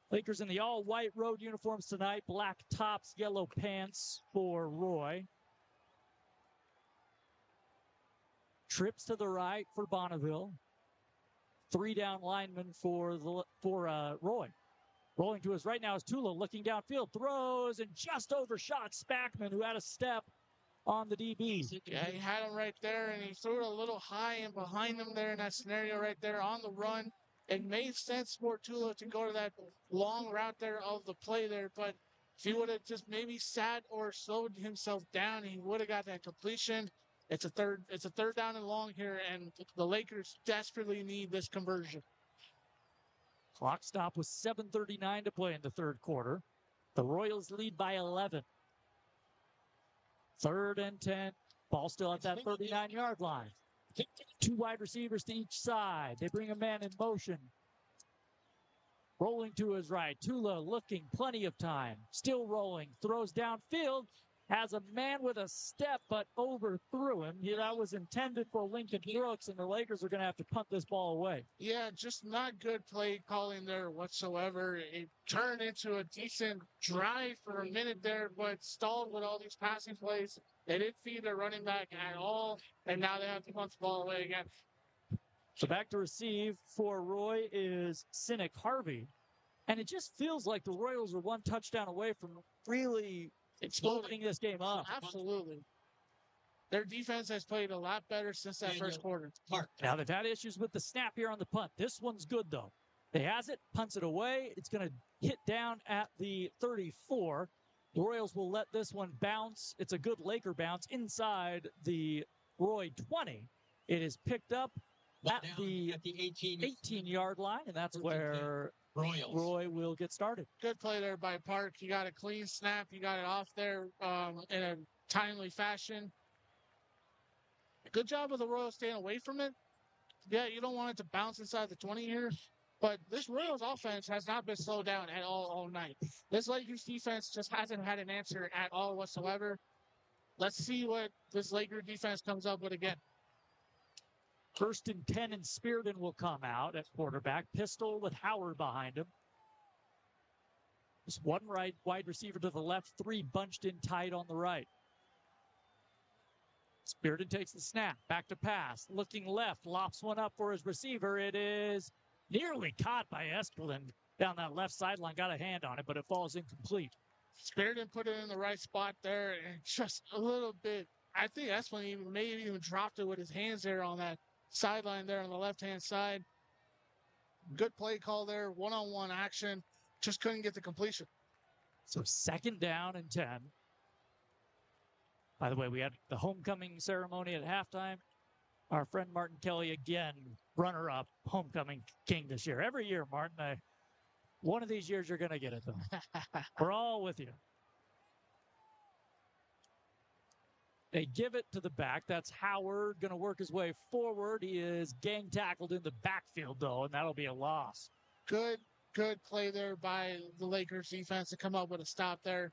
Lakers in the all-white road uniforms tonight. Black tops, yellow pants for Roy. Trips to the right for Bonneville. 3 down linemen for Roy. Rolling to his right now is Tula, looking downfield, throws and just overshot Spackman, who had a step on the DB. Yeah, he had him right there, and he threw it a little high and behind him there in that scenario right there on the run. It made sense for Tula to go to that long route there of the play there, but if he would have just maybe sat or slowed himself down, he would have got that completion. It's a third down and long here, and the Lakers desperately need this conversion. Clock stop with 7:39 to play in the third quarter. The Royals lead by 11. 3rd and 10. Ball still at that 39-yard line. 2 wide receivers to each side. They bring a man in motion. Rolling to his right. Tula looking, plenty of time. Still rolling. Throws downfield. Has a man with a step, but overthrew him. That was intended for Lincoln Brooks, and the Lakers are going to have to punt this ball away. Yeah, just not good play calling there whatsoever. It turned into a decent drive for a minute there, but stalled with all these passing plays. They didn't feed their running back at all, and now they have to punt the ball away again. So back to receive for Roy is Cynic Harvey. And it just feels like the Royals are one touchdown away from really exploding this game up. Absolutely. Their defense has played a lot better since that first quarter. Now they've had issues with the snap here on the punt. This one's good though. They has it, punts it away. It's going to hit down at the 34. The Royals will let this one bounce. It's a good Laker bounce inside the Roy 20. It is picked up at the 18-yard line, and that's where Royals. Roy will get started. Good play there by Park. You got a clean snap. You got it off there in a timely fashion. Good job of the Royals staying away from it. Yeah, you don't want it to bounce inside the 20 here, but this Royals offense has not been slowed down at all night. This Lakers defense just hasn't had an answer at all whatsoever. Let's see what this Lakers defense comes up with again. 1st and 10, and Spearden will come out at quarterback. Pistol with Howard behind him. Just one right wide receiver to the left, 3 bunched in tight on the right. Spearden takes the snap, back to pass, looking left, lofts one up for his receiver. It is nearly caught by Esplin down that left sideline, got a hand on it, but it falls incomplete. Spearden put it in the right spot there, and just a little bit. I think Esplin maybe even dropped it with his hands there on that sideline there on the left-hand side. Good play call there, one-on-one action. Just couldn't get the completion. So 2nd down and 10. By the way, we had the homecoming ceremony at halftime. Our friend Martin Kelly, again, runner-up homecoming king this year. Every year, Martin, one of these years you're going to get it, though. We're all with you. They give it to the back. That's Howard going to work his way forward. He is gang tackled in the backfield, though, and that'll be a loss. Good play there by the Lakers defense to come up with a stop there.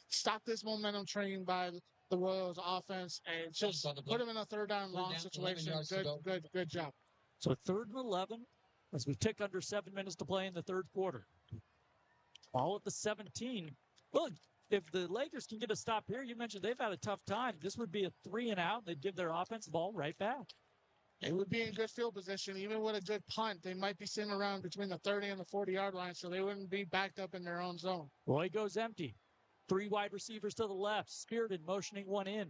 Stop this momentum train by the Royals offense and just put them in a 3rd down long situation. Good job. So 3rd and 11 as we tick under 7 minutes to play in the 3rd quarter. All at the 17. Well, if the Lakers can get a stop here, you mentioned they've had a tough time. This would be a 3 and out. They'd give their offense the ball right back. They would be in good field position. Even with a good punt, they might be sitting around between the 30 and the 40-yard line, so they wouldn't be backed up in their own zone. Roy goes empty. 3 wide receivers to the left. Spearden motioning one in.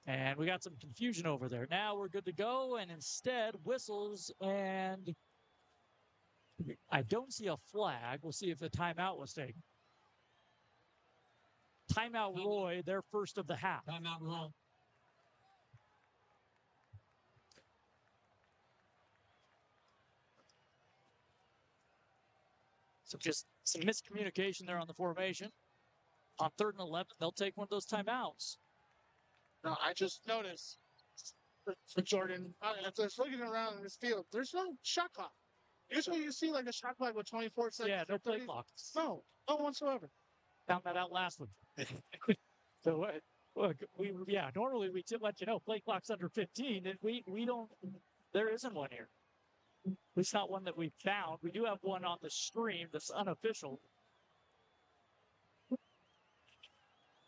And we got some confusion over there. Now we're good to go, and instead whistles, and I don't see a flag. We'll see if the timeout was taken. Timeout Roy, their first of the half. Timeout Roy. So just some miscommunication there on the formation. On 3rd and 11, they'll take one of those timeouts. No, I just noticed for Jordan, if they're looking around in this field, there's no shot clock. Usually you see like a shot clock with 24 seconds. Yeah, no play clock. No whatsoever. Found that out last one. So, look, normally we let you know play clock's under 15, and we don't, there isn't one here. At least not one that we found. We do have one on the stream that's unofficial.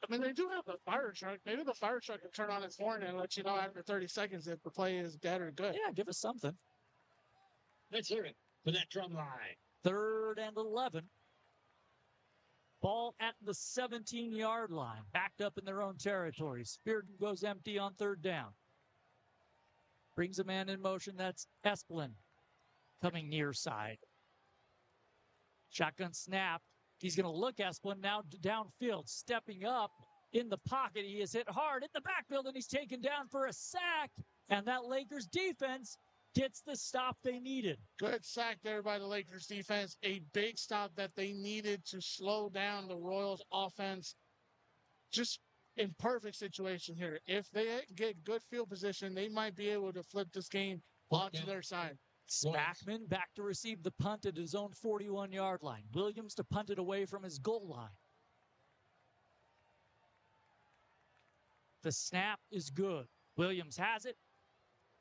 I mean, they do have the fire truck. Maybe the fire truck can turn on its horn and let you know after 30 seconds if the play is dead or good. Yeah, give us something. Let's hear it for that drum line. 3rd and 11. Ball at the 17-yard line. Backed up in their own territory. Spearden goes empty on 3rd down. Brings a man in motion. That's Esplin coming near side. Shotgun snap. He's going to look Esplin now downfield, stepping up in the pocket. He is hit hard in the backfield, and he's taken down for a sack. And that Lakers defense gets the stop they needed. Good sack there by the Lakers defense. A big stop that they needed to slow down the Royals offense. Just in perfect situation here. If they get good field position, they might be able to flip this game onto their side. Spackman back to receive the punt at his own 41-yard line. Williams to punt it away from his goal line. The snap is good. Williams has it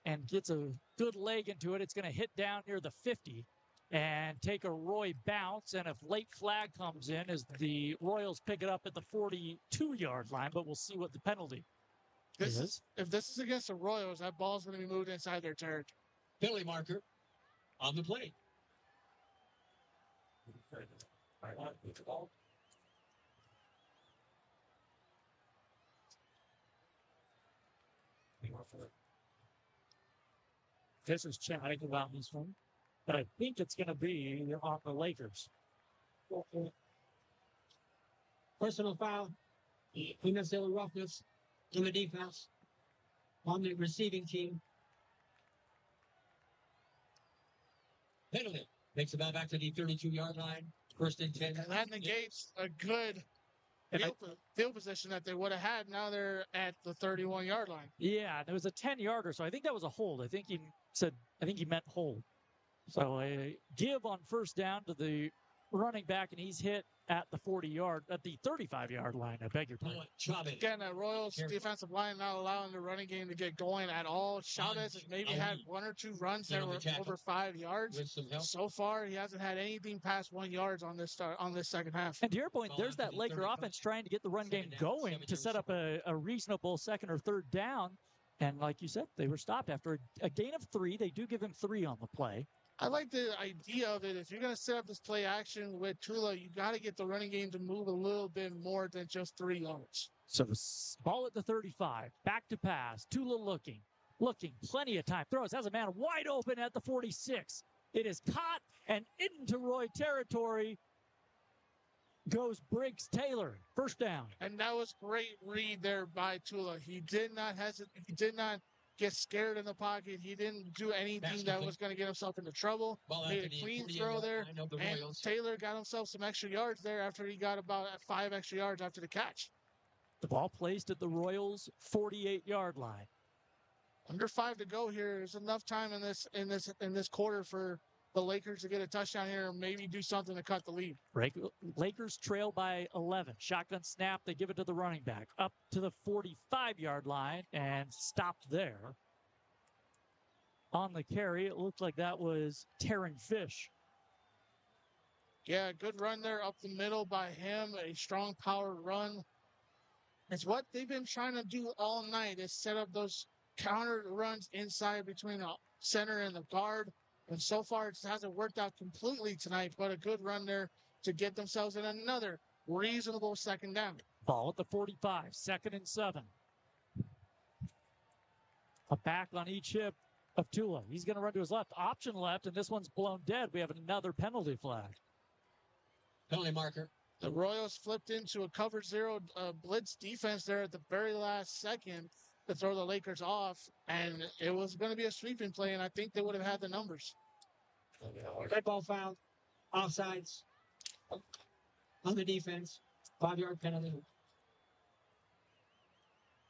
and gets a good leg into it. It's going to hit down near the 50 and take a Roy bounce. And if late flag comes in, as the Royals pick it up at the 42-yard line, but we'll see what the penalty is. If this is against the Royals, that ball's going to be moved inside their territory. Penalty marker on the play. This is chatting about this one, but I think it's going to be on the Lakers. Personal foul, unnecessary roughness in the defense on the receiving team. Penalty Takes the ball back to the 32-yard line. First and 10. And that negates a good field position that they would have had. Now they're at the 31-yard line. Yeah, there was a 10-yarder, so I think that was a hold. I think he meant hold. So a give on first down to the running back, and he's hit at the 35-yard line. I beg your pardon. Again, that Royals defensive line not allowing the running game to get going at all. Chavez has maybe had one or two runs that were over 5 yards. So far, he hasn't had anything past 1 yard on this second half. And to your point, there's that Laker offense trying to get the run game going to set up a reasonable second or third down. And like you said, they were stopped after a gain of 3. They do give him 3 on the play. I like the idea of it. If you're going to set up this play action with Tula, you got to get the running game to move a little bit more than just 3 yards. So ball at the 35, back to pass. Tula looking, plenty of time. Throws, has a man wide open at the 46. It is caught and into Roy territory goes Briggs Taylor. First down. And that was great read there by Tula. He did not hesitate. He did not get scared in the pocket. He didn't do anything that was going to get himself into trouble. Made a clean throw there. And Taylor got himself some extra yards there after he got about 5 extra yards after the catch. The ball placed at the Royals' 48-yard line. Under 5 to go here. There's enough time in this quarter for the Lakers to get a touchdown here and maybe do something to cut the lead. Lakers trail by 11. Shotgun snap. They give it to the running back. Up to the 45-yard line and stopped there. On the carry, it looked like that was Taryn Fish. Yeah, good run there up the middle by him. A strong power run. It's what they've been trying to do all night is set up those counter runs inside between the center and the guard. And so far, it hasn't worked out completely tonight, but a good run there to get themselves in another reasonable second down. Ball at the 45, 2nd and 7. A back on each hip of Tula. He's going to run to his left. Option left, and this one's blown dead. We have another penalty flag. Penalty marker. The Royals flipped into a cover 0 blitz defense there at the very last second to throw the Lakers off, and it was going to be a sweeping play, and I think they would have had the numbers. Red ball foul, offsides on the defense, 5-yard penalty.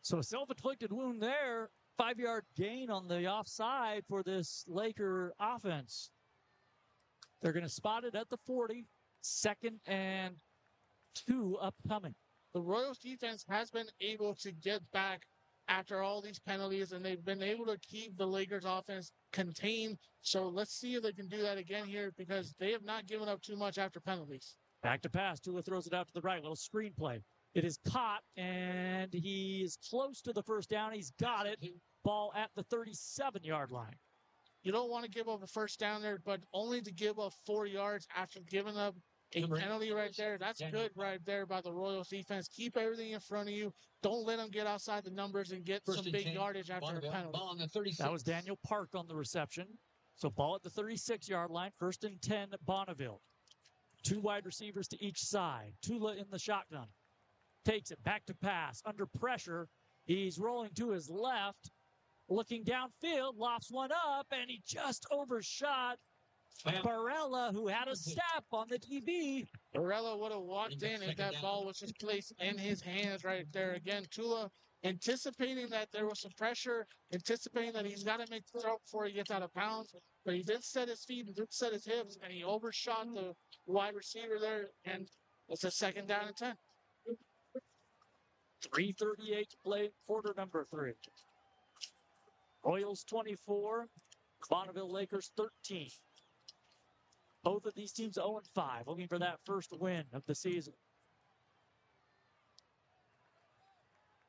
So a self-inflicted wound there, 5-yard gain on the offside for this Laker offense. They're going to spot it at the 40, 2nd and 2 upcoming. The Royals defense has been able to get back after all these penalties, and they've been able to keep the Lakers offense contained. So let's see if they can do that again here because they have not given up too much after penalties. Back to pass. Tula throws it out to the right. Little screen play. It is caught, and he's close to the first down. He's got it. Ball at the 37-yard line. You don't want to give up a first down there, but only to give up 4 yards after giving up a penalty right there. That's good right there by the Royals defense. Keep everything in front of you. Don't let them get outside the numbers and get some big yardage after a penalty. Ball on the 36. That was Daniel Park on the reception. So ball at the 36-yard line. 1st and 10, Bonneville. 2 wide receivers to each side. Tula in the shotgun. Takes it back to pass. Under pressure. He's rolling to his left. Looking downfield. Lofts one up, and he just overshot Barella, who had a step on the TV. Barella would have walked in if that ball was just placed in his hands right there. Again, Tula anticipating that there was some pressure, anticipating that he's got to make the throw before he gets out of bounds. But he did set his feet and did set his hips, and he overshot the wide receiver there, and it's a 2nd down and 10. 3:38 to play, quarter number 3. Royals 24, Bonneville Lakers 13. Both of these teams 0-5, looking for that first win of the season.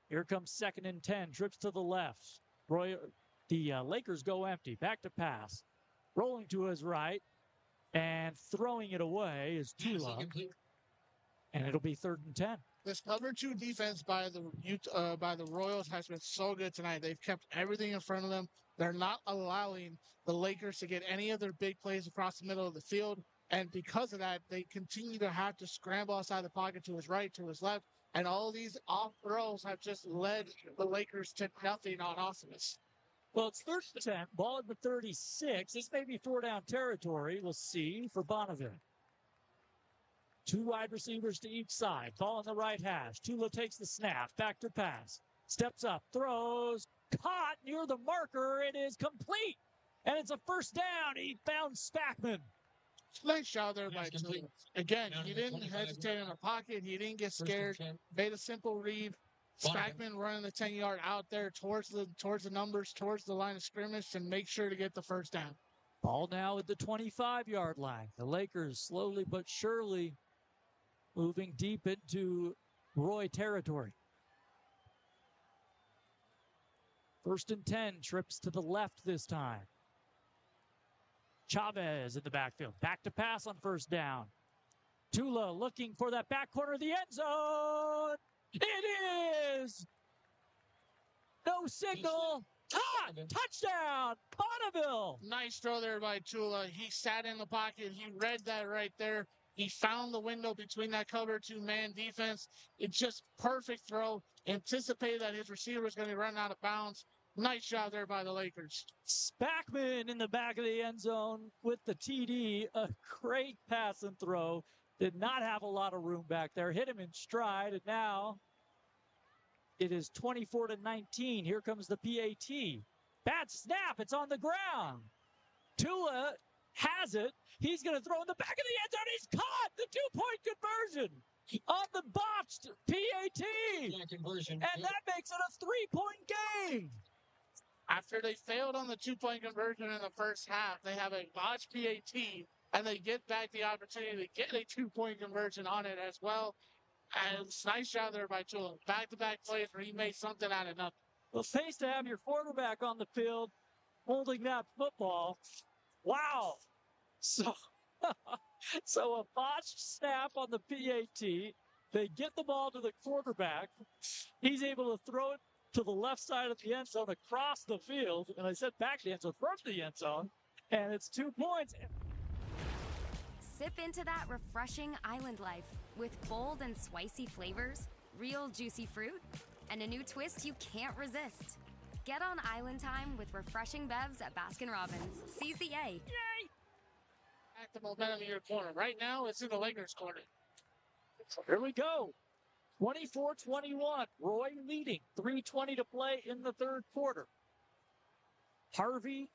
Here comes 2nd and 10, trips to the left. The Lakers go empty, back to pass. Rolling to his right, and throwing it away is Tula. And it'll be 3rd and 10. This cover 2 defense by the Royals has been so good tonight. They've kept everything in front of them. They're not allowing the Lakers to get any of their big plays across the middle of the field. And because of that, they continue to have to scramble outside the pocket to his right, to his left. And all these off throws have just led the Lakers to nothing on offense. Well, it's 3rd and 10. Ball at the 36. This may be 4-down territory. We'll see for Bonneville. 2 wide receivers to each side. Ball on the right hash. Tula takes the snap. Back to pass. Steps up. Throws. Caught near the marker. It is complete. And it's a 1st down. He found Spackman. Nice job there by Tula. Again, he didn't hesitate in the pocket. He didn't get scared. Made a simple read. Spackman running the 10-yard out there towards the numbers, towards the line of scrimmage to make sure to get the 1st down. Ball now at the 25-yard line. The Lakers slowly but surely moving deep into Roy territory. 1st and 10, trips to the left this time. Chavez in the backfield. Back to pass on 1st down. Tula looking for that back corner of the end zone. It is! No signal. Touchdown! Bonneville! Nice throw there by Tula. He sat in the pocket. He read that right there. He found the window between that cover 2-man defense. It's just perfect throw. Anticipated that his receiver was going to run out of bounds. Nice job there by the Lakers. Spackman in the back of the end zone with the TD. A great pass and throw. Did not have a lot of room back there. Hit him in stride, and now it is 24-19. Here comes the PAT. Bad snap. It's on the ground. Tula has it. He's going to throw in the back of the end zone. He's caught the 2-point conversion on the botched PAT. Yeah, conversion. And that makes it a 3-point game. After they failed on the 2-point conversion in the first half, they have a botched PAT, and they get back the opportunity to get a 2-point conversion on it as well. And it's a nice job there by Tula. Back-to-back plays where he made something out of nothing. Well, it's nice to have your quarterback on the field holding that football. Wow. So, so a botched snap on the PAT. They get the ball to the quarterback. He's able to throw it to the left side of the end zone across the field. And I said back to the end zone, from the end zone. And it's 2 points. Sip into that refreshing island life with bold and spicy flavors, real juicy fruit, and a new twist you can't resist. Get on island time with refreshing bevs at Baskin-Robbins. Seize the A. Yay! Back the momentum in your corner. Right now, it's in the Lakers' corner. Here we go. 24-21. Roy leading. 3:20 to play in the 3rd quarter. Harvey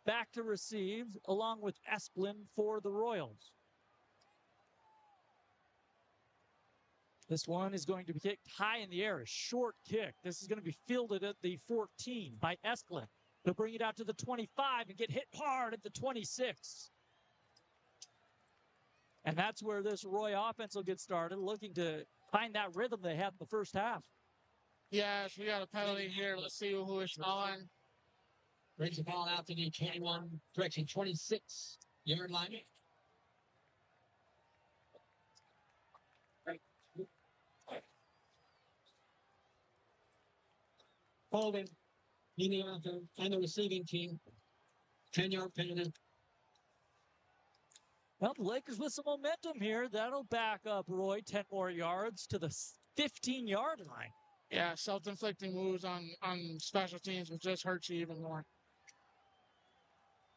back to receive, along with Esplin for the Royals. This one is going to be kicked high in the air, a short kick. This is going to be fielded at the 14 by Esplin. He'll bring it out to the 25 and get hit hard at the 26. And that's where this Roy offense will get started, looking to find that rhythm they had in the first half. Yes, we got a penalty here. Let's see who it's on. Brings the ball out to the 21, direction 26-yard line. Holding, and the receiving team. 10-yard penalty. Well, the Lakers with some momentum here. That'll back up Roy 10 more yards to the 15-yard line. Yeah, self-inflicting moves on special teams will just hurt you even more.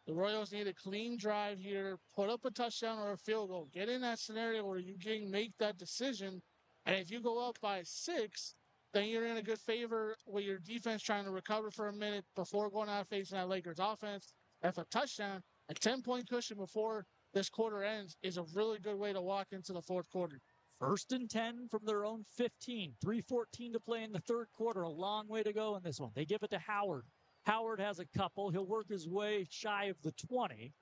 The Royals need a clean drive here, put up a touchdown or a field goal. Get in that scenario where you can make that decision. And if you go up by 6, then you're in a good favor with your defense trying to recover for a minute before going out facing that Lakers offense. If a touchdown, a 10-point cushion before this quarter ends is a really good way to walk into the 4th quarter. 1st and 10 from their own 15. 3:14 to play in the 3rd quarter. A long way to go in this one. They give it to Howard. Howard has a couple. He'll work his way shy of the 20.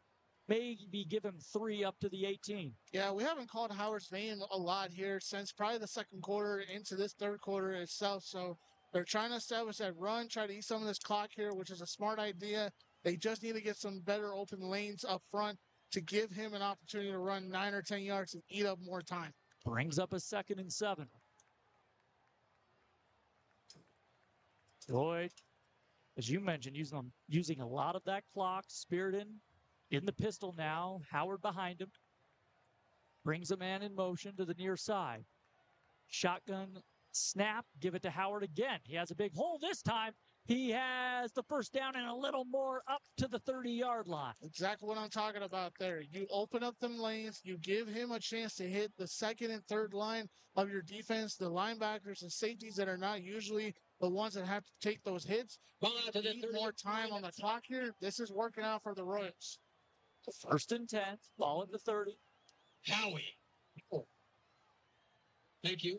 Maybe give him 3 up to the 18. Yeah, we haven't called Howard's name a lot here since probably the 2nd quarter into this 3rd quarter itself. So they're trying to establish that run, try to eat some of this clock here, which is a smart idea. They just need to get some better open lanes up front to give him an opportunity to run 9 or 10 yards and eat up more time. Brings up a 2nd and 7. Lloyd, as you mentioned, using a lot of that clock. Spirited in the pistol now. Howard behind him. Brings a man in motion to the near side. Shotgun snap. Give it to Howard again. He has a big hole this time. He has the first down and a little more up to the 30-yard line. Exactly what I'm talking about there. You open up them lanes. You give him a chance to hit the second and third line of your defense, the linebackers and safeties that are not usually the ones that have to take those hits. You need more time on the clock here. This is working out for the Royals. First and 10, ball at the 30. Howie. Thank you.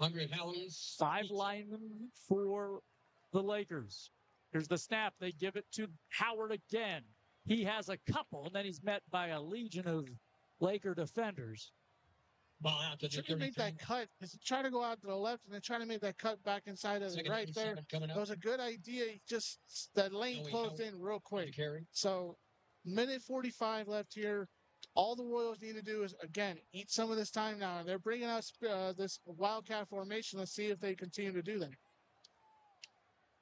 Andre Howie's 5 linemen for the Lakers. Here's the snap. They give it to Howard again. He has a couple, and then he's met by a legion of Laker defenders. Ball out to the Trying to make that cut. Is trying to go out to the left and then trying to make that cut back inside of the right there. It was a good idea. Just that lane closed in real quick. So, minute 45 left here. All the Royals need to do is, again, eat some of this time now. They're bringing us this Wildcat formation. Let's see if they continue to do that.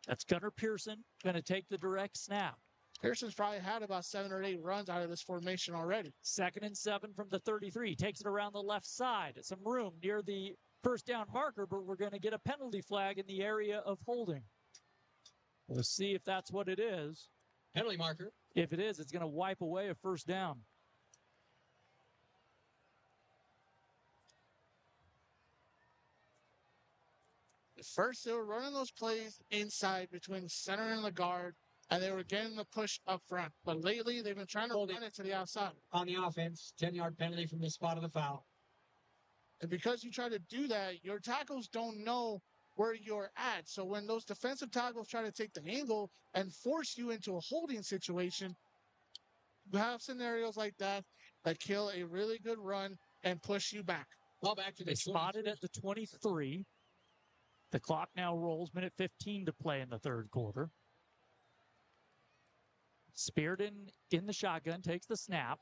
That's Gunnar Pearson going to take the direct snap. Pearson's probably had about 7 or 8 runs out of this formation already. 2nd and 7 from the 33. Takes it around the left side. Some room near the first down marker, but we're going to get a penalty flag in the area of holding. We'll see if that's what it is. Penalty marker. If it is, it's going to wipe away a first down. First, they were running those plays inside between the center and the guard, and they were getting the push up front. But lately, they've been trying to run it to the outside. On the offense, 10-yard penalty from the spot of the foul. And because you try to do that, your tackles don't know where you're at. So when those defensive tackles try to take the angle and force you into a holding situation, you have scenarios like that that kill a really good run and push you back. Ball back to the They spotted at the 23. The clock now rolls, minute 15 to play in the third quarter. Spearden in the shotgun, takes the snap.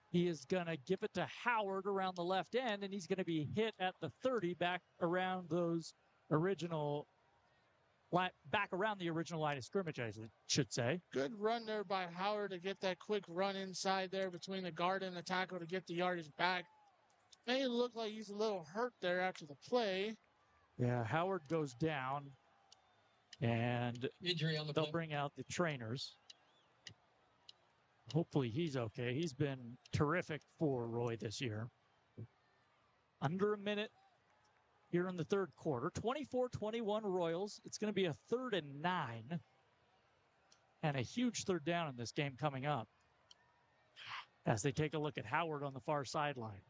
He is going to give it to Howard around the left end, and he's going to be hit at the 30 back around those original, back around the original line of scrimmage, I should say. Good run there by Howard to get that quick run inside there between the guard and the tackle to get the yardage back. May look like he's a little hurt there after the play. Yeah, Howard goes down, and injury on the they'll play. Bring out the trainers. Hopefully he's okay. He's been terrific for Roy this year. Under a minute here in the third quarter. 24-21 Royals. It's going to be a 3rd and 9. And a huge third down in this game coming up as they take a look at Howard on the far sideline.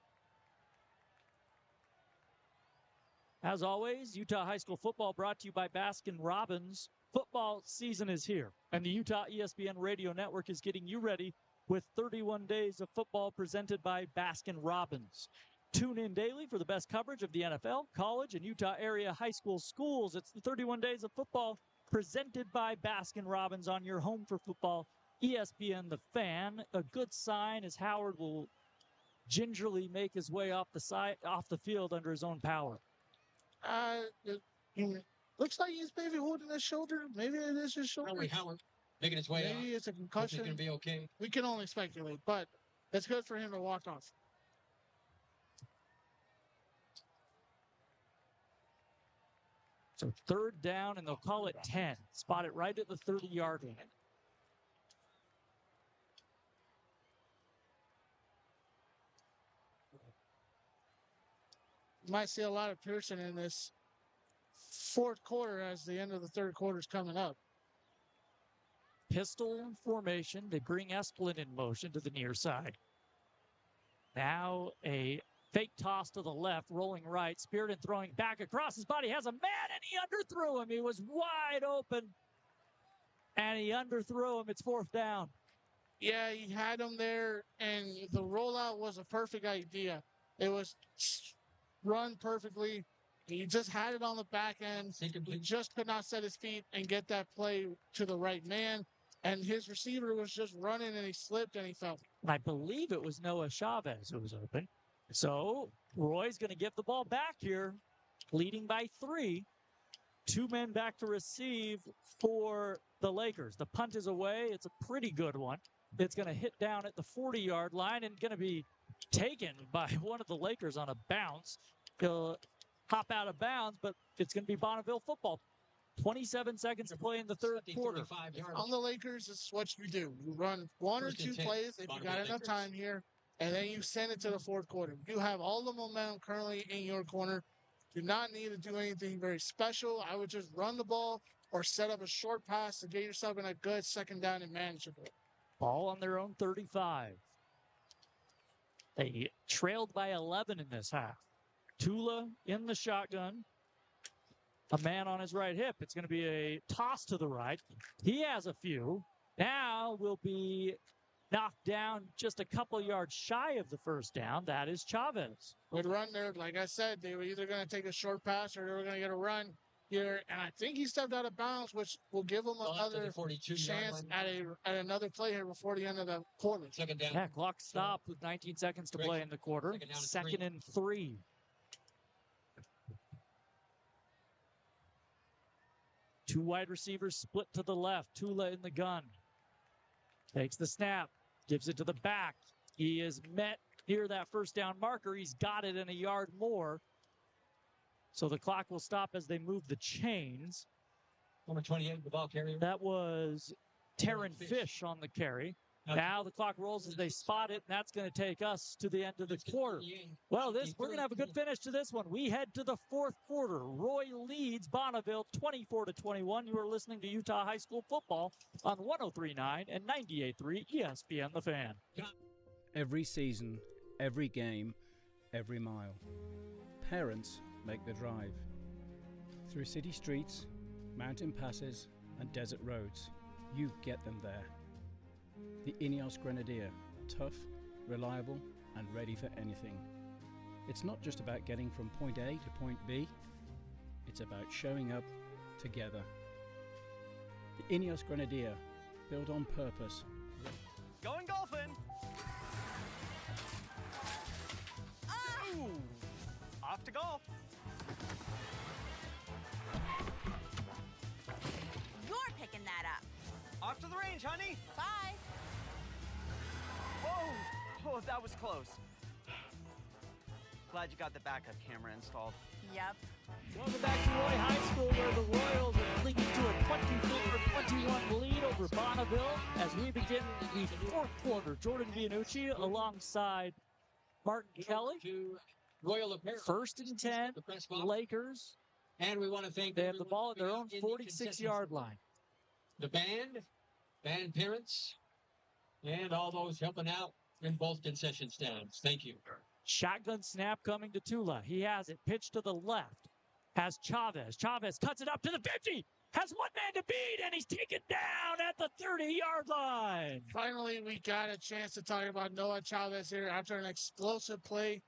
As always, Utah High School football brought to you by Baskin-Robbins. Football season is here, and the Utah ESPN Radio Network is getting you ready with 31 days of football presented by Baskin-Robbins. Tune in daily for the best coverage of the NFL, college, and Utah area high school schools. It's the 31 days of football presented by Baskin-Robbins on your home for football, ESPN The Fan. A good sign as Howard will gingerly make his way off the field under his own power. Looks like he's maybe holding his shoulder. Maybe it is his shoulder. Probably Howard making his way out. Maybe it's a concussion. He's going to be okay. We can only speculate, but it's good for him to walk off. So 3rd down, and they'll call it 10. Spot it right at the 30-yard line. You might see a lot of Pearson in this fourth quarter as the end of the third quarter is coming up. Pistol formation. They bring Esplin in motion to the near side. Now a fake toss to the left, rolling right. Spearden throwing back across his body. Has a man, and he underthrew him. He was wide open, and he underthrew him. It's 4th down. Yeah, he had him there, and the rollout was a perfect idea. It was run perfectly. He just had it on the back end. He just could not set his feet and get that play to the right man. And his receiver was just running, and he slipped, and he fell. I believe it was Noah Chavez who was open. So Roy's going to give the ball back here, leading by 3. 2 men back to receive for the Lakers. The punt is away. It's a pretty good one. It's going to hit down at the 40-yard line and going to be taken by one of the Lakers on a bounce. He'll hop out of bounds, but it's going to be Bonneville football. 27 seconds to play in the third quarter. On the Lakers, this is what you do. You run one or two plays if you got enough time here, and then you send it to the fourth quarter. You have all the momentum currently in your corner. Do not need to do anything very special. I would just run the ball or set up a short pass to get yourself in a good second down and manageable. Ball on their own 35. They trailed by 11 in this half. Tula in the shotgun. A man on his right hip. It's going to be a toss to the right. He has a few. Now will be knocked down just a couple yards shy of the first down. That is Chavez. Good run there. Like I said, they were either going to take a short pass or they were going to get a run here. And I think he stepped out of bounds, which will give him another chance at another play here before the end of the quarter. Second down. Yeah, clock stopped with 19 seconds to play in the quarter. Second and 3. Two wide receivers split to the left. Tula in the gun. Takes the snap. Gives it to the back. He is met near that first down marker. He's got it in a yard more. So the clock will stop as they move the chains. Number 28, the ball carrier. That was Taryn Fish on the carry. Now the clock rolls as they spot it, and that's going to take us to the end of the quarter. Well, we're going to have a good finish to this one. We head to the fourth quarter. Roy leads Bonneville 24-21. You are listening to Utah High School football on 103.9 and 98.3 ESPN The Fan. Every season, every game, every mile. Parents make the drive. Through city streets, mountain passes, and desert roads, you get them there. The Ineos Grenadier, tough, reliable, and ready for anything. It's not just about getting from point A to point B, it's about showing up together. The Ineos Grenadier, built on purpose. Going golfing. Ooh. Off to golf. You're picking that up. Off to the range, honey. Bye. Whoa. Oh, that was close. Glad you got the backup camera installed. Yep. Welcome back to Roy High School, where the Royals are clinging to a 24-21 lead over Bonneville as we begin the fourth quarter. Jordan Vianucci alongside Martin Kelly. Royal Apparel. First and 10, Lakers. And we want to thank they have the ball at their own 46-yard line. The band parents, and all those helping out in both concession stands. Thank you. Shotgun snap coming to Tula. He has it. Pitch to the left. Has Chavez. Chavez cuts it up to the 50. Has one man to beat, and he's taken down at the 30-yard line. Finally, we got a chance to talk about Noah Chavez here after an explosive play.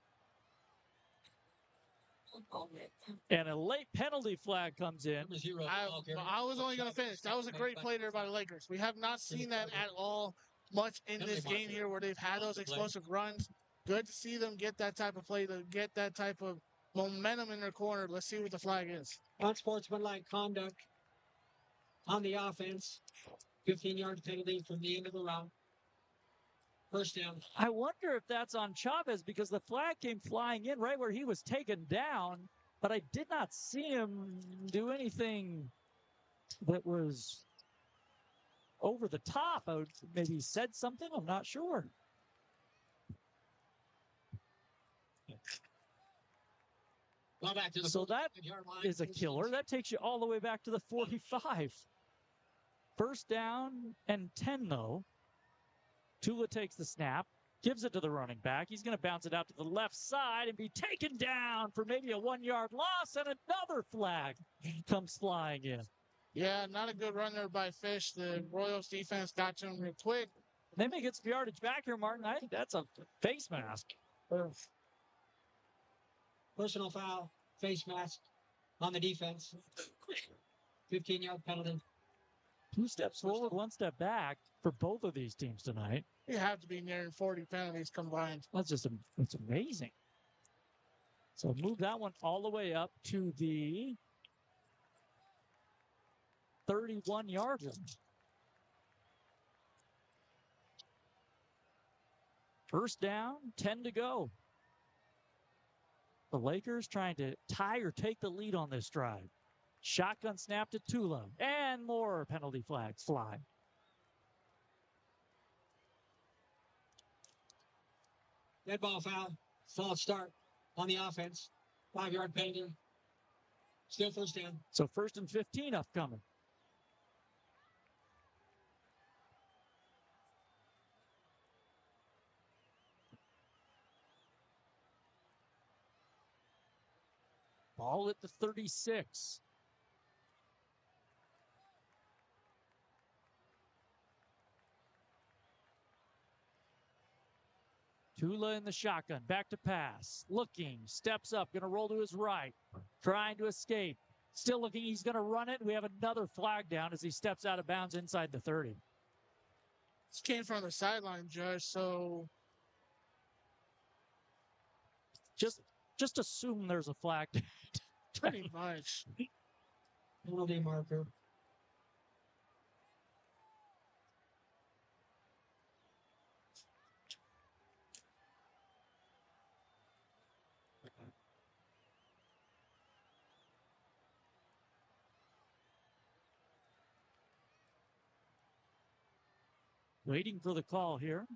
And a late penalty flag comes in. I was only going to finish. That was a great play there by the Lakers. We have not seen that at all much in this game here where they've had those explosive runs. Good to see them get that type of play, to get that type of momentum in their corner. Let's see what the flag is. Unsportsmanlike conduct on the offense. 15-yard penalty from the end of the round. First down. I wonder if that's on Chavez because the flag came flying in right where he was taken down, but I did not see him do anything that was over the top. Maybe he said something. I'm not sure. So that is a killer. That takes you all the way back to the 45. First down and 10, though. Tula takes the snap, gives it to the running back. He's going to bounce it out to the left side and be taken down for maybe a 1-yard loss, and another flag comes flying in. Yeah, not a good run there by Fish. The Royals defense got to him real quick. They may get some yardage back here, Martin. I think that's a face mask. Personal foul, face mask on the defense. 15-yard penalty. 2 steps forward, 1 step back for both of these teams tonight. You have to be nearing 40 penalties combined. It's amazing. So move that one all the way up to the 31-yard line. First down, 10 to go. The Lakers trying to tie or take the lead on this drive. Shotgun snap to Tula. And more penalty flags fly. Dead ball foul. False start on the offense. 5-yard penalty. Still first down. So 1st and 15 upcoming. Ball at the 36. Tula in the shotgun, back to pass. Looking, steps up, going to roll to his right. Trying to escape. Still looking, he's going to run it. We have another flag down as he steps out of bounds inside the 30. This came from the sideline, Judge, so just assume there's a flag. pretty much. Penalty marker. Waiting for the call here.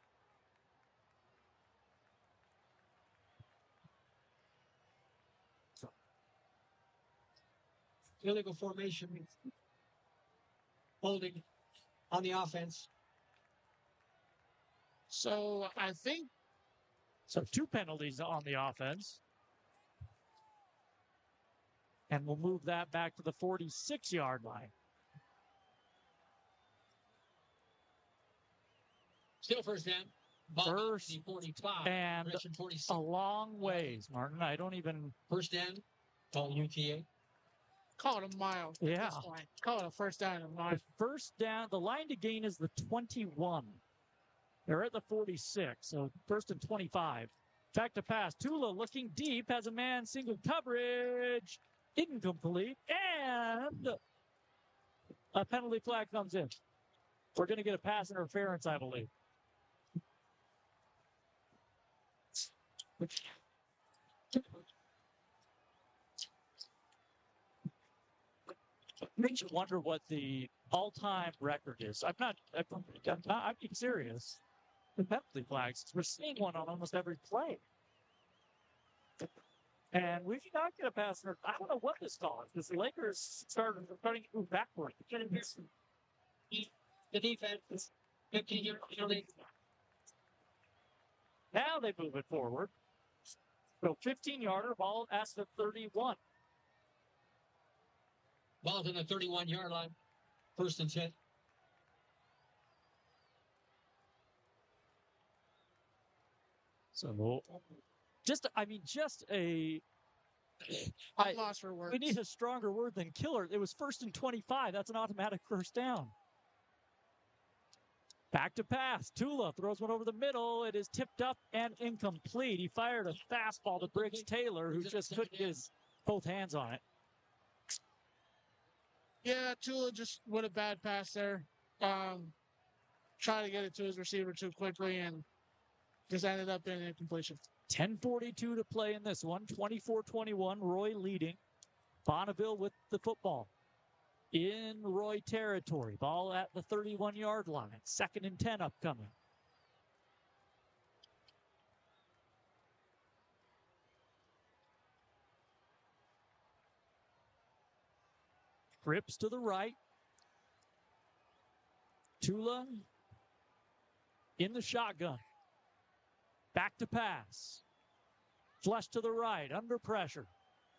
Illegal formation. Holding on the offense. So I think. So 2 penalties on the offense. And we'll move that back to the 46-yard line. Still first down. Ball First 45. and Direction 46. a long ways, Martin. I don't even... First down. Call UTA. Call it a mile. Yeah. Call it a first down and a mile. The first down, the line to gain is the 21. They're at the 46, so 1st and 25. Back to pass. Tula looking deep, has a man single coverage. Incomplete. And a penalty flag comes in. We're going to get a pass interference, I believe. Makes you wonder what the all-time record is. I'm being serious. The penalty flags. We're seeing one on almost every play. And we did not get a pass. I don't know what this call is because the Lakers starting to move backward. The defense is 15-yard penalty. Now they move it forward. So 15-yarder, ball at the 31. Ball's in the 31-yard line. 1st and 10. So just a I'm lost for words. We need a stronger word than killer. It was 1st and 25. That's an automatic first down. Back to pass. Tula throws one over the middle. It is tipped up and incomplete. He fired a fastball to Briggs Taylor, who just couldn't get his both hands on it. Yeah, Tula just with a bad pass there. Trying to get it to his receiver too quickly and just ended up in an incompletion. 10:42 to play in this one. 24-21. Roy leading. Bonneville with the football. In Roy territory. Ball at the 31-yard line. 2nd and 10 upcoming. Trips to the right. Tula in the shotgun. Back to pass. Flush to the right, under pressure.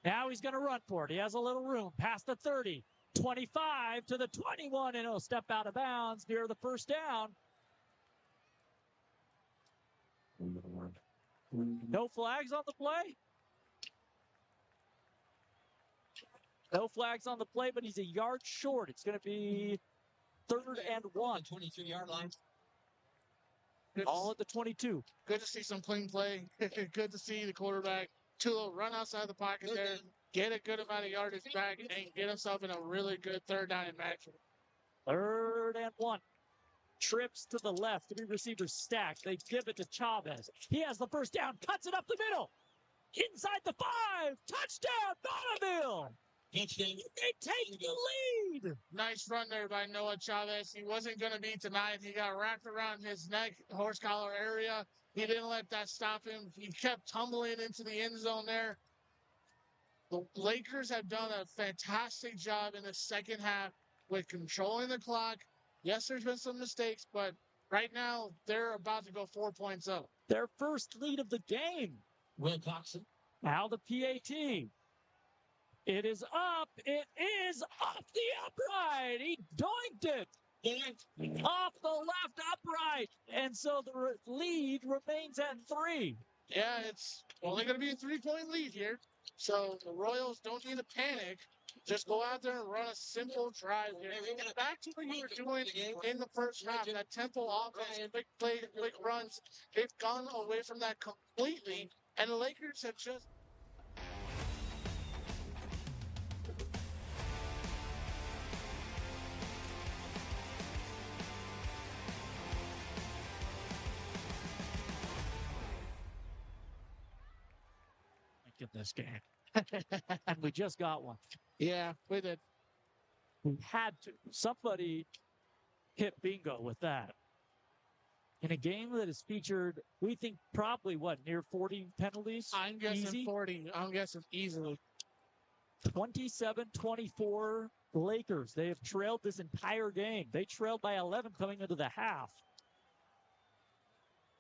Now he's going to run for it. He has a little room. Past the 30, 25 to the 21, and he'll step out of bounds near the first down. No flags on the play. No flags on the play, but he's a yard short. It's going to be 3rd and 1. 22-yard line. All at the 22. Good to see some clean play. Good to see the quarterback Tula run outside the pocket there, get a good amount of yardage back, and get himself in a really good 3rd down and match. 3rd and 1. Trips to the left. 3 receivers stacked. They give it to Chavez. He has the first down. Cuts it up the middle. Inside the 5. Touchdown, Bonneville. They take the lead. Nice run there by Noah Chavez. He wasn't going to be tonight. He got wrapped around his neck, horse collar area. He didn't let that stop him. He kept tumbling into the end zone there. The Lakers have done a fantastic job in the second half with controlling the clock. Yes, there's been some mistakes, but right now they're about to go 4 points up. Their first lead of the game. Wilcoxon. Now the PAT. It is up. It is off the upright. He doinked it. Off the left upright. And so the lead remains at 3. Yeah, it's only going to be a 3-point lead here. So the Royals don't need to panic. Just go out there and run a simple drive here. Back to what you were doing in the first half, that tempo offense, quick play, quick runs. They've gone away from that completely, and the Lakers have just... In this game. And we just got one. Yeah, we did. We had to. Somebody hit bingo with that. In a game that is featured, we think probably, near 40 penalties? I'm guessing Easy? 40. I'm guessing easily. 27-24 Lakers. They have trailed this entire game. They trailed by 11 coming into the half.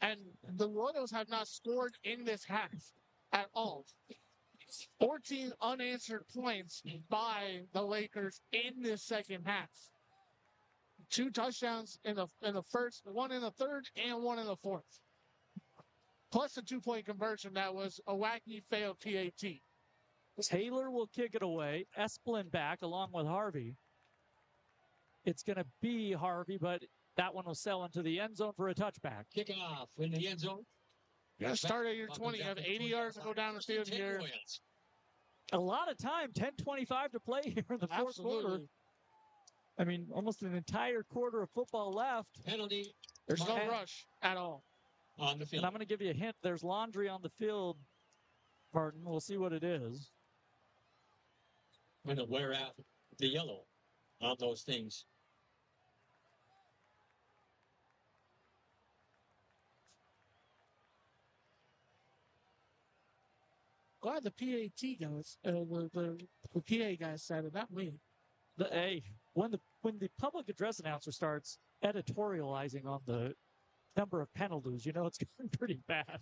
And the Royals have not scored in this half at all. 14 unanswered points by the Lakers in this second half. 2 touchdowns in the first, 1 in the third, and 1 in the fourth. Plus a 2-point conversion that was a wacky failed PAT. Taylor will kick it away. Esplin back along with Harvey. It's going to be Harvey, but that one will sell into the end zone for a touchback. Kickoff in the end zone. You got to start at your 20. You have 80 yards to go down the field here. A lot of time, 10:25 to play here in the fourth quarter. I mean, almost an entire quarter of football left. Penalty. There's no rush at all on the field. And I'm going to give you a hint. There's laundry on the field, Martin. We'll see what it is. I'm going to wear out the yellow on those things. Glad the PAT guys, the PA guys said it, not me. When the public address announcer starts editorializing on the number of penalties, it's getting pretty bad.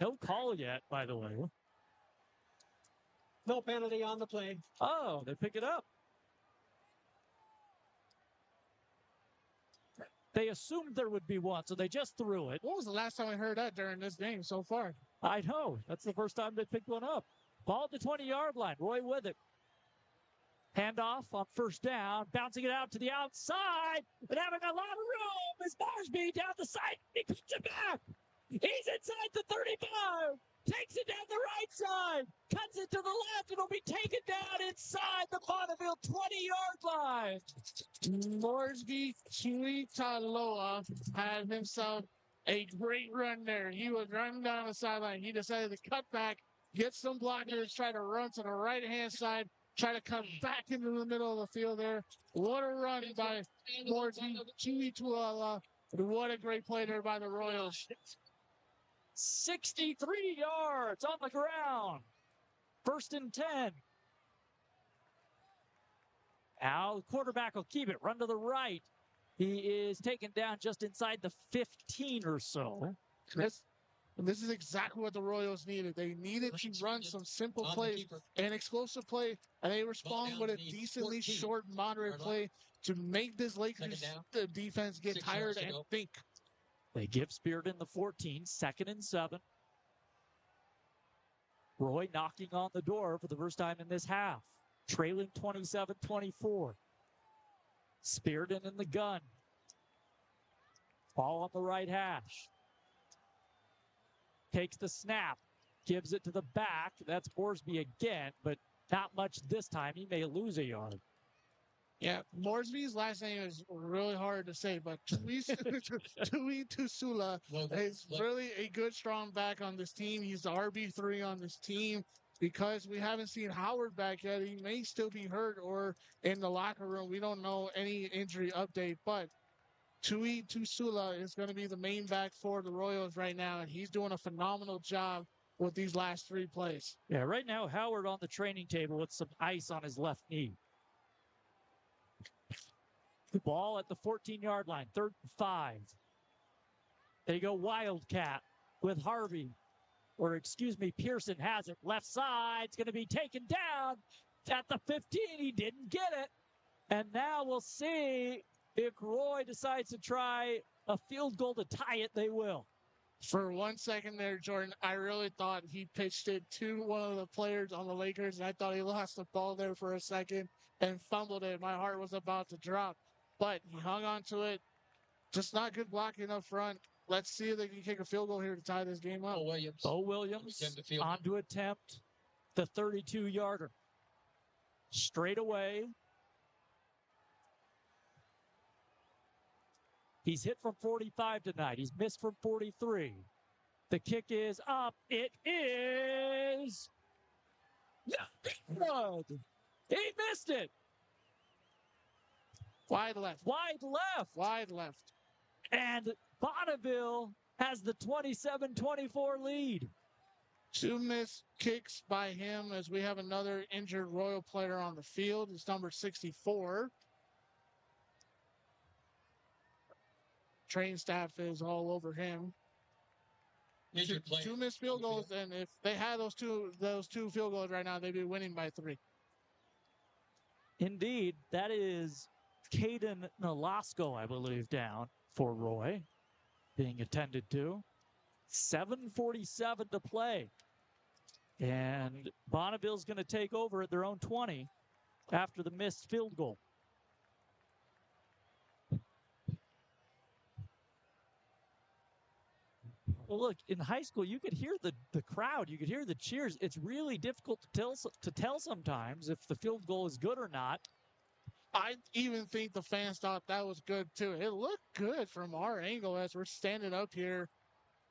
No call yet, by the way. No penalty on the play. Oh, they pick it up. They assumed there would be one, so they just threw it. When was the last time I heard that during this game so far? I know. That's the first time they picked one up. Ball at the 20-yard line. Roy with it. Handoff on first down. Bouncing it out to the outside. But having a lot of room is Barsby down the side. He puts it back. He's inside the 35. Takes it down the right side. Cuts it to the left. It'll be taken down inside the Bonneville 20-yard line. Morsby Tuitaloa had himself a great run there. He was running down the sideline. He decided to cut back, get some blockers, try to run to the right-hand side, try to come back into the middle of the field there. What a run by Morsby Tuitaloa. What a great play there by the Royals. 63 yards on the ground. 1st and 10. Now the quarterback will keep it. Run to the right. He is taken down just inside the 15 or so. This is exactly what the Royals needed. They needed to run some simple plays, an explosive play, and they respond with a decently short, moderate play to make this Lakers defense get tired and think. They give Spirit in the 14, 2nd and 7. Roy knocking on the door for the first time in this half. Trailing 27-24. Spirit in the gun. Ball on the right hash. Takes the snap. Gives it to the back. That's Borsby again, but not much this time. He may lose a yard. Yeah, Morsby's last name is really hard to say, but Tui Tusula is really a good, strong back on this team. He's the RB3 on this team. Because we haven't seen Howard back yet, he may still be hurt or in the locker room. We don't know any injury update, but Tui Tusula is going to be the main back for the Royals right now, and he's doing a phenomenal job with these last 3 plays. Yeah, right now, Howard on the training table with some ice on his left knee. The ball at the 14-yard line, 3rd and 5. They go Wildcat with Harvey. Or, excuse me, Pearson has it. Left side. It's going to be taken down at the 15. He didn't get it. And now we'll see if Roy decides to try a field goal to tie it. They will. For 1 second there, Jordan, I really thought he pitched it to one of the players on the Lakers, and I thought he lost the ball there for a second and fumbled it. My heart was about to drop, but he hung on to it. Just not good blocking up front. Let's see if they can kick a field goal here to tie this game up. Bo Williams on to attempt the 32-yarder. Straight away. He's hit from 45 tonight. He's missed from 43. The kick is up. It is good. He missed it. Wide left. Wide left. Wide left. And Bonneville has the 27-24 lead. 2 missed kicks by him as we have another injured Royal player on the field. It's number 64. Train staff is all over him. 2 missed field goals, and if they had those two field goals right now, they'd be winning by 3. Indeed, that is Caden Nolasco, I believe, down for Roy, being attended to. 7:47 to play. And Bonneville's going to take over at their own 20 after the missed field goal. Well, look, in high school, you could hear the crowd. You could hear the cheers. It's really difficult to tell sometimes if the field goal is good or not. I even think the fans thought that was good, too. It looked good from our angle as we're standing up here.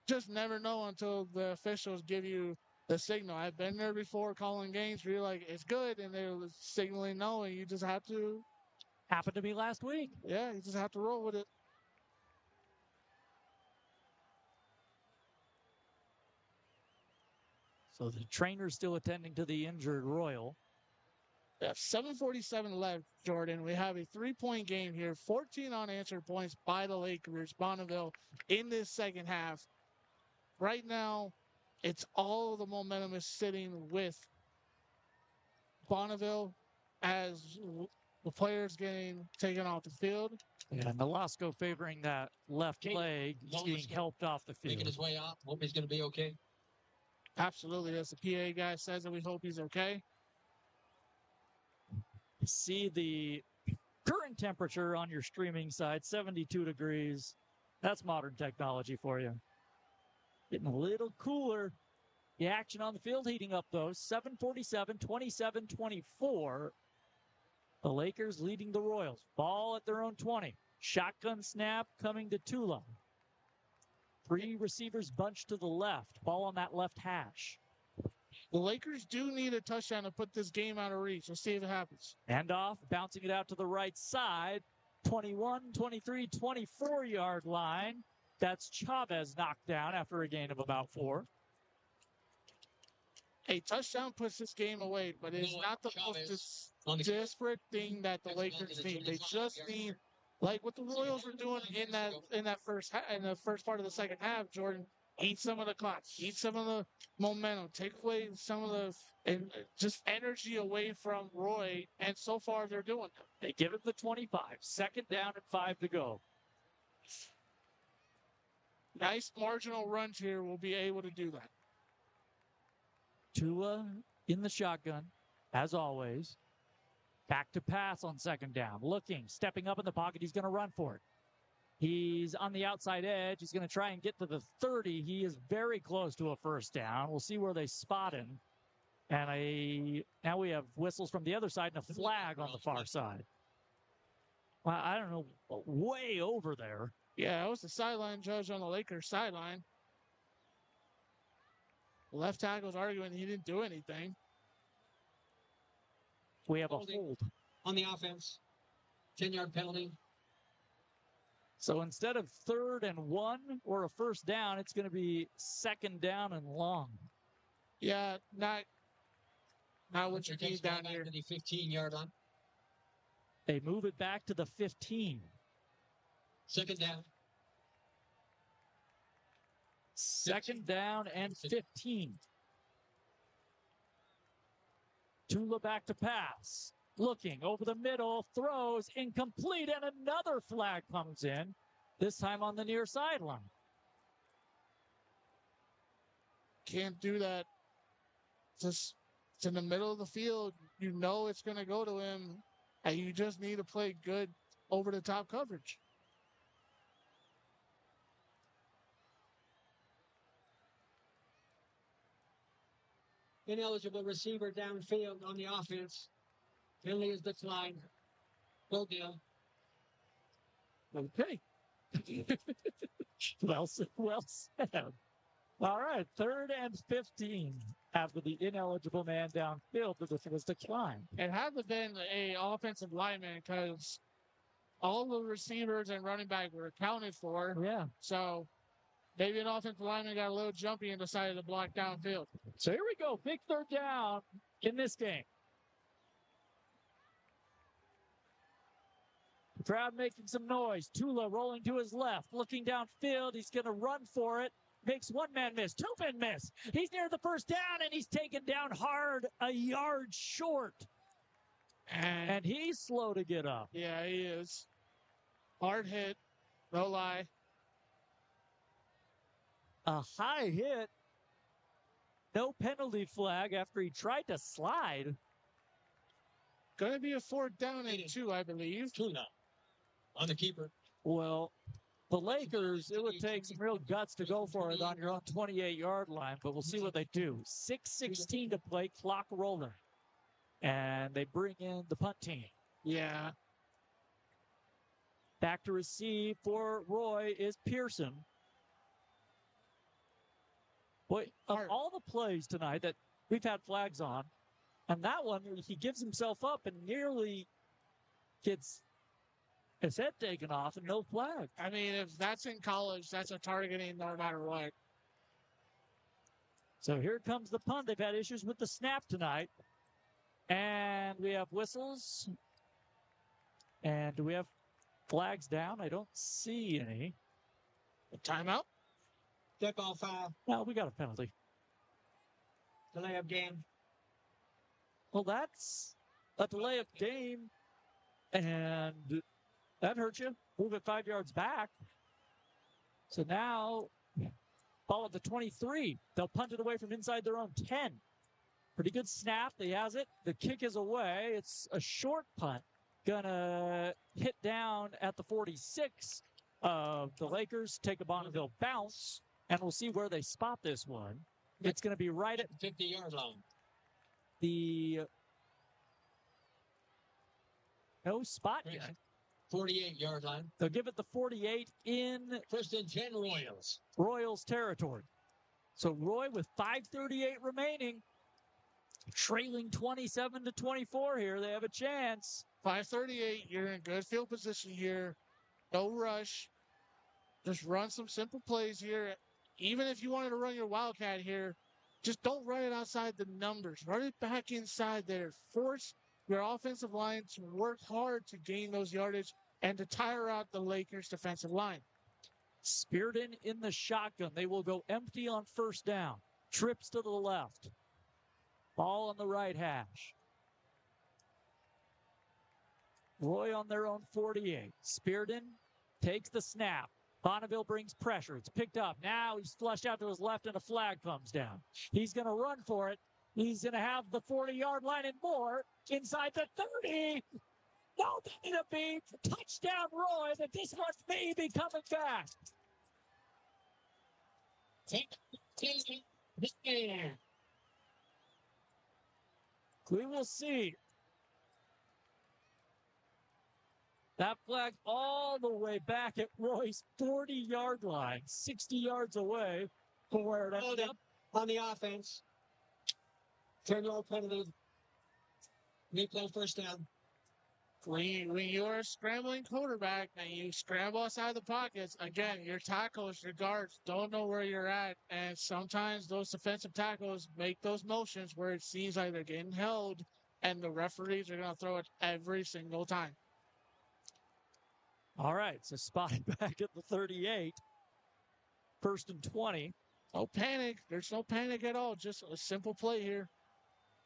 Just never know until the officials give you the signal. I've been there before calling games where you're like, it's good, and they're signaling no, and you just have to. Happened to me last week. Yeah, you just have to roll with it. So the trainer's still attending to the injured Royal. We have 7:47 left, Jordan. We have a 3-point game here. 14 unanswered points by the Lakers, Bonneville, in this second half. Right now, it's all the momentum is sitting with Bonneville as the players getting taken off the field. Yeah, Nolasco favoring that left leg. He's getting helped off the field. Making his way out. Hope he's going to be okay. Absolutely. As the PA guy says, and we hope he's okay. See the current temperature on your streaming side, 72 degrees. That's modern technology for you. Getting a little cooler. The action on the field heating up, though. 7:47, 27-24. The Lakers leading the Royals. Ball at their own 20. Shotgun snap coming to Tula. 3 receivers bunched to the left. Ball on that left hash. The Lakers do need a touchdown to put this game out of reach. Let's see if it happens. Handoff, bouncing it out to the right side. 21, 23, 24-yard line. That's Chavez knocked down after a gain of about 4. A touchdown puts this game away, but it is not the most desperate thing that the Lakers need. They just need, like what the Royals were doing in the first part of the second half, Jordan. Eat some of the clock, eat some of the momentum, take away some of the just energy away from Roy, and so far they're doing it. They give it the 25. Second down and 5 to go. Nice marginal runs here will be able to do that. Tua in the shotgun, as always. Back to pass on second down. Looking, stepping up in the pocket. He's going to run for it. He's on the outside edge. He's going to try and get to the 30. He is very close to a first down. We'll see where they spot him. And now we have whistles from the other side and a flag on the far side. I don't know, way over there. Yeah, I was the sideline judge on the Lakers sideline. The left tackle's arguing he didn't do anything. We have a Holding hold. on the offense. 10-yard penalty. So instead of 3rd and 1 or a first down, it's going to be 2nd down and long. Yeah, not what you need down here. To the 15-yard line. They move it back to the 15. 2nd down. 2nd down and 15. Tula back to pass. Looking over the middle, throws incomplete, and another flag comes in, this time on the near sideline. Can't do that. Just it's in the middle of the field. You know it's going to go to him, and you just need to play good over-the-top coverage. Ineligible receiver downfield on the offense. Penalty is declined. Go deal. Okay. Well said. All right, 3rd and 15 after the ineligible man downfield, but this was declined. It hasn't been a offensive lineman because all the receivers and running back were accounted for. Yeah. So maybe an offensive lineman got a little jumpy and decided to block downfield. So here we go. Big 3rd down in this game. Crowd making some noise. Tula rolling to his left, looking downfield. He's going to run for it. Makes one man miss, 2 men miss. He's near the first down, and he's taken down hard, a yard short. And he's slow to get up. Yeah, he is. Hard hit, no lie. A high hit. No penalty flag after he tried to slide. Going to be a 4th down and 2, I believe. Tula on the keeper. Well, the Lakers, it would take some real guts to go for it on your own 28-yard line, but we'll see what they do. 6:16 to play, clock rolling. And they bring in the punt team. Yeah. Back to receive for Roy is Pearson. Boy, of all the plays tonight that we've had flags on, and that one, he gives himself up and nearly gets his head taken off and no flag. I mean, if that's in college, that's a targeting no matter what. So here comes the punt. They've had issues with the snap tonight. And we have whistles. And do we have flags down? I don't see any. A timeout? Dead ball foul. No, we got a penalty. Delay of game. Well, that's a delay of game. And that hurt you. Move it 5 yards back. So now, ball at the 23. They'll punt it away from inside their own 10. Pretty good snap. He has it. The kick is away. It's a short punt. Gonna hit down at the 46 of the Lakers. Take a Bonneville bounce. And we'll see where they spot this one. It's going to be right at 50-yard line. The no spot yet. 48-yard line. They'll give it the 48 in 1st and 10 Royals territory. So Roy with 5:38 remaining, trailing 27-24 here. They have a chance. 5:38. You're in good field position here. No rush. Just run some simple plays here. Even if you wanted to run your Wildcat here, just don't run it outside the numbers. Run it back inside there. Force your offensive line to work hard to gain those yardage and to tire out the Lakers' defensive line. Spearden in the shotgun. They will go empty on 1st down. Trips to the left. Ball on the right hash. Roy on their own 48. Spearden takes the snap. Bonneville brings pressure. It's picked up. Now he's flushed out to his left and a flag comes down. He's going to run for it. He's going to have the 40-yard line and more inside the 30. No, that's going to be touchdown Roy, but this one may be coming back. We will see. That flag all the way back at Roy's 40-yard line, 60 yards away from where it ended up. On the offense. 10-yard penalty. Replay first down. When you're a scrambling quarterback and you scramble outside the pockets, again, your tackles, your guards don't know where you're at. And sometimes those defensive tackles make those motions where it seems like they're getting held, and the referees are going to throw it every single time. All right, so spotted back at the 38. First and 20. No panic. There's no panic at all. Just a simple play here.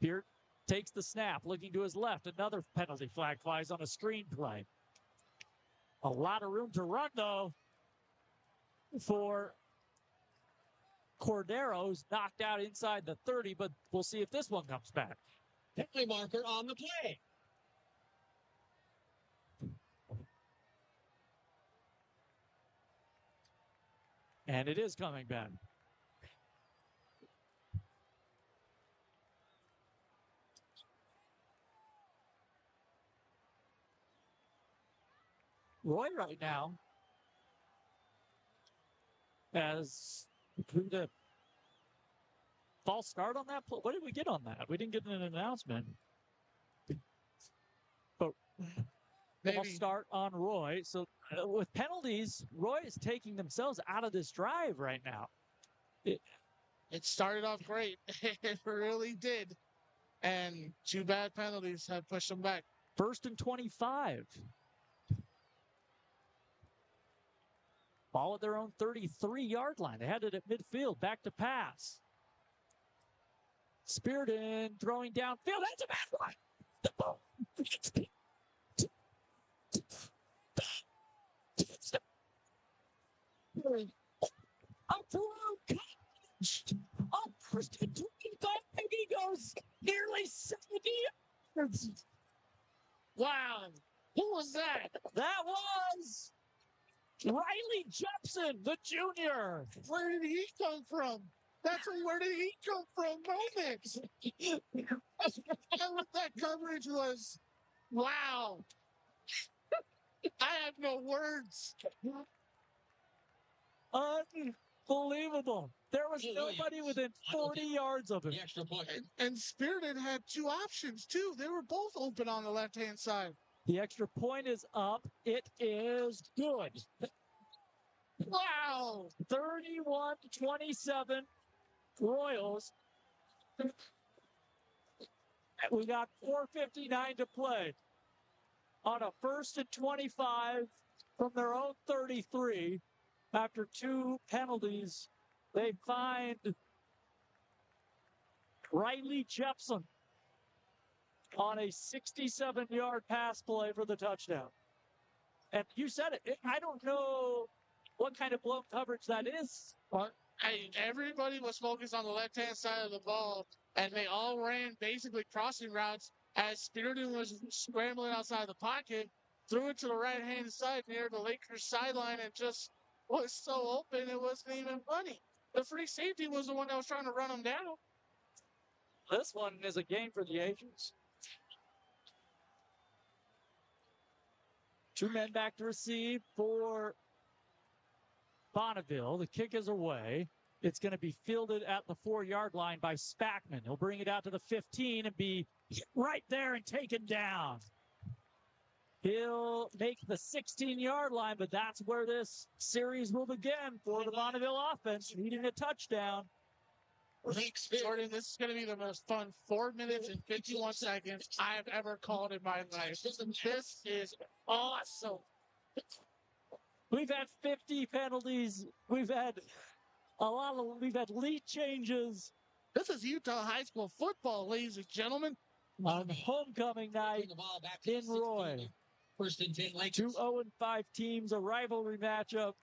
Peart takes the snap, looking to his left. Another penalty flag flies on a screen play. A lot of room to run, though, for Cordero, who's knocked out inside the 30, but we'll see if this one comes back. Penalty marker on the play. And it is coming back. Roy right now has the false start on that. What did we get on that? We didn't get an announcement. But false start on Roy. So with penalties, Roy is taking themselves out of this drive right now. It started off great. It really did. And 2 bad penalties have pushed them back. First and 25. Ball at their own 33-yard line. They had it at midfield. Back to pass. Spearden throwing downfield. That's a bad one. The ball. Up to first and 25. And he goes nearly 70 yards. Wow. Who was that? That was Riley Jepson, the junior. Where did he come from? That's a where did he come from moment. That coverage was, wow. I have no words. Unbelievable. There was nobody within 40 yards of him. The extra point. And Spirited had 2 options, too. They were both open on the left-hand side. The extra point is up. It is good. Wow. 31-27 Royals. We got 4:59 to play. On a first and 25 from their own 33. After 2 penalties, they find Riley Jepson on a 67-yard pass play for the touchdown. And you said it. I don't know what kind of blown coverage that is. But everybody was focused on the left-hand side of the ball, and they all ran basically crossing routes as Spirited was scrambling outside the pocket, threw it to the right-hand side near the Lakers sideline, and just was so open it wasn't even funny. The free safety was the one that was trying to run him down. This one is a game for the Asians. 2 men back to receive for Bonneville. The kick is away. It's going to be fielded at the 4-yard line by Spackman. He'll bring it out to the 15 and be right there and taken down. He'll make the 16-yard line, but that's where this series will begin for the Bonneville offense, needing a touchdown. Jordan, this is going to be the most fun 4 minutes and 51 seconds I've ever called in my life. This is awesome. We've had 50 penalties. We've had lead changes. This is Utah High School football, ladies and gentlemen. On homecoming night in Roy. First and 10, like 2 0-5 teams, a rivalry matchup.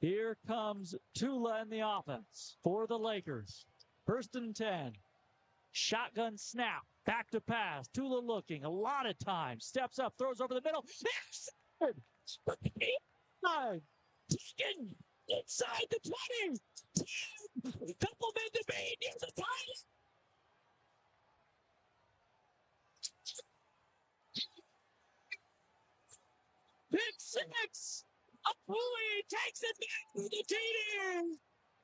Here comes Tula in the offense for the Lakers. First and 10. Shotgun snap. Back to pass. Tula looking. A lot of time. Steps up. Throws over the middle. Inside. Inside the 20. Couple men to beat. Near the time. 6. Awui takes it back to the TD.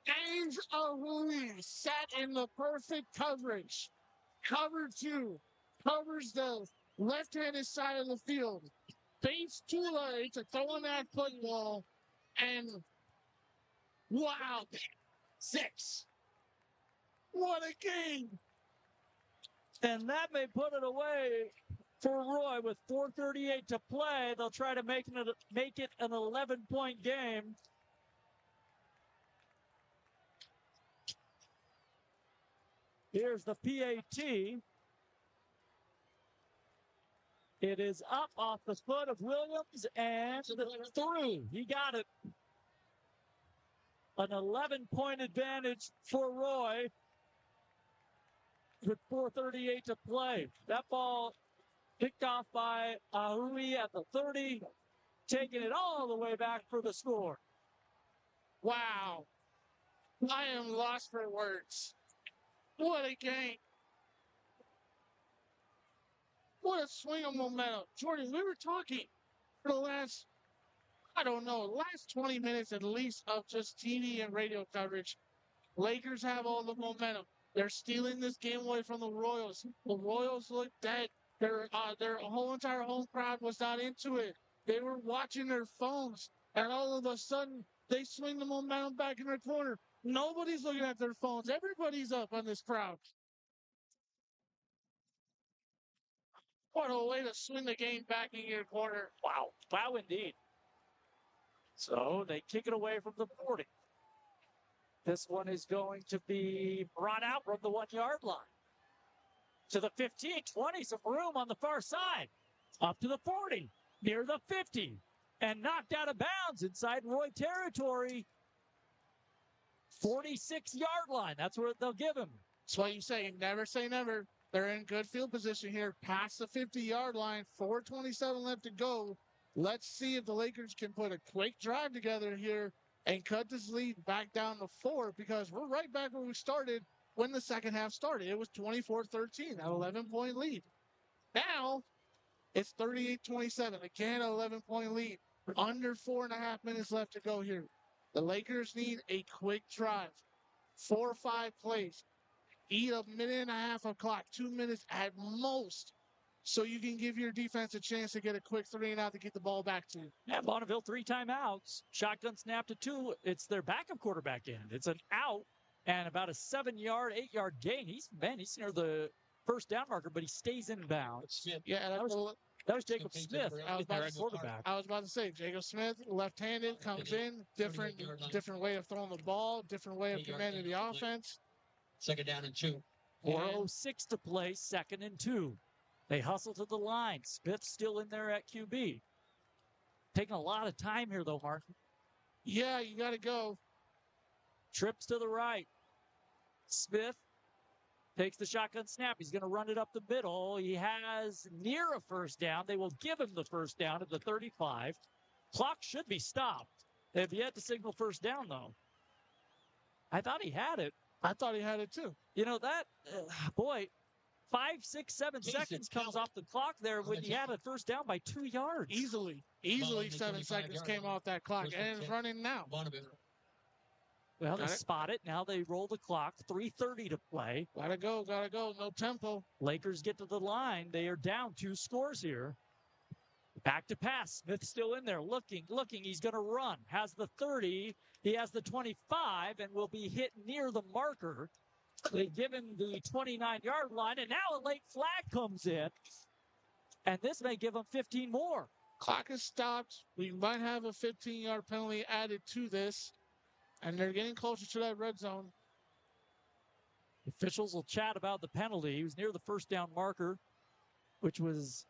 James Awui sat in the perfect coverage. Cover 2. Covers the left-handed side of the field. Bates Tula to throwing that football. And wow, 6. What a game. And that may put it away for Roy with 4:38 to play. They'll try to make it an 11-point game. Here's the PAT. It is up off the foot of Williams and through. He got it. An 11-point advantage for Roy with 4:38 to play. That ball picked off by Awui at the 30, taking it all the way back for the score. Wow. I am lost for words. What a game. What a swing of momentum. Jordan, we were talking for the last, last 20 minutes at least of just TV and radio coverage. Lakers have all the momentum. They're stealing this game away from the Royals. The Royals look dead. Their whole entire home crowd was not into it. They were watching their phones, and all of a sudden, they swing the momentum back in their corner. Nobody's looking at their phones. Everybody's up on this crowd. What a way to swing the game back in your corner. Wow. Wow, indeed. So they kick it away from the 40. This one is going to be brought out from the 1-yard line. To the 15, 20, some room on the far side. Up to the 40, near the 50. And knocked out of bounds inside Roy territory. 46-yard line. That's where they'll give him. That's why you say never. They're in good field position here, past the 50-yard line, 4:27 left to go. Let's see if the Lakers can put a quick drive together here and cut this lead back down to 4, because we're right back where we started when the second half started. It was 24-13, that 11-point lead. Now, it's 38-27, again, an 11-point lead. Under 4.5 minutes left to go here. The Lakers need a quick drive. 4 or 5 plays. Eat a minute and a half of clock, 2 minutes at most, so you can give your defense a chance to get a quick 3 and out to get the ball back to you. Yeah, Bonneville 3 timeouts. Shotgun snap to 2. It's their backup quarterback in. It's an out and about a 7-yard, 8-yard gain. He's near the first down marker, but he stays in bounds. Yeah, that was Jacob Smith. I was about to say, Jacob Smith, left-handed, comes in, different way of throwing the ball, different way of commanding the offense. Second down and 2. 4:06 to play, 2nd and 2. They hustle to the line. Smith's still in there at QB. Taking a lot of time here, though, Mark. Yeah, you got to go. Trips to the right. Smith takes the shotgun snap. He's going to run it up the middle. He has near a first down. They will give him the first down at the 35. Clock should be stopped. They have yet to signal first down, though. I thought he had it. I thought he had it too. You know, that, boy, 5, 6, 7 seconds comes off the clock there when he had a first down by 2 yards. Easily 7 seconds came off that clock, and it's running now. Well, they spot it. Now they roll the clock. 3:30 to play. Gotta go. No tempo. Lakers get to the line. They are down 2 scores here. Back to pass. Smith still in there. Looking. He's going to run. Has the 30. He has the 25 and will be hit near the marker. They give him the 29-yard line, and now a late flag comes in. And this may give him 15 more. Clock is stopped. We might have a 15-yard penalty added to this. And they're getting closer to that red zone. Officials will chat about the penalty. He was near the first down marker, which was,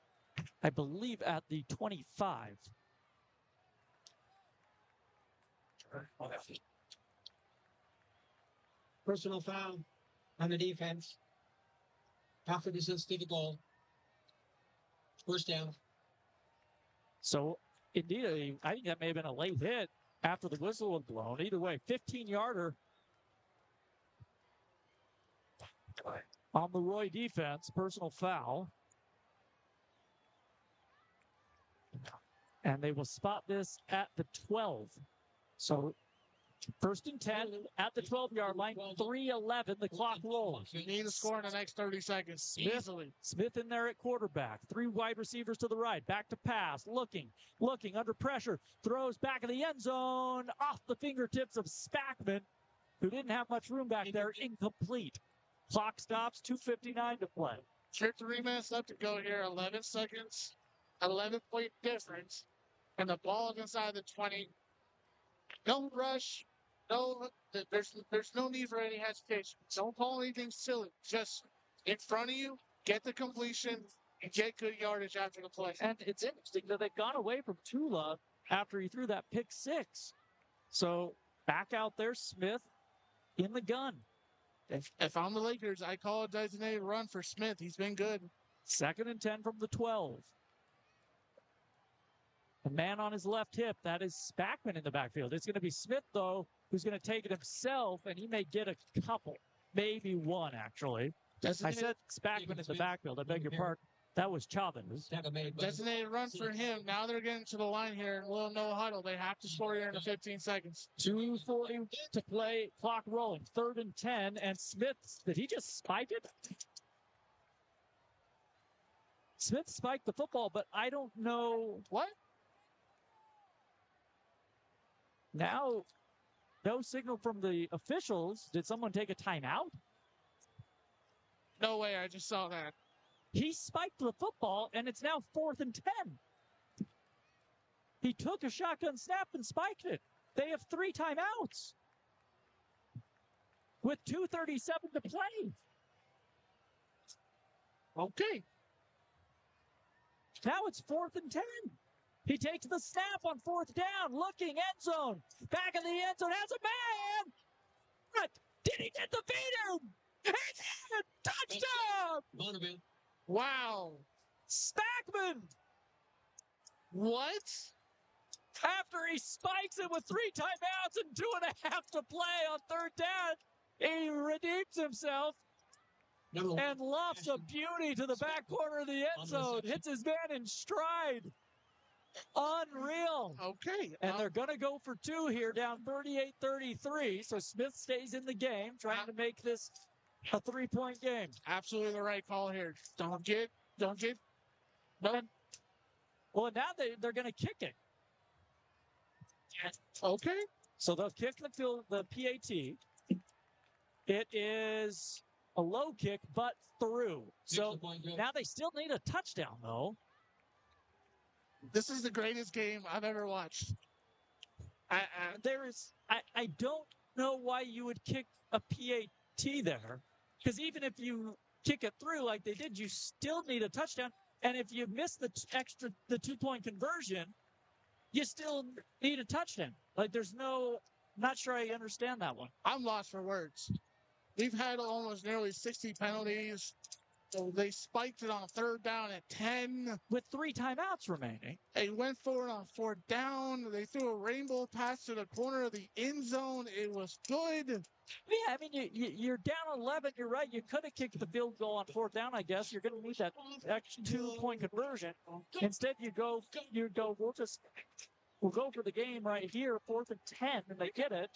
I believe, at the 25. Personal foul on the defense. Half a distance to the goal. First down. So, indeed, I think that may have been a late hit after the whistle was blown. Either way, 15-yarder on the Roy defense. Personal foul. And they will spot this at the 12. So 1st and 10 at the 12-yard line, 3:11. The clock rolls. You need to score in the next 30 seconds. Easily. Smith in there at quarterback. 3 wide receivers to the right. Back to pass. Looking under pressure. Throws back in the end zone. Off the fingertips of Spackman, who didn't have much room back there. Incomplete. Clock stops. 2:59 to play. 3 minutes left to go here. 11 seconds. 11-point difference. And the ball is inside the 20. No rush. There's no need for any hesitation. Don't call anything silly. Just in front of you, get the completion, and get good yardage after the play. And it's interesting that they've gone away from Tula after he threw that pick 6. So back out there, Smith in the gun. If I'm the Lakers, I call a designated run for Smith. He's been good. 2nd and 10 from the 12. The man on his left hip, that is Spackman in the backfield. It's going to be Smith, though, who's going to take it himself, and he may get a couple, maybe one, actually. I said Spackman in the backfield. I beg your pardon. That was Chavez. Designated run for him. Now they're getting to the line here. A little no huddle. They have to score here in the 15 seconds. 2:40 to play. Clock rolling. 3rd and 10. And Smith, did he just spike it? Smith spiked the football, but I don't know. What? Now, no signal from the officials. Did someone take a timeout? No way. I just saw that. He spiked the football, and it's now 4th and 10. He took a shotgun snap and spiked it. They have 3 timeouts with 2:37 to play. Okay. Now it's 4th and 10. He takes the snap on 4th down, looking end zone. Back in the end zone, has a man. What? Did he get the beat him? He did! Touchdown! Bonneville. Wow. Spackman! What? After he spikes it with 3 timeouts and 2.5 to play on 3rd down, he redeems himself and lofts a beauty to the back corner of the end zone. Hits his man in stride. Unreal. Okay. And they're going to go for 2 here, down 38-33. So Smith stays in the game, trying to make this a 3-point game. Absolutely the right call here. Don't get. No. Well, now they're going to kick it. Okay. So they'll kick the PAT. It is a low kick, but through. So now they still need a touchdown, though. This is the greatest game I've ever watched. I don't know why you would kick a PAT there, because even if you kick it through like they did, you still need a touchdown. And if you miss the 2-point conversion, you still need a touchdown. Like not sure I understand that one. I'm lost for words. We've had almost nearly 60 penalties. So they spiked it on 3rd down at 10. With 3 timeouts remaining. They went for it on 4th down. They threw a rainbow pass to the corner of the end zone. It was good. Yeah, I mean, you're down 11. You're right. You could have kicked the field goal on 4th down, I guess. You're going to need that extra 2-point conversion. Instead, we'll go for the game right here, 4th and 10, and they get it.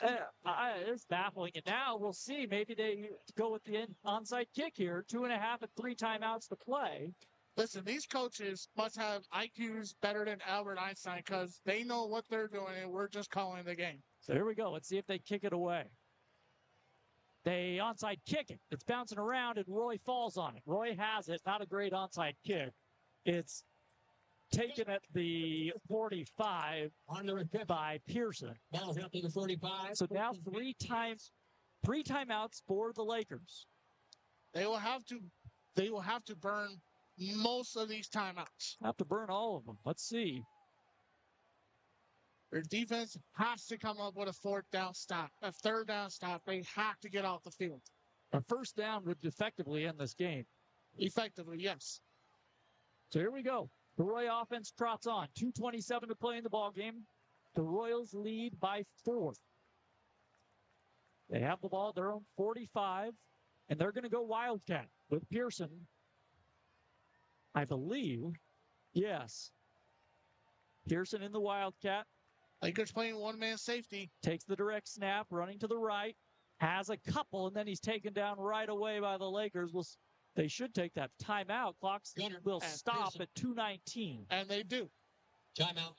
It's baffling. And now we'll see. Maybe they go with the onside kick here. 2.5 and 3 timeouts to play. Listen, these coaches must have IQs better than Albert Einstein because they know what they're doing and we're just calling the game. So here we go. Let's see if they kick it away. They onside kick it. It's bouncing around and Roy falls on it. Roy has it. Not a great onside kick. It's taken at the 45 by Pearson. Ball's up to the 45. So now 3 timeouts for the Lakers. They will have to burn most of these timeouts. Have to burn all of them. Let's see. Their defense has to come up with a 4th down stop, a 3rd down stop. They have to get off the field. A 1st down would effectively end this game. Effectively, yes. So here we go. The Roy offense trots on. 2:27 to play in the ball game. The Royals lead by 4. They have the ball at their own 45, and they're going to go Wildcat with Pearson. I believe, yes. Pearson in the Wildcat. Lakers playing one-man safety. Takes the direct snap, running to the right. Has a couple, and then he's taken down right away by the Lakers. They should take that timeout. Clocks will stop Pearson. at 2:19. And they do. Timeout.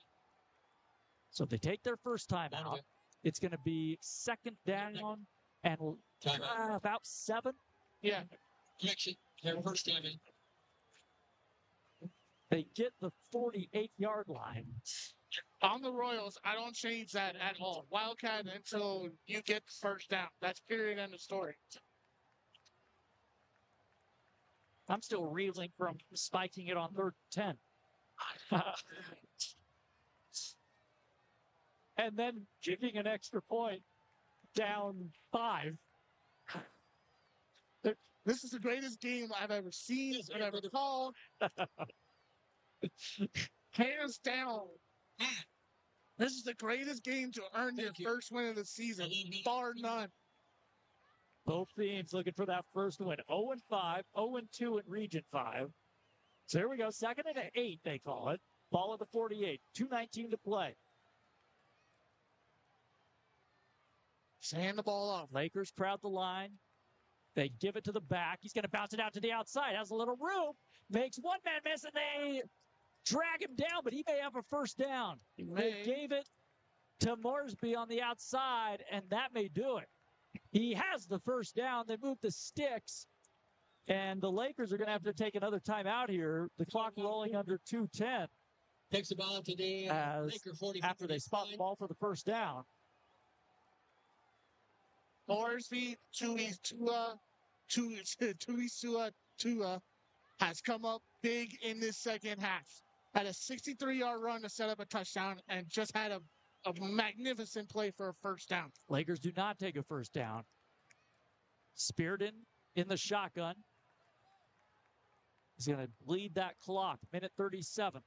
So if they take their first timeout, Bonneville. it's going to be second down and Timeout. about 7. Yeah. Correction. Their first time in. They get the 48-yard line. On the Royals, I don't change that at all. Wildcat until you get the first down. That's period, end of story. I'm still reeling from spiking it on 3rd and 10. And then kicking an extra point down 5. This is the greatest game I've ever seen and ever called. Hands down. This is the greatest game to earn your first win of the season, bar none. Both teams looking for that first win. 0-5, 0-2 in Region 5. So here we go. 2nd and 8, they call it. Ball at the 48. 2:19 to play. Hand the ball off. Lakers crowd the line. They give it to the back. He's going to bounce it out to the outside. Has a little room. Makes one man miss, and they drag him down, but he may have a first down. They gave it to Morsby on the outside, and that may do it. He has the first down. They move the sticks, and the Lakers are going to have to take another timeout here. The clock rolling under 2:10. Takes the ball to the Laker 40. After they spot the ball for the first down. Morsby, Tua has come up big in this second half. Had a 63-yard run to set up a touchdown and just had a magnificent play for a first down. Lakers do not take a first down. Spearden in the shotgun. He's going to bleed that clock. Minute 37.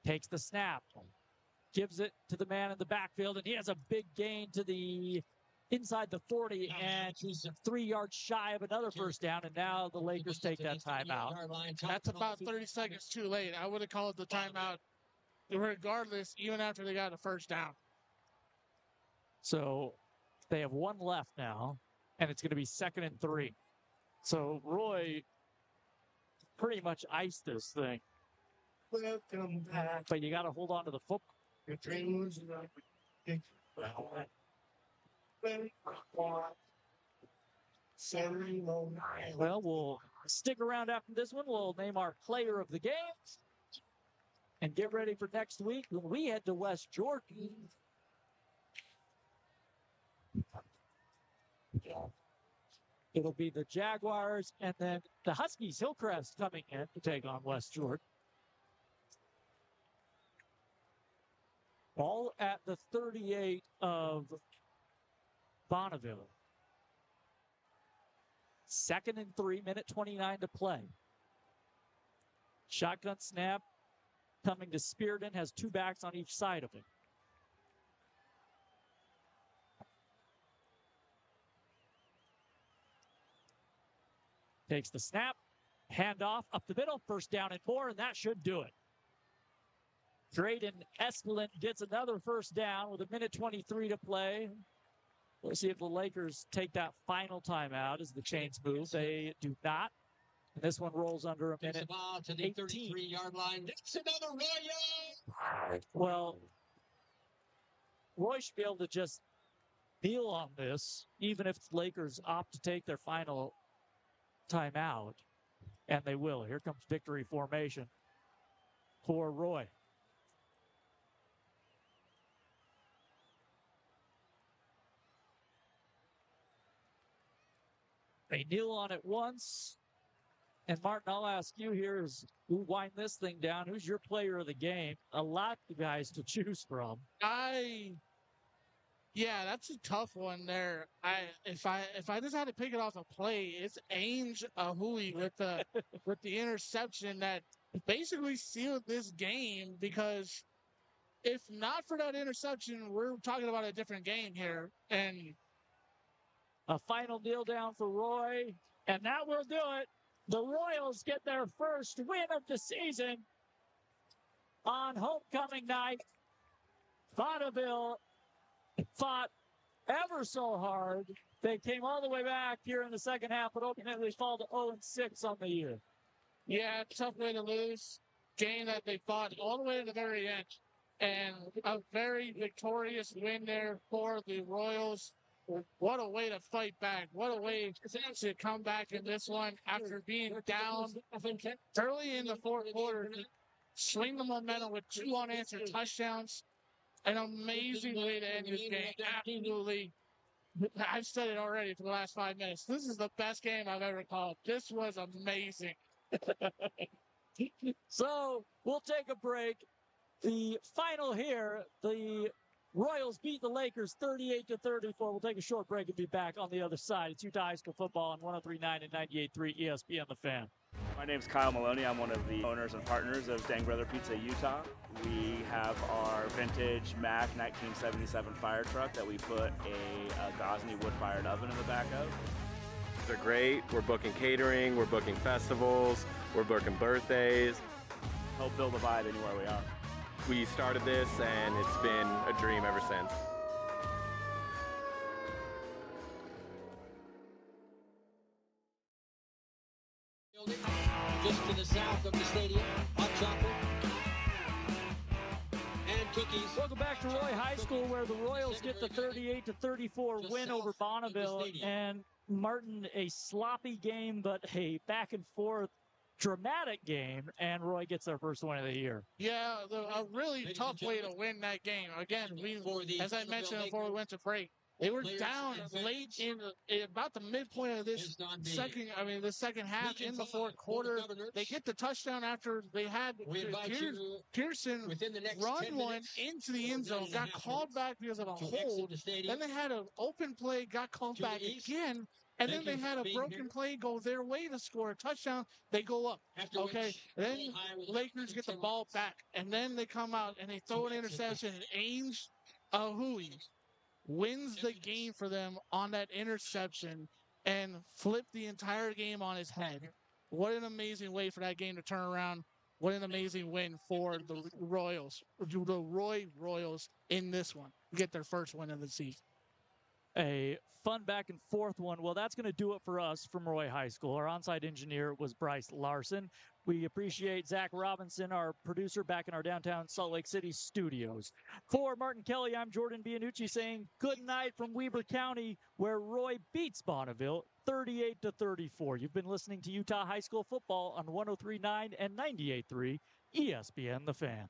Takes the snap. Gives it to the man in the backfield, and he has a big gain to the inside the 40, and he's 3 yards shy of another first down, and now the Lakers take that timeout. That's about 30 seconds too late. I would have called the timeout regardless, even after they got a first down. So they have one left now, and it's going to be 2nd and 3. So Roy pretty much iced this thing. Welcome back. But you got to hold on to the football. Your dreams Well, we'll stick around after this one. We'll name our player of the game and get ready for next week when we head to West Jordan. It'll be the Jaguars and then the Huskies, Hillcrest, coming in to take on West Jordan. All at the 38 of Bonneville. 2nd and 3, minute 29 to play. Shotgun snap coming to Spearden, has 2 backs on each side of him. Takes the snap, handoff up the middle, first down and 4, and that should do it. Drayden Escalent gets another first down with a minute 23 to play. We'll see if the Lakers take that final timeout as the chains move. They do not. And this one rolls under a minute. The ball to the 33-yard line. That's another Roy. Well, Roy should be able to just kneel on this, even if the Lakers opt to take their final timeout. And they will. Here comes victory formation for Roy. They kneel on it once. And Martin, I'll ask you here as we wind this thing down. Who's your player of the game? A lot of guys to choose from. Yeah, that's a tough one there. If I just had to pick it off a play, it's Ainge Ahui with the interception that basically sealed this game, because if not for that interception, we're talking about a different game here. And a final kneel down for Roy, and that will do it. The Royals get their first win of the season on homecoming night. Bonneville fought ever so hard. They came all the way back here in the second half, but ultimately fall to 0-6 on the year. Yeah, tough way to lose. Game that they fought all the way to the very end. And a very victorious win there for the Royals. What a way to fight back. What a way to come back in this one after being down early in the fourth quarter. Swing the momentum with 2 unanswered touchdowns. An amazing way to end this game. Absolutely. I've said it already for the last 5 minutes. This is the best game I've ever called. This was amazing. So we'll take a break. The final here, the Royals beat the Lakers 38-34. We'll take a short break and be back on the other side. It's Utah High School football on 103.9 and 98.3 ESPN The Fan. My name is Kyle Maloney. I'm one of the owners and partners of Dang Brother Pizza Utah. We have our vintage Mack 1977 fire truck that we put a Gosney wood-fired oven in the back of. They're great. We're booking catering, we're booking festivals, we're booking birthdays. Help build a vibe anywhere we are. We started this and it's been a dream ever since. Just to the south of the stadium, hot chocolate and cookies. Welcome back to Roy High School, where the Royals get the 38-34 win over Bonneville. And Martin, a sloppy game, but a back and forth dramatic game, and Roy gets their first win of the year. Yeah, a really tough way to win that game. Again, as I mentioned before we went to break, they were down late in about the midpoint of this second half in the fourth quarter. They get the touchdown after they had Pearson run one into the end zone, got called back because of a hold. Then they had an open play, got called back again. And then they had a broken play go their way to score a touchdown. They go up. Okay. Then Lakers get the ball back. And then they come out and they throw an interception. And Ainge Ahui wins the game for them on that interception and flipped the entire game on his head. What an amazing way for that game to turn around. What an amazing win for the Royals. The Roy Royals in this one. Get their first win of the season. A fun back and forth one. Well, that's going to do it for us from Roy High School. Our on-site engineer was Bryce Larson. We appreciate Zach Robinson, our producer, back in our downtown Salt Lake City studios. For Martin Kelly, I'm Jordan Bianucci saying good night from Weber County, where Roy beats Bonneville 38-34. You've been listening to Utah High School football on 103.9 and 98.3 ESPN The Fan.